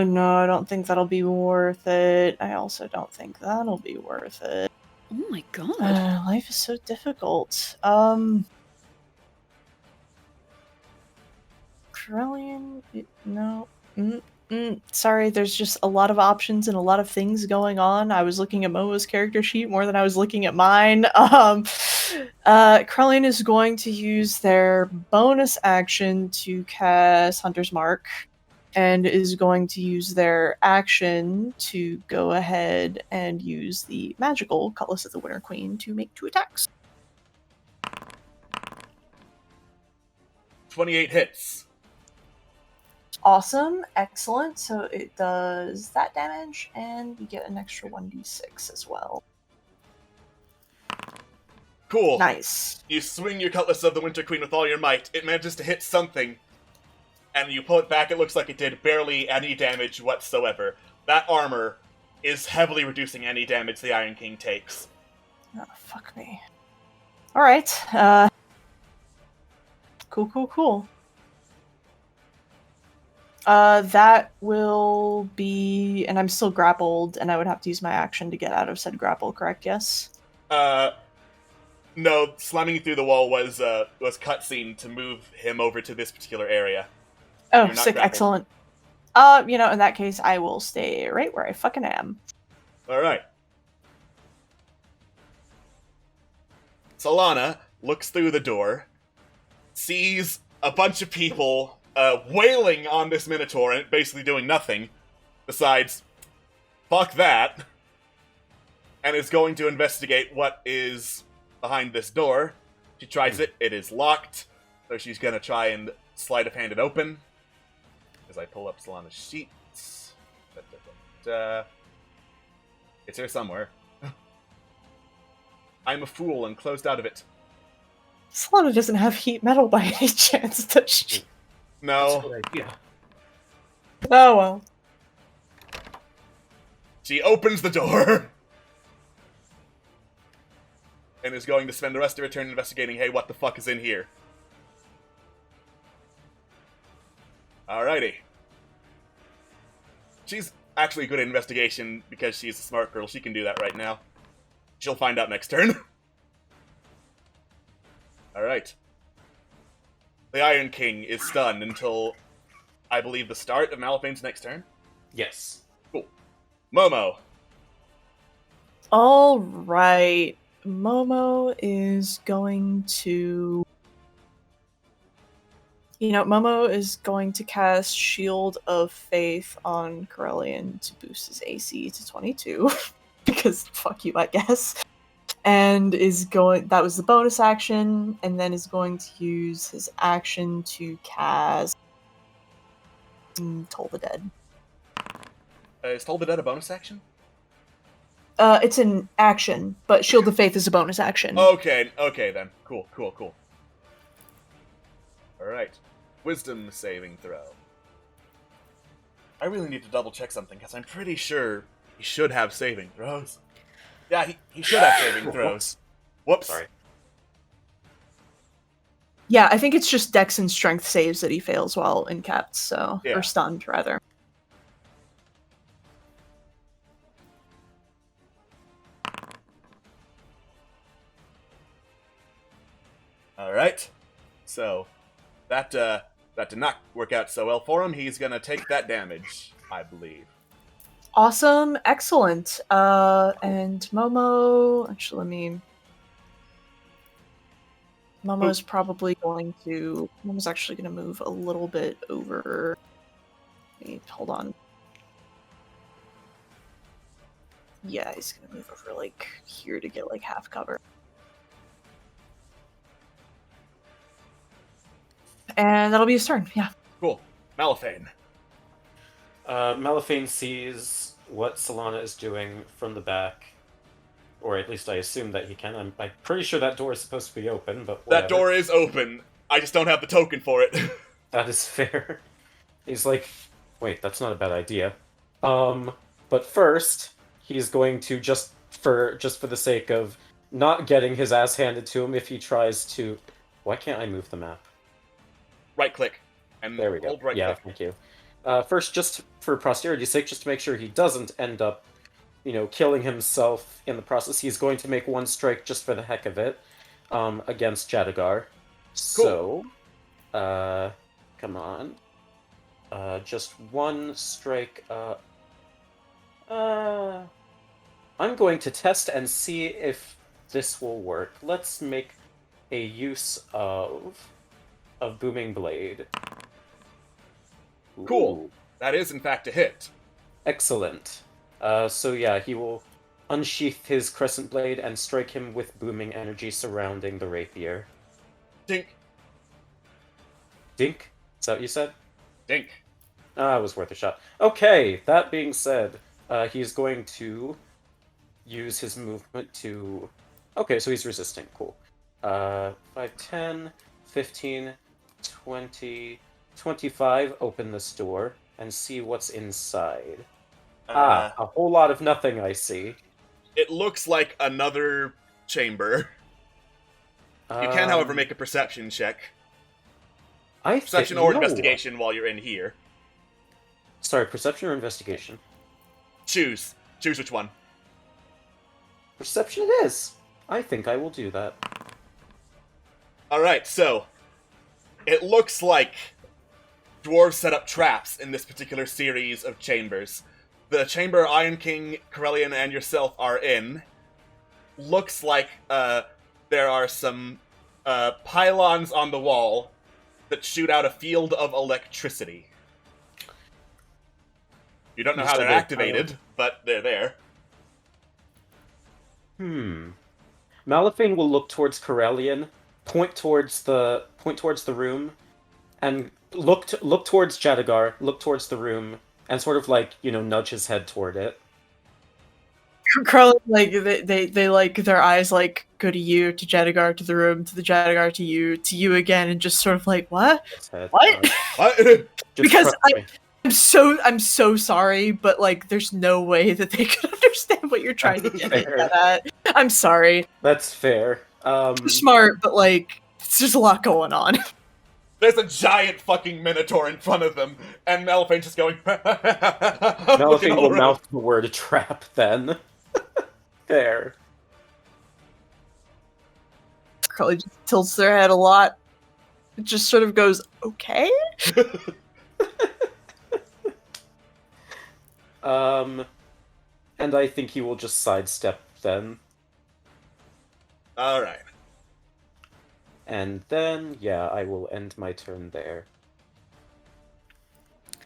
No, I don't think that'll be worth it. I also don't think that'll be worth it. Oh my god. Life is so difficult. Corellian? No. Sorry, there's just a lot of options and a lot of things going on. I was looking at Momo's character sheet more than I was looking at mine. Corellian is going to use their bonus action to cast Hunter's Mark, and is going to use their action to go ahead and use the magical Cutlass of the Winter Queen to make 2 attacks. 28 hits. Awesome, excellent. So it does that damage, and you get an extra 1d6 as well. Cool. Nice. You swing your Cutlass of the Winter Queen with all your might. It manages to hit something, and you pull it back. It looks like it did barely any damage whatsoever. That armor is heavily reducing any damage the Iron King takes. Oh, fuck me. Alright, Cool. That will be... And I'm still grappled, and I would have to use my action to get out of said grapple, correct? Yes? No, slamming through the wall was cutscene to move him over to this particular area. Oh, You're not sick, grappled. excellent. In that case, I will stay right where I fucking am. All right. Solana looks through the door, sees a bunch of people wailing on this minotaur and basically doing nothing besides fuck that, and is going to investigate what is behind this door. She tries it. It is locked, so she's going to try and sleight of hand it open. As I pull up Solana's sheets. It's here somewhere. I'm a fool and closed out of it. Solana doesn't have heat metal by any chance, does she? No. That's a good idea. Oh, well. She opens the door and is going to spend the rest of her turn investigating, hey, what the fuck is in here? Alrighty. She's actually good at investigation because she's a smart girl. She can do that right now. She'll find out next turn. Alright. The Ironking is stunned until, I believe, the start of Malaphane's next turn. Yes. Cool. Momo. All right. Momo is going to... Momo is going to cast Shield of Faith on Corellian to boost his AC to 22. Because fuck you, I guess. And that was the bonus action, and then is going to use his action to cast Toll the Dead. Is Toll the Dead a bonus action? It's an action, but Shield of Faith is a bonus action. Okay then. Cool. Alright. Wisdom saving throw. I really need to double check something, because I'm pretty sure he should have saving throws. Yeah, he should have saving throws. Whoops. Sorry. Yeah, I think it's just Dex and Strength saves that he fails while incapped, so... Yeah. Or stunned, rather. Alright. So, that did not work out so well for him. He's gonna take that damage, I believe. Awesome, excellent. And Momo... Actually, Momo's probably going to... Momo's actually going to move a little bit over... Hold on. Yeah, he's going to move over, here to get, half cover. And that'll be his turn, yeah. Cool. Malaphane. Malaphane sees what Solana is doing from the back. Or at least I assume that he can. I'm pretty sure that door is supposed to be open, but whatever. That door is open. I just don't have the token for it. That is fair. He's like, wait, that's not a bad idea. But first, he's going to, just for the sake of not getting his ass handed to him if he tries to... Why can't I move the map? Right click. And There we go. hold right Yeah, click. thank you. First, just for posterity's sake, just to make sure he doesn't end up, killing himself in the process, he's going to make one strike just for the heck of it, against Jadagar. Cool. So, come on. Just one strike, I'm going to test and see if this will work. Let's make a use of Booming Blade. Cool. Ooh. That is, in fact, a hit. Excellent. So yeah, he will unsheath his crescent blade and strike him with booming energy surrounding the rapier. Dink. Dink? Is that what you said? Dink. Ah, it was worth a shot. Okay, that being said, he's going to use his movement to... Okay, so he's resisting. Cool. 5, 10, 15, 20, 25. Open this door and see what's inside. A whole lot of nothing, I see. It looks like another chamber. You can, however, make a perception check. Perception or investigation while you're in here. Sorry, perception or investigation? Choose. Choose which one. Perception it is. I think I will do that. Alright, so it looks like dwarves set up traps in this particular series of chambers. The chamber Ironking, Corellian, and yourself are in looks like there are some pylons on the wall that shoot out a field of electricity. You don't know You how said they're they're activated, but they're there. Malifane will look towards Corellian, point towards the room, and look towards Jadagar, look towards the room, and sort of like, nudge his head toward it. Carl, like they like their eyes like go to you, to Jadagar, to the room, to the Jadagar, to you again, and just sort of like what? His head. What? What? Just Because trust me. I'm so sorry, but like there's no way that they could understand what you're trying to get at. I'm sorry. That's fair. You're smart, but like there's just a lot going on. There's a giant fucking minotaur in front of them, and Malifane's just going. Malifane will mouth the word trap then. There. Carly just tilts their head a lot. It just sort of goes, okay? And I think he will just sidestep then. Alright. And then, yeah, I will end my turn there.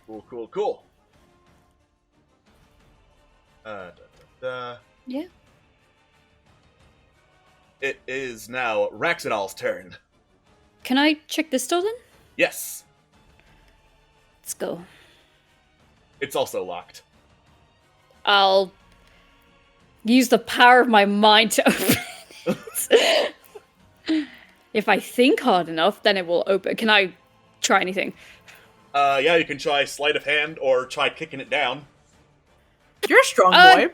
Cool. Yeah. It is now Raxidal's turn. Can I check this door then? Yes. Let's go. It's also locked. I'll use the power of my mind to open it. If I think hard enough, then it will open. Can I try anything? Yeah, you can try sleight of hand or try kicking it down. You're a strong boy.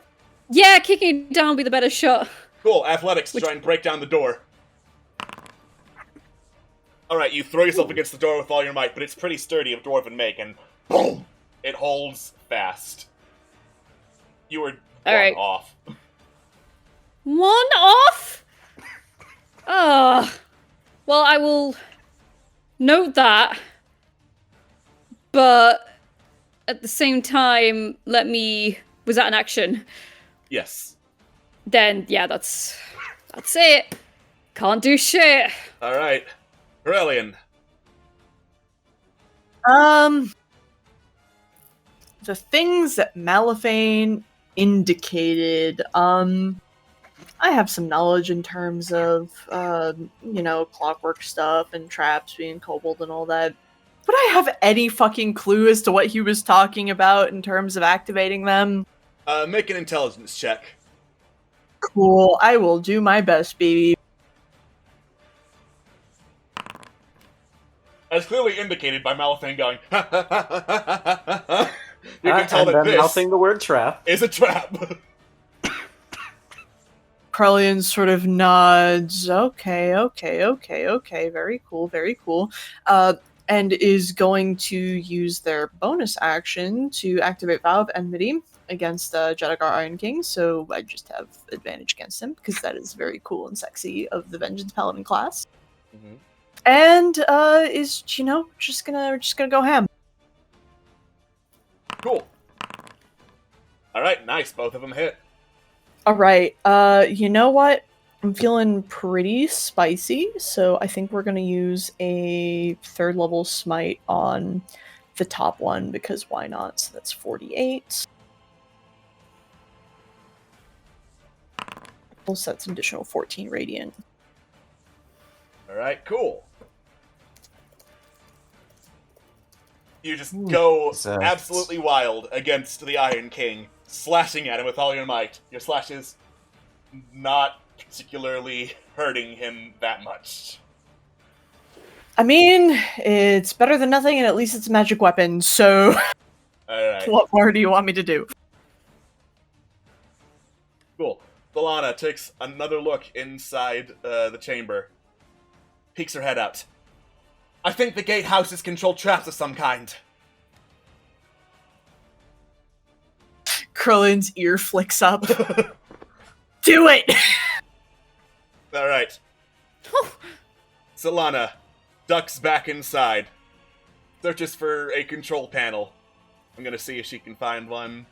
Yeah, kicking it down would be the better shot. Cool, athletics to try and break down the door. Alright, you throw yourself against the door with all your might, but it's pretty sturdy of dwarven make, and boom! It holds fast. You were Alright. off. One off? Well, I will note that, but at the same time, was that an action? Yes. Then, yeah, that's it. Can't do shit. Alright. Corellian. The things that Malifane indicated, I have some knowledge in terms of, clockwork stuff and traps being kobold and all that. Would I have any fucking clue as to what he was talking about in terms of activating them? Make an intelligence check. Cool, I will do my best, baby. As clearly indicated by Malifane going, you can tell and that then this mouthing the word trap. is a trap. Carlian sort of nods. Okay, very cool. And is going to use their bonus action to activate Vow of Enmity against Jadagar Ironking, so I just have advantage against him, because that is very cool and sexy of the Vengeance Paladin class. Mm-hmm. And is, just gonna go ham. Cool. Alright, nice. Both of them hit. Alright, you know what? I'm feeling pretty spicy, so I think we're gonna use a 3rd level smite on the top one, because why not? So that's 48. Plus that's an additional 14 radiant. Alright, cool. You just go absolutely wild against the Iron King, slashing at him with all your might. Your slashes not particularly hurting him that much. I mean, it's better than nothing, and at least it's a magic weapon, so Alright. what more do you want me to do? Cool. Thalana takes another look inside the chamber. Peeks her head out. I think the gatehouses control traps of some kind. Krullin's ear flicks up. Do it! All right. Solana ducks back inside. Searches for a control panel. I'm gonna see if she can find one.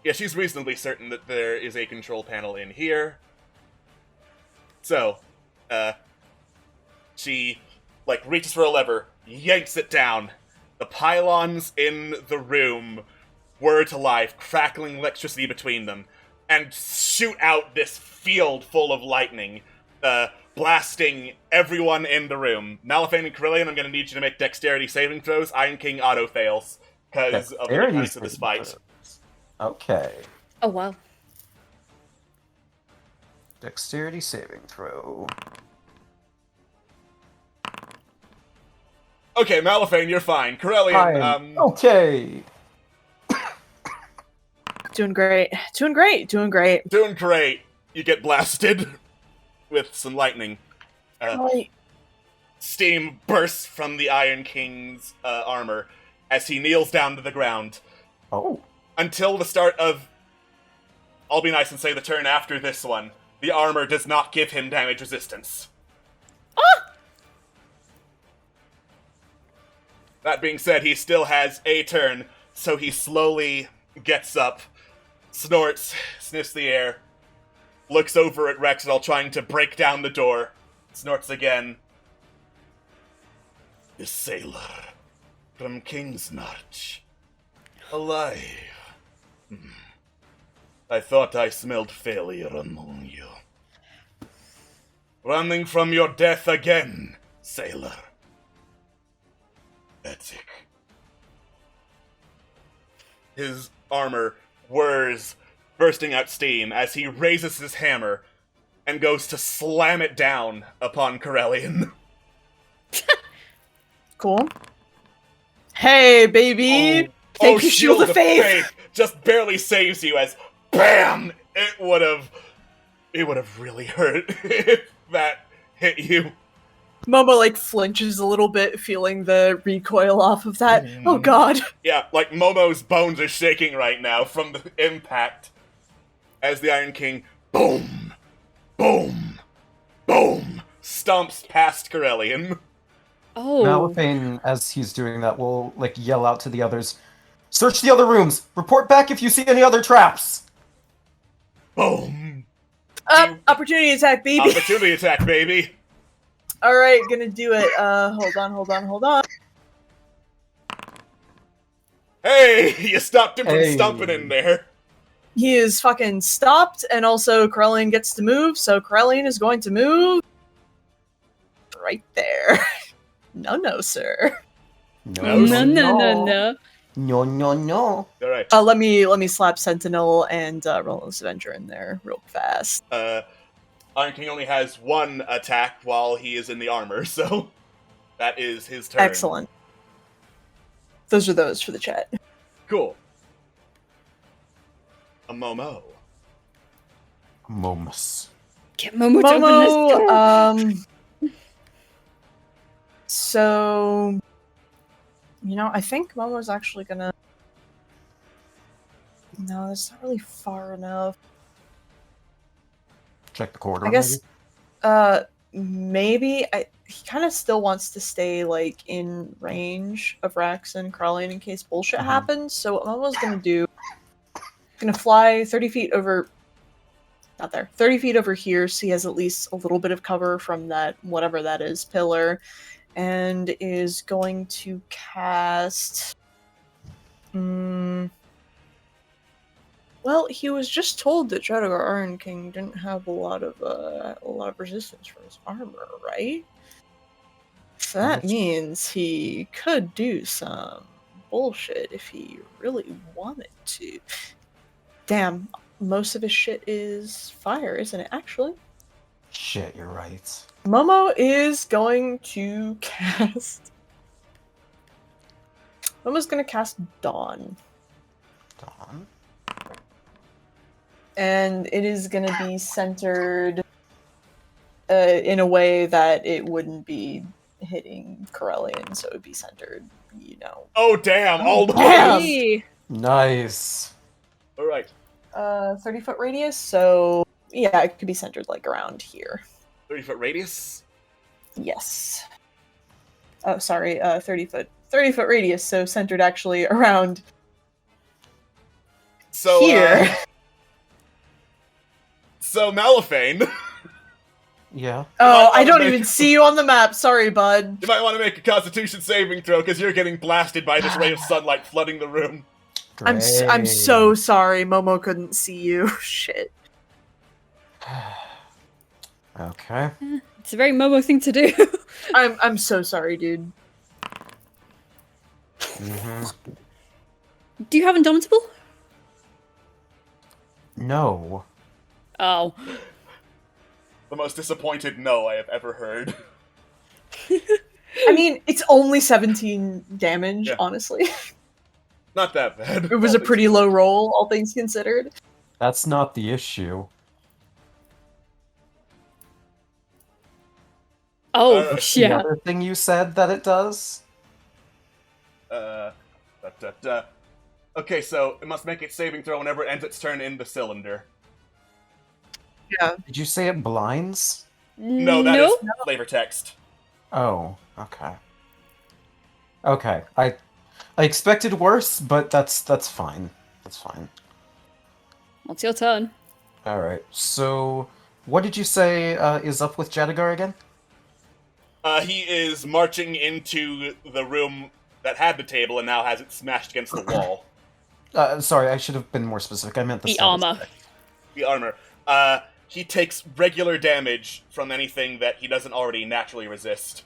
Yeah, she's reasonably certain that there is a control panel in here. So, she, reaches for a lever, yanks it down. The pylons in the room whir to life, crackling electricity between them, and shoot out this field full of lightning, blasting everyone in the room. Malifane and Carillion, I'm gonna need you to make dexterity saving throws. Ironking auto-fails, because of the mechanics of this fight. Okay. Oh, wow. Dexterity saving throw. Okay, Malifane, you're fine. Carillion, okay. Doing great. Doing great. Doing great. Doing great. You get blasted with some lightning. Right. Steam bursts from the Iron King's armor as he kneels down to the ground. Oh. Until the start of, I'll be nice and say the turn after this one, the armor does not give him damage resistance. Ah! That being said, he still has a turn, so he slowly gets up, snorts, sniffs the air, looks over at Rex while trying to break down the door, snorts again. The sailor from King's Notch. Alive. I thought I smelled failure among you. Running from your death again, sailor. Pathetic. His armor whirs, bursting out steam as he raises his hammer and goes to slam it down upon Carillion. Cool. Hey, baby! Thank you, Shield of Faith! Just barely saves you as BAM! It would have really hurt if that hit you. Momo, flinches a little bit, feeling the recoil off of that. Oh, God. Yeah, Momo's bones are shaking right now from the impact as the Iron King, boom, boom, boom, stomps past Carillion. Oh. Malifane, as he's doing that, will yell out to the others, "Search the other rooms! Report back if you see any other traps!" Boom. Opportunity attack, baby! Opportunity attack, baby! Alright, gonna do it. Hold on. Hey! You stopped him from stomping in there. He is fucking stopped, and also Carillion gets to move, so Carillion is going to move right there. No, sir. No. No. Alright. Let me slap Sentinel and Relentless Avenger in there real fast. Iron King only has one attack while he is in the armor, so that is his turn. Excellent. Those are those for the chat. Cool. A Momo. Momus. Get Momo to open this door. So, I think Momo's actually gonna... No, that's not really far enough. Check the corridor, I guess, maybe. He kind of still wants to stay, in range of Rex and Carillion in case bullshit happens, so what Momo's gonna do... Gonna fly 30 feet over... Not there. 30 feet over here, so he has at least a little bit of cover from that, whatever that is, pillar. And is going to cast... Well, he was just told that Dredagar Ironking didn't have a lot of resistance from his armor, right? So that means he could do some bullshit if he really wanted to. Damn, most of his shit is fire, isn't it, actually? Shit, you're right. Momo is going to cast... Momo's going to cast Dawn. Dawn? And it is going to be centered in a way that it wouldn't be hitting Carillion, so it would be centered, Oh, damn! All the damn! way! Nice. Alright. 30-foot radius, so Yeah, it could be centered like around here. 30-foot radius? Yes. Oh, sorry, 30-foot radius, so centered actually around So, here. So, Malifane, Yeah. Oh, I wanna don't make- even see you on the map. Sorry, bud. you might want to make a Constitution saving throw, because you're getting blasted by this ray of sunlight flooding the room. I'm so sorry. Momo couldn't see you. Shit. Okay. It's a very Momo thing to do. I'm so sorry, dude. Mm-hmm. Do you have Indomitable? No. Oh. The most disappointed no I have ever heard. I mean, it's only 17 damage, Yeah. honestly. Not that bad. It was a pretty low roll, all things considered. That's not the issue. Oh, The yeah. other thing you said that it does? Okay, so it must make its saving throw whenever it ends its turn in the cylinder. Yeah. Did you say it blinds? No, that is flavor text. Oh, okay. Okay, I expected worse, but that's fine. That's fine. It's your turn. All right. So, what did you say is up with Jadagar again? He is marching into the room that had the table and now has it smashed against the wall. Sorry, I should have been more specific. I meant the The status armor. check. The armor. He takes regular damage from anything that he doesn't already naturally resist.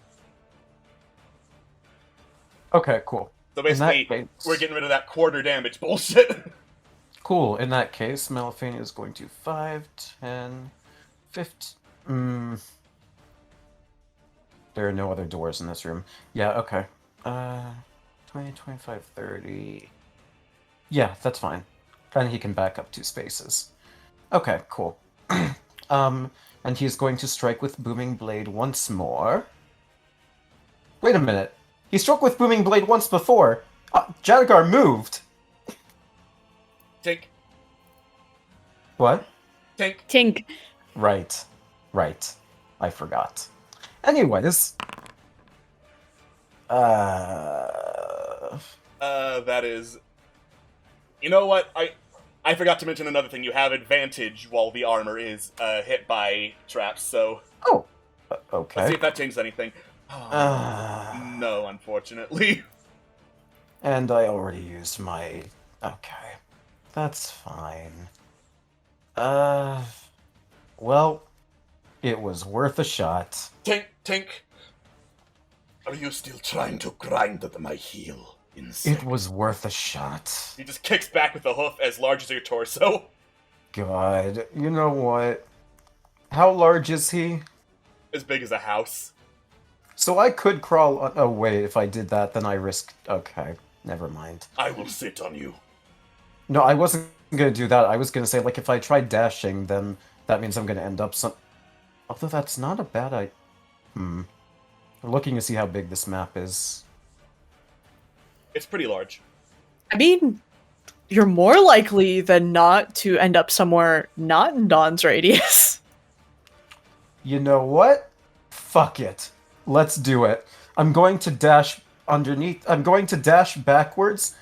Okay, cool. So In that basically, case- we're getting rid of that quarter damage bullshit. Cool. In that case, Malifane is going to 5, 10, 15... There are no other doors in this room. Yeah, okay. 20, 25, 30... Yeah, that's fine. And he can back up 2 spaces. Okay, cool. And he's going to strike with Booming Blade once more. Wait a minute. He struck with Booming Blade once before. Jadagar moved. Tink. What? Tink. Tink. Right. I forgot. Anyways. That is... You know what? I forgot to mention another thing. You have advantage while the armor is hit by traps, so... Oh. Let's Okay. see if that changes anything. No, unfortunately. And I already used my... Okay. That's fine. Well, it was worth a shot. Tink. Are you still trying to grind at my heel? It was worth a shot. He just kicks back with a hoof as large as your torso. God, you know what? How large is he? As big as a house. So I could crawl away if I did that, then I risk... Okay, never mind. I will sit on you. No, I wasn't gonna do that. I was gonna say, like, if I try dashing, then that means I'm gonna end up some... Although that's not a bad idea. We're looking to see how big this map is. It's pretty large. I mean, you're more likely than not to end up somewhere not in Dawn's radius. You know what? Fuck it. Let's do it. I'm going to dash underneath. I'm going to dash backwards.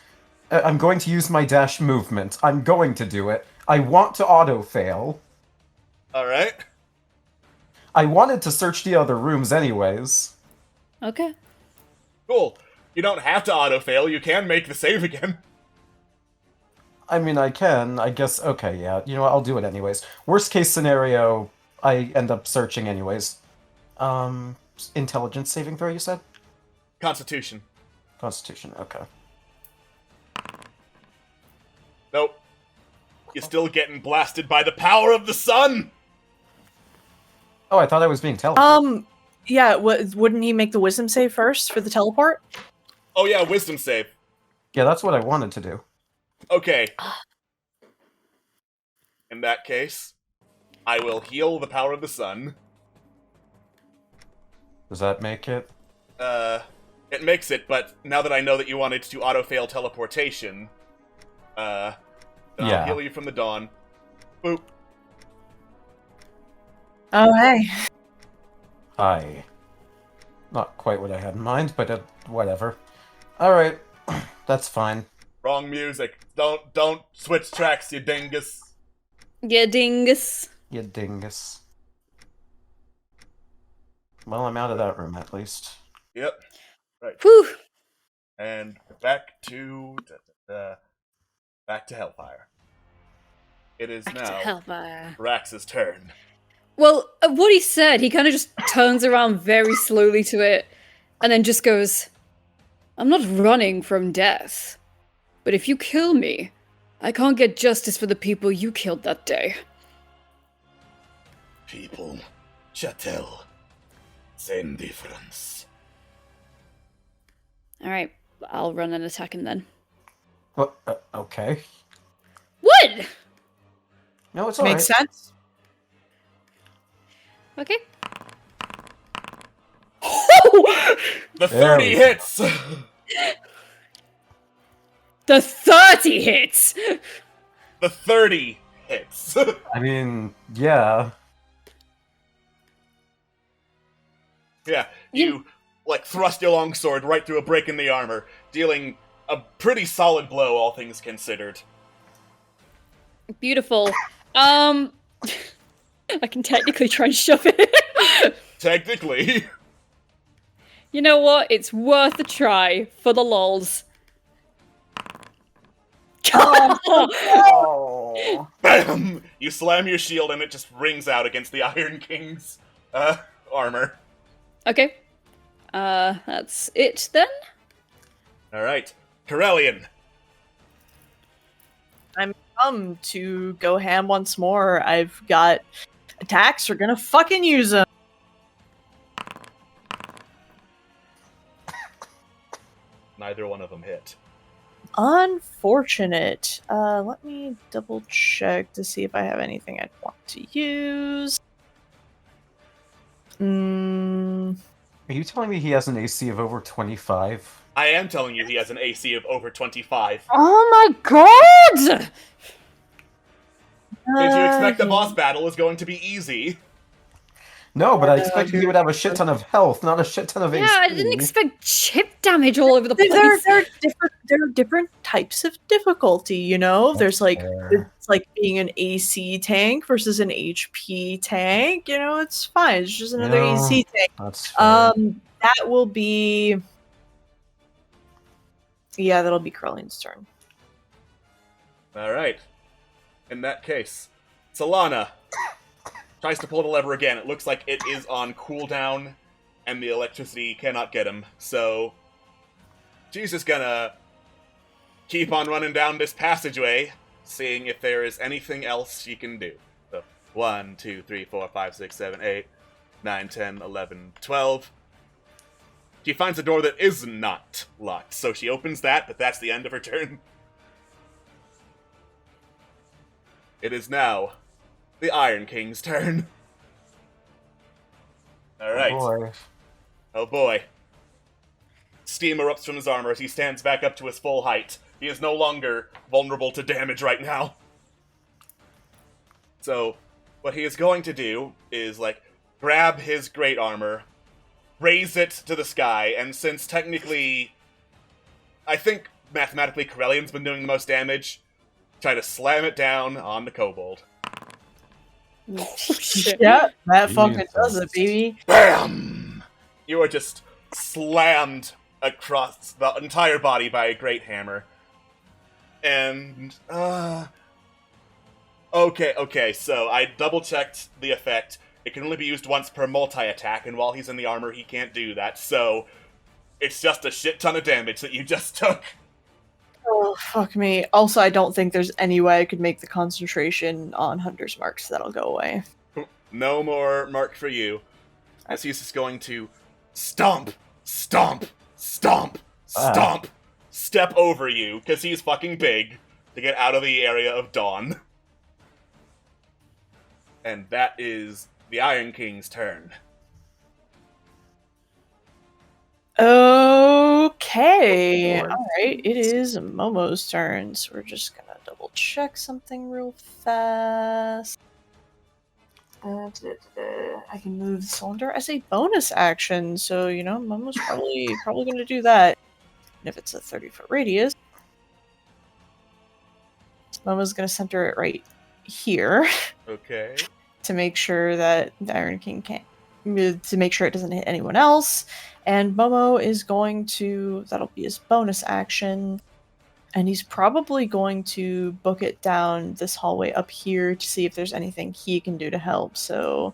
I'm going to use my dash movement. I'm going to do it. I want to auto-fail. Alright. I wanted to search the other rooms anyways. Okay. Cool. You don't have to auto-fail, you can make the save again. I mean, I can. I guess, okay, yeah. You know what, I'll do it anyways. Worst case scenario, I end up searching anyways. Intelligence saving throw, you said? Constitution. Constitution, okay. Nope. You're still getting blasted by the power of the sun! Oh, I thought I was being teleported. Yeah, wouldn't he make the wisdom save first for the teleport? Oh yeah, wisdom save. Yeah, that's what I wanted to do. Okay. In that case, I will heal the power of the sun. Does that make it? It makes it, but now that I know that you wanted to auto-fail teleportation, then Yeah. I'll heal you from the dawn. Boop. Oh, hey. Hi. Not quite what I had in mind, but whatever. Alright, that's fine. Wrong music. Don't switch tracks, you dingus. Yeah, dingus. You dingus. Well, I'm out of that room, at least. Yep. Right. Whew. And back to back to Hellfire. It is Back to now Hellfire. Rax's turn. Well, what he said, he kind of just turns around very slowly to it, and then just goes, I'm not running from death. But if you kill me, I can't get justice for the people you killed that day. People, chattel, same difference. Alright, I'll run and attack him then. What? Okay. What? No, it's alright. Makes sense. Okay. The There 30 we go. hits! The 30 hits! The 30 hits! I mean, yeah. Yeah, you like thrust your longsword right through a break in the armor, dealing a pretty solid blow, all things considered. Beautiful. I can technically try and shove it. Technically. You know what? It's worth a try for the lols. Oh. Bam! You slam your shield and it just rings out against the Iron King's armor. Okay. That's it then? Alright. Corellian. I'm to go ham once more. I've got attacks. We're gonna fucking use them. Neither one of them hit. Unfortunate. Let me double check to see if I have anything I'd want to use. Are you telling me he has an AC of over 25? I am telling you he has an AC of over 25. Oh my god! Did you expect the boss battle is going to be easy? No, but I expected he would have a shit ton of health, not a shit ton of AC. Yeah, I didn't expect chip damage all over the place. There are different types of difficulty, you know? There's like fair. it's like being an AC tank versus an HP tank, you know, it's fine. It's just another No. AC tank. That's fair. That will be that'll be Curlin's turn. Alright. In that case, Solana tries to pull the lever again. It looks like it is on cooldown, and the electricity cannot get him. So, she's just gonna keep on running down this passageway, seeing if there is anything else she can do. So, 1, 2, 3, 4, 5, 6, 7, 8, 9, 10, 11, 12. She finds a door that is not locked, so she opens that, but that's the end of her turn. It is now the Iron King's turn. Alright. Boy. Oh boy. Steam erupts from his armor as he stands back up to his full height. He is no longer vulnerable to damage right now. So, what he is going to do is, like, grab his great armor, raise it to the sky, and since technically, I think mathematically Corellian's been doing the most damage, try to slam it down on the kobold. Oh, shit. Yeah, that fucking Jesus. does it, baby. BAM! You are just slammed across the entire body by a great hammer. And, Okay, so I double-checked the effect. It can only be used once per multi-attack, and while he's in the armor, he can't do that, so it's just a shit ton of damage that you just took. Oh, fuck me. Also, I don't think there's any way I could make the concentration on Hunter's Marks. That'll go away. No more mark for you. As he's just going to stomp, stomp, stomp, stomp, step over you, because he's fucking big, to get out of the area of Dawn. And that is the Iron King's turn. Okay. Alright, it is Momo's turn, so we're just gonna double check something real fast. I can move the cylinder as a bonus action, so Momo's probably going to do that. And if it's a 30-foot radius, Momo's going to center it right here. Okay. To make sure that the Ironking can't. To make sure it doesn't hit anyone else. And Momo is going to. That'll be his bonus action. And he's probably going to book it down this hallway up here to see if there's anything he can do to help. So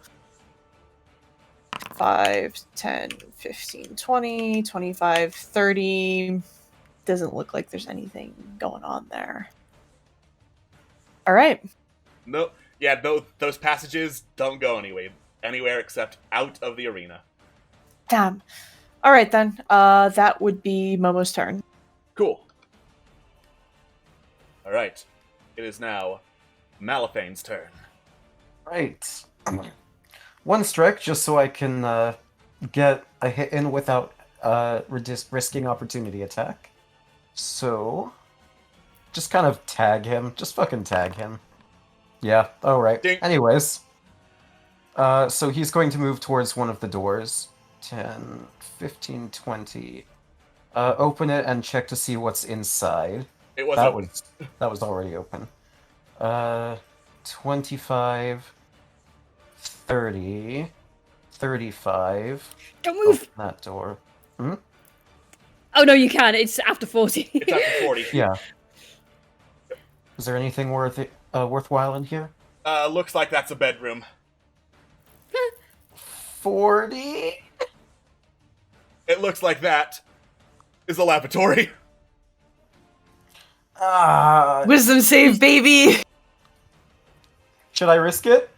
5, 10, 15, 20, 25, 30. Doesn't look like there's anything going on there. All right. No, yeah, no, those passages don't go anywhere except out of the arena. Damn. All right, then. That would be Momo's turn. Cool. All right. It is now Malaphane's turn. Right. One strike, just so I can get a hit in without risking opportunity attack. So, just kind of tag him. Just fucking tag him. Yeah, alright. Ding. Anyways. So he's going to move towards one of the doors. 10, 15, 20. Open it and check to see what's inside. It was that open. that was already open. 25, 30, 35. Don't move! Open that door. Oh, no, you can. It's after 40. It's after 40. Yeah. Is there anything worthwhile in here? Looks like that's a bedroom. 40? It looks like that is a laboratory. Wisdom save, baby! Should I risk it?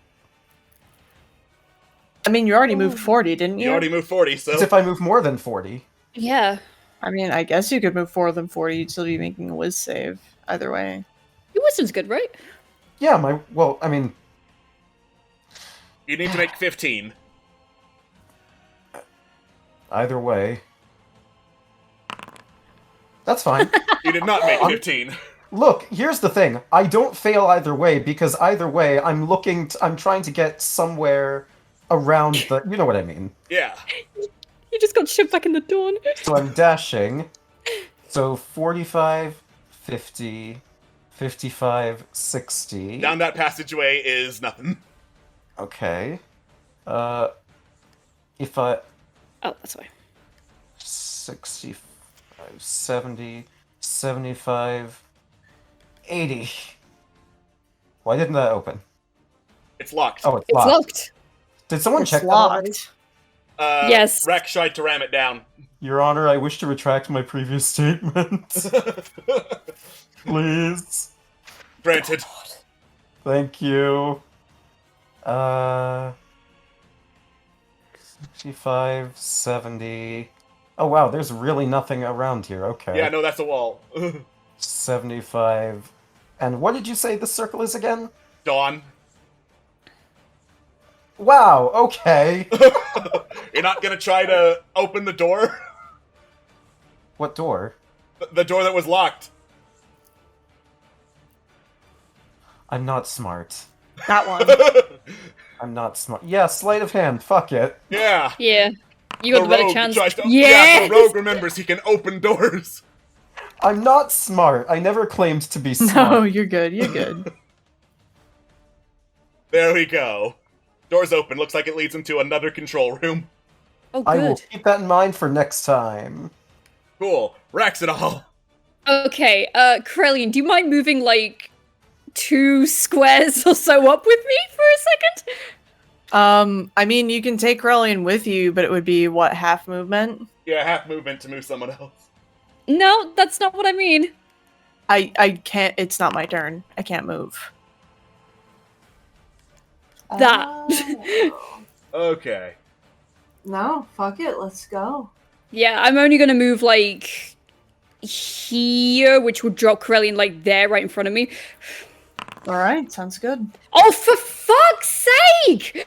I mean, you already moved 40, didn't you? You already moved 40, so... It's if I move more than 40. Yeah. I mean, I guess you could move more than 40, you'd still be making a whiz save. Either way. Your wisdom's good, right? Yeah, You need to make 15. either way. That's fine. You did not make 15. Look, here's the thing. I don't fail either way, because either way, I'm trying to get somewhere around the... You know what I mean. Yeah. You just got shipped back in the dawn. So I'm dashing. So 45, 50, 55, 60. Down that passageway is nothing. Okay. If I... Oh, that's why. 65, 70, 75, 80. Why didn't that open? It's locked. Oh, it's It's locked. locked. Did someone It's check that already? locked. Yes. Rex tried to ram it down. Your Honor, I wish to retract my previous statement. Please. Granted. Thank you. 65, 70. Oh wow, there's really nothing around here. Okay. Yeah, no, that's a wall. 75. And what did you say the circle is again? Dawn. Wow, okay. You're not gonna try to open the door? What door? The door that was locked. I'm not smart. That one. I'm not smart. Yeah, sleight of hand. Fuck it. Yeah. Yeah. You got the better rogue chance. tries to- Yeah. Yeah, the rogue remembers he can open doors. I'm not smart. I never claimed to be smart. No, you're good. You're good. There we go. Door's open. Looks like it leads into another control room. Oh, I will good. keep that in mind for next time. Cool. Raxidol. Okay, Krellian, do you mind moving, like, 2 squares or so up with me for a second? I mean, you can take Relian with you, but it would be, what, half movement? Yeah, half movement to move someone else. No, that's not what I mean. I can't, it's not my turn. I can't move. That. Okay. No, fuck it, let's go. Yeah, I'm only gonna move, like, here, which would drop Krellian, like, there, right in front of me. Alright, sounds good. Oh, for fuck's sake!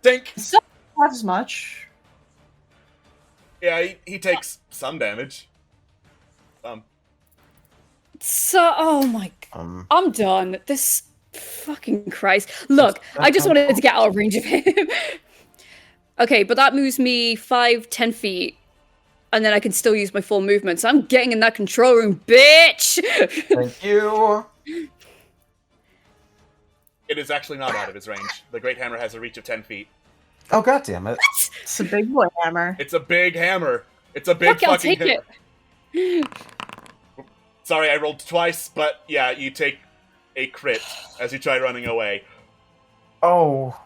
Dink. Not as much. Yeah, he takes some damage. So, oh my... I'm done. This Fucking Christ. Look, I just wanted to get out of range of him. Okay, but that moves me 5-10 feet. And then I can still use my full movement. So I'm getting in that control room, bitch! Thank you. It is actually not out of his range. The Great Hammer has a reach of 10 feet. Oh, goddammit. It's a big boy hammer. It's a big hammer. It's a big Fuck, I'll fucking take hammer. Sorry, I rolled twice, but yeah, you take a crit as you try running away. Oh.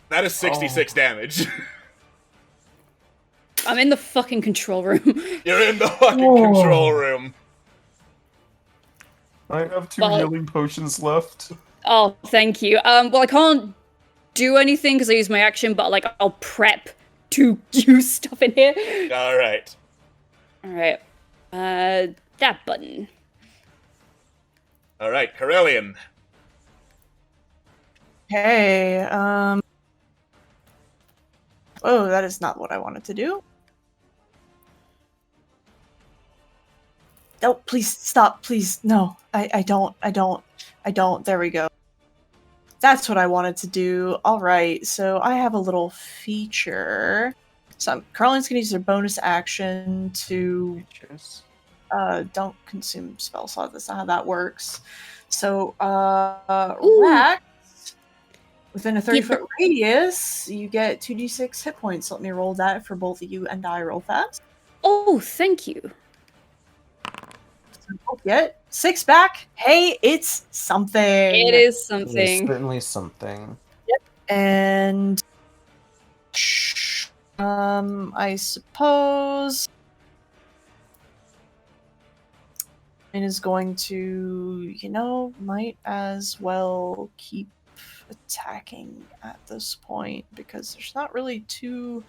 That is 66 damage. I'm in the fucking control room. You're in the fucking control room. I have 2 Well- healing potions left. Oh, thank you. Well, I can't do anything because I use my action, but, like, I'll prep to use stuff in here. Alright. Alright. That button. Alright, Corellian. Hey, oh, that is not what I wanted to do. Oh, please stop, please. No, I don't. There we go. That's what I wanted to do. All right, so I have a little feature. So Carlin's gonna use their bonus action to don't consume spell slot. That's not how that works. So Rex, within a 30-foot radius, you get 2d6 hit points. Let me roll that for both of you and I roll fast. Oh, thank you. Yet 6 back. Hey, it's something. It is It's something. certainly something. And I suppose it is going to, might as well keep attacking at this point because there's not really too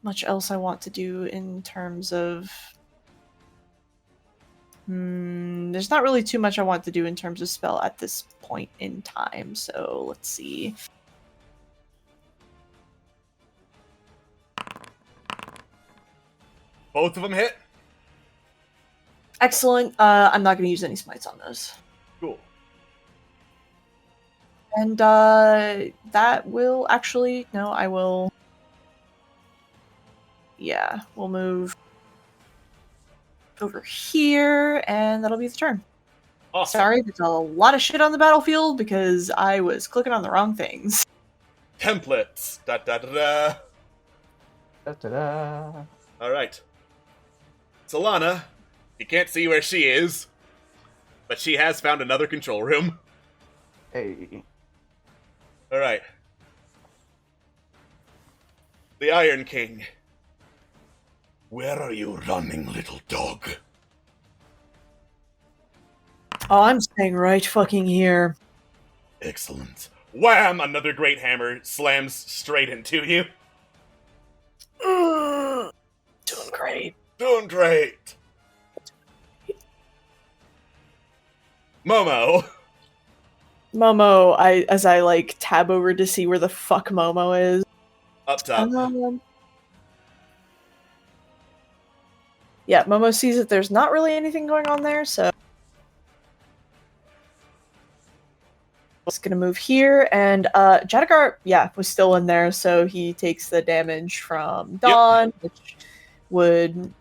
much else I want to do in terms of there's not really too much I want to do in terms of spell at this point in time. So let's see. Both of them hit? Excellent. I'm not going to use any smites on those. Cool. And that will actually... No, I will... Yeah, we'll move over here, and that'll be the turn. Awesome. Sorry, there's a lot of shit on the battlefield because I was clicking on the wrong things. Templates. Da da da da. Da-da-da. Alright. Solana, you can't see where she is, but she has found another control room. Hey. Alright. The Iron King. Where are you running, little dog? Oh, I'm staying right fucking here. Excellent. Wham! Another great hammer slams straight into you. Doing great. Doing great. Momo. Momo, as I like tab over to see where the fuck Momo is. Up top. Yeah, Momo sees that there's not really anything going on there, so it's gonna move here, and Jadagar, was still in there, so he takes the damage from Dawn, which would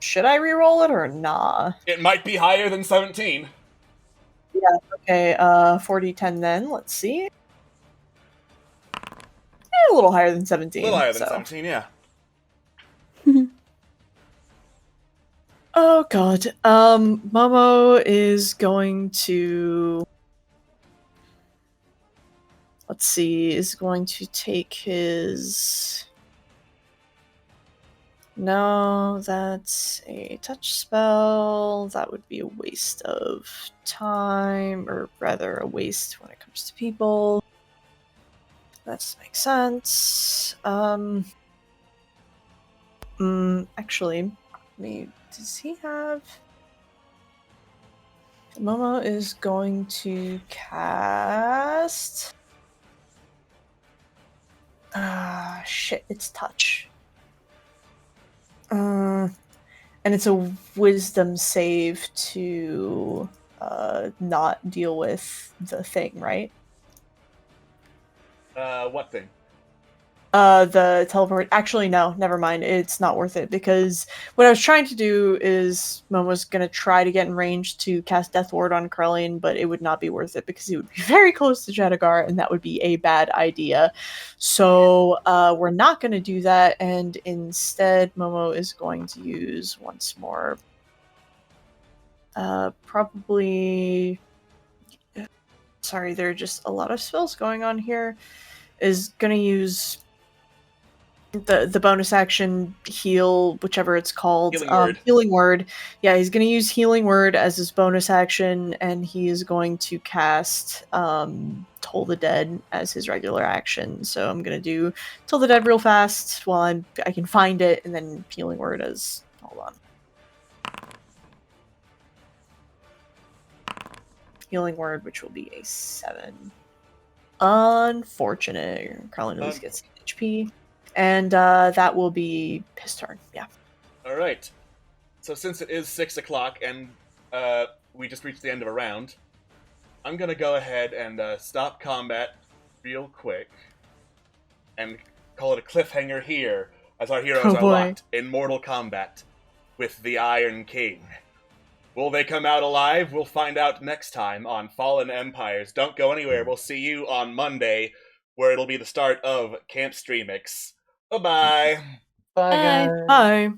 should I re-roll it or nah? It might be higher than 17. Yeah, okay, 40-10 then, let's see. A little higher than 17. A little higher than so. 17, yeah. Oh god. Momo is going to... Let's see, is going to take his... No, that's a touch spell. That would be a waste of time, or rather a waste when it comes to people. That makes sense. Actually, does he have... Momo is going to cast... shit, it's touch. And it's a wisdom save to not deal with the thing, right? What thing? The teleport. Actually, no, never mind. It's not worth it because what I was trying to do is Momo's gonna try to get in range to cast Death Ward on Krellian, but it would not be worth it because he would be very close to Jadagar, and that would be a bad idea. So we're not gonna do that, and instead Momo is going to use once more. Probably. Sorry, there are just a lot of spells going on here. Is gonna use the bonus action heal, whichever it's called. Healing Word. Healing Word. Yeah, he's going to use Healing Word as his bonus action, and he is going to cast Toll the Dead as his regular action. So I'm going to do Toll the Dead real fast while I can find it, and then Healing Word as... Hold on. Healing Word, which will be a 7. Unfortunate. Carlin at least gets HP. And that will be his turn. Yeah. All right. So since it is 6 o'clock and we just reached the end of a round, I'm gonna go ahead and stop combat real quick and call it a cliffhanger here, as our heroes are locked in mortal combat with the Iron King. Will they come out alive? We'll find out next time on Fallen Empires. Don't go anywhere. We'll see you on Monday, where it'll be the start of Camp Streamix. Bye-bye. Bye, guys. Bye.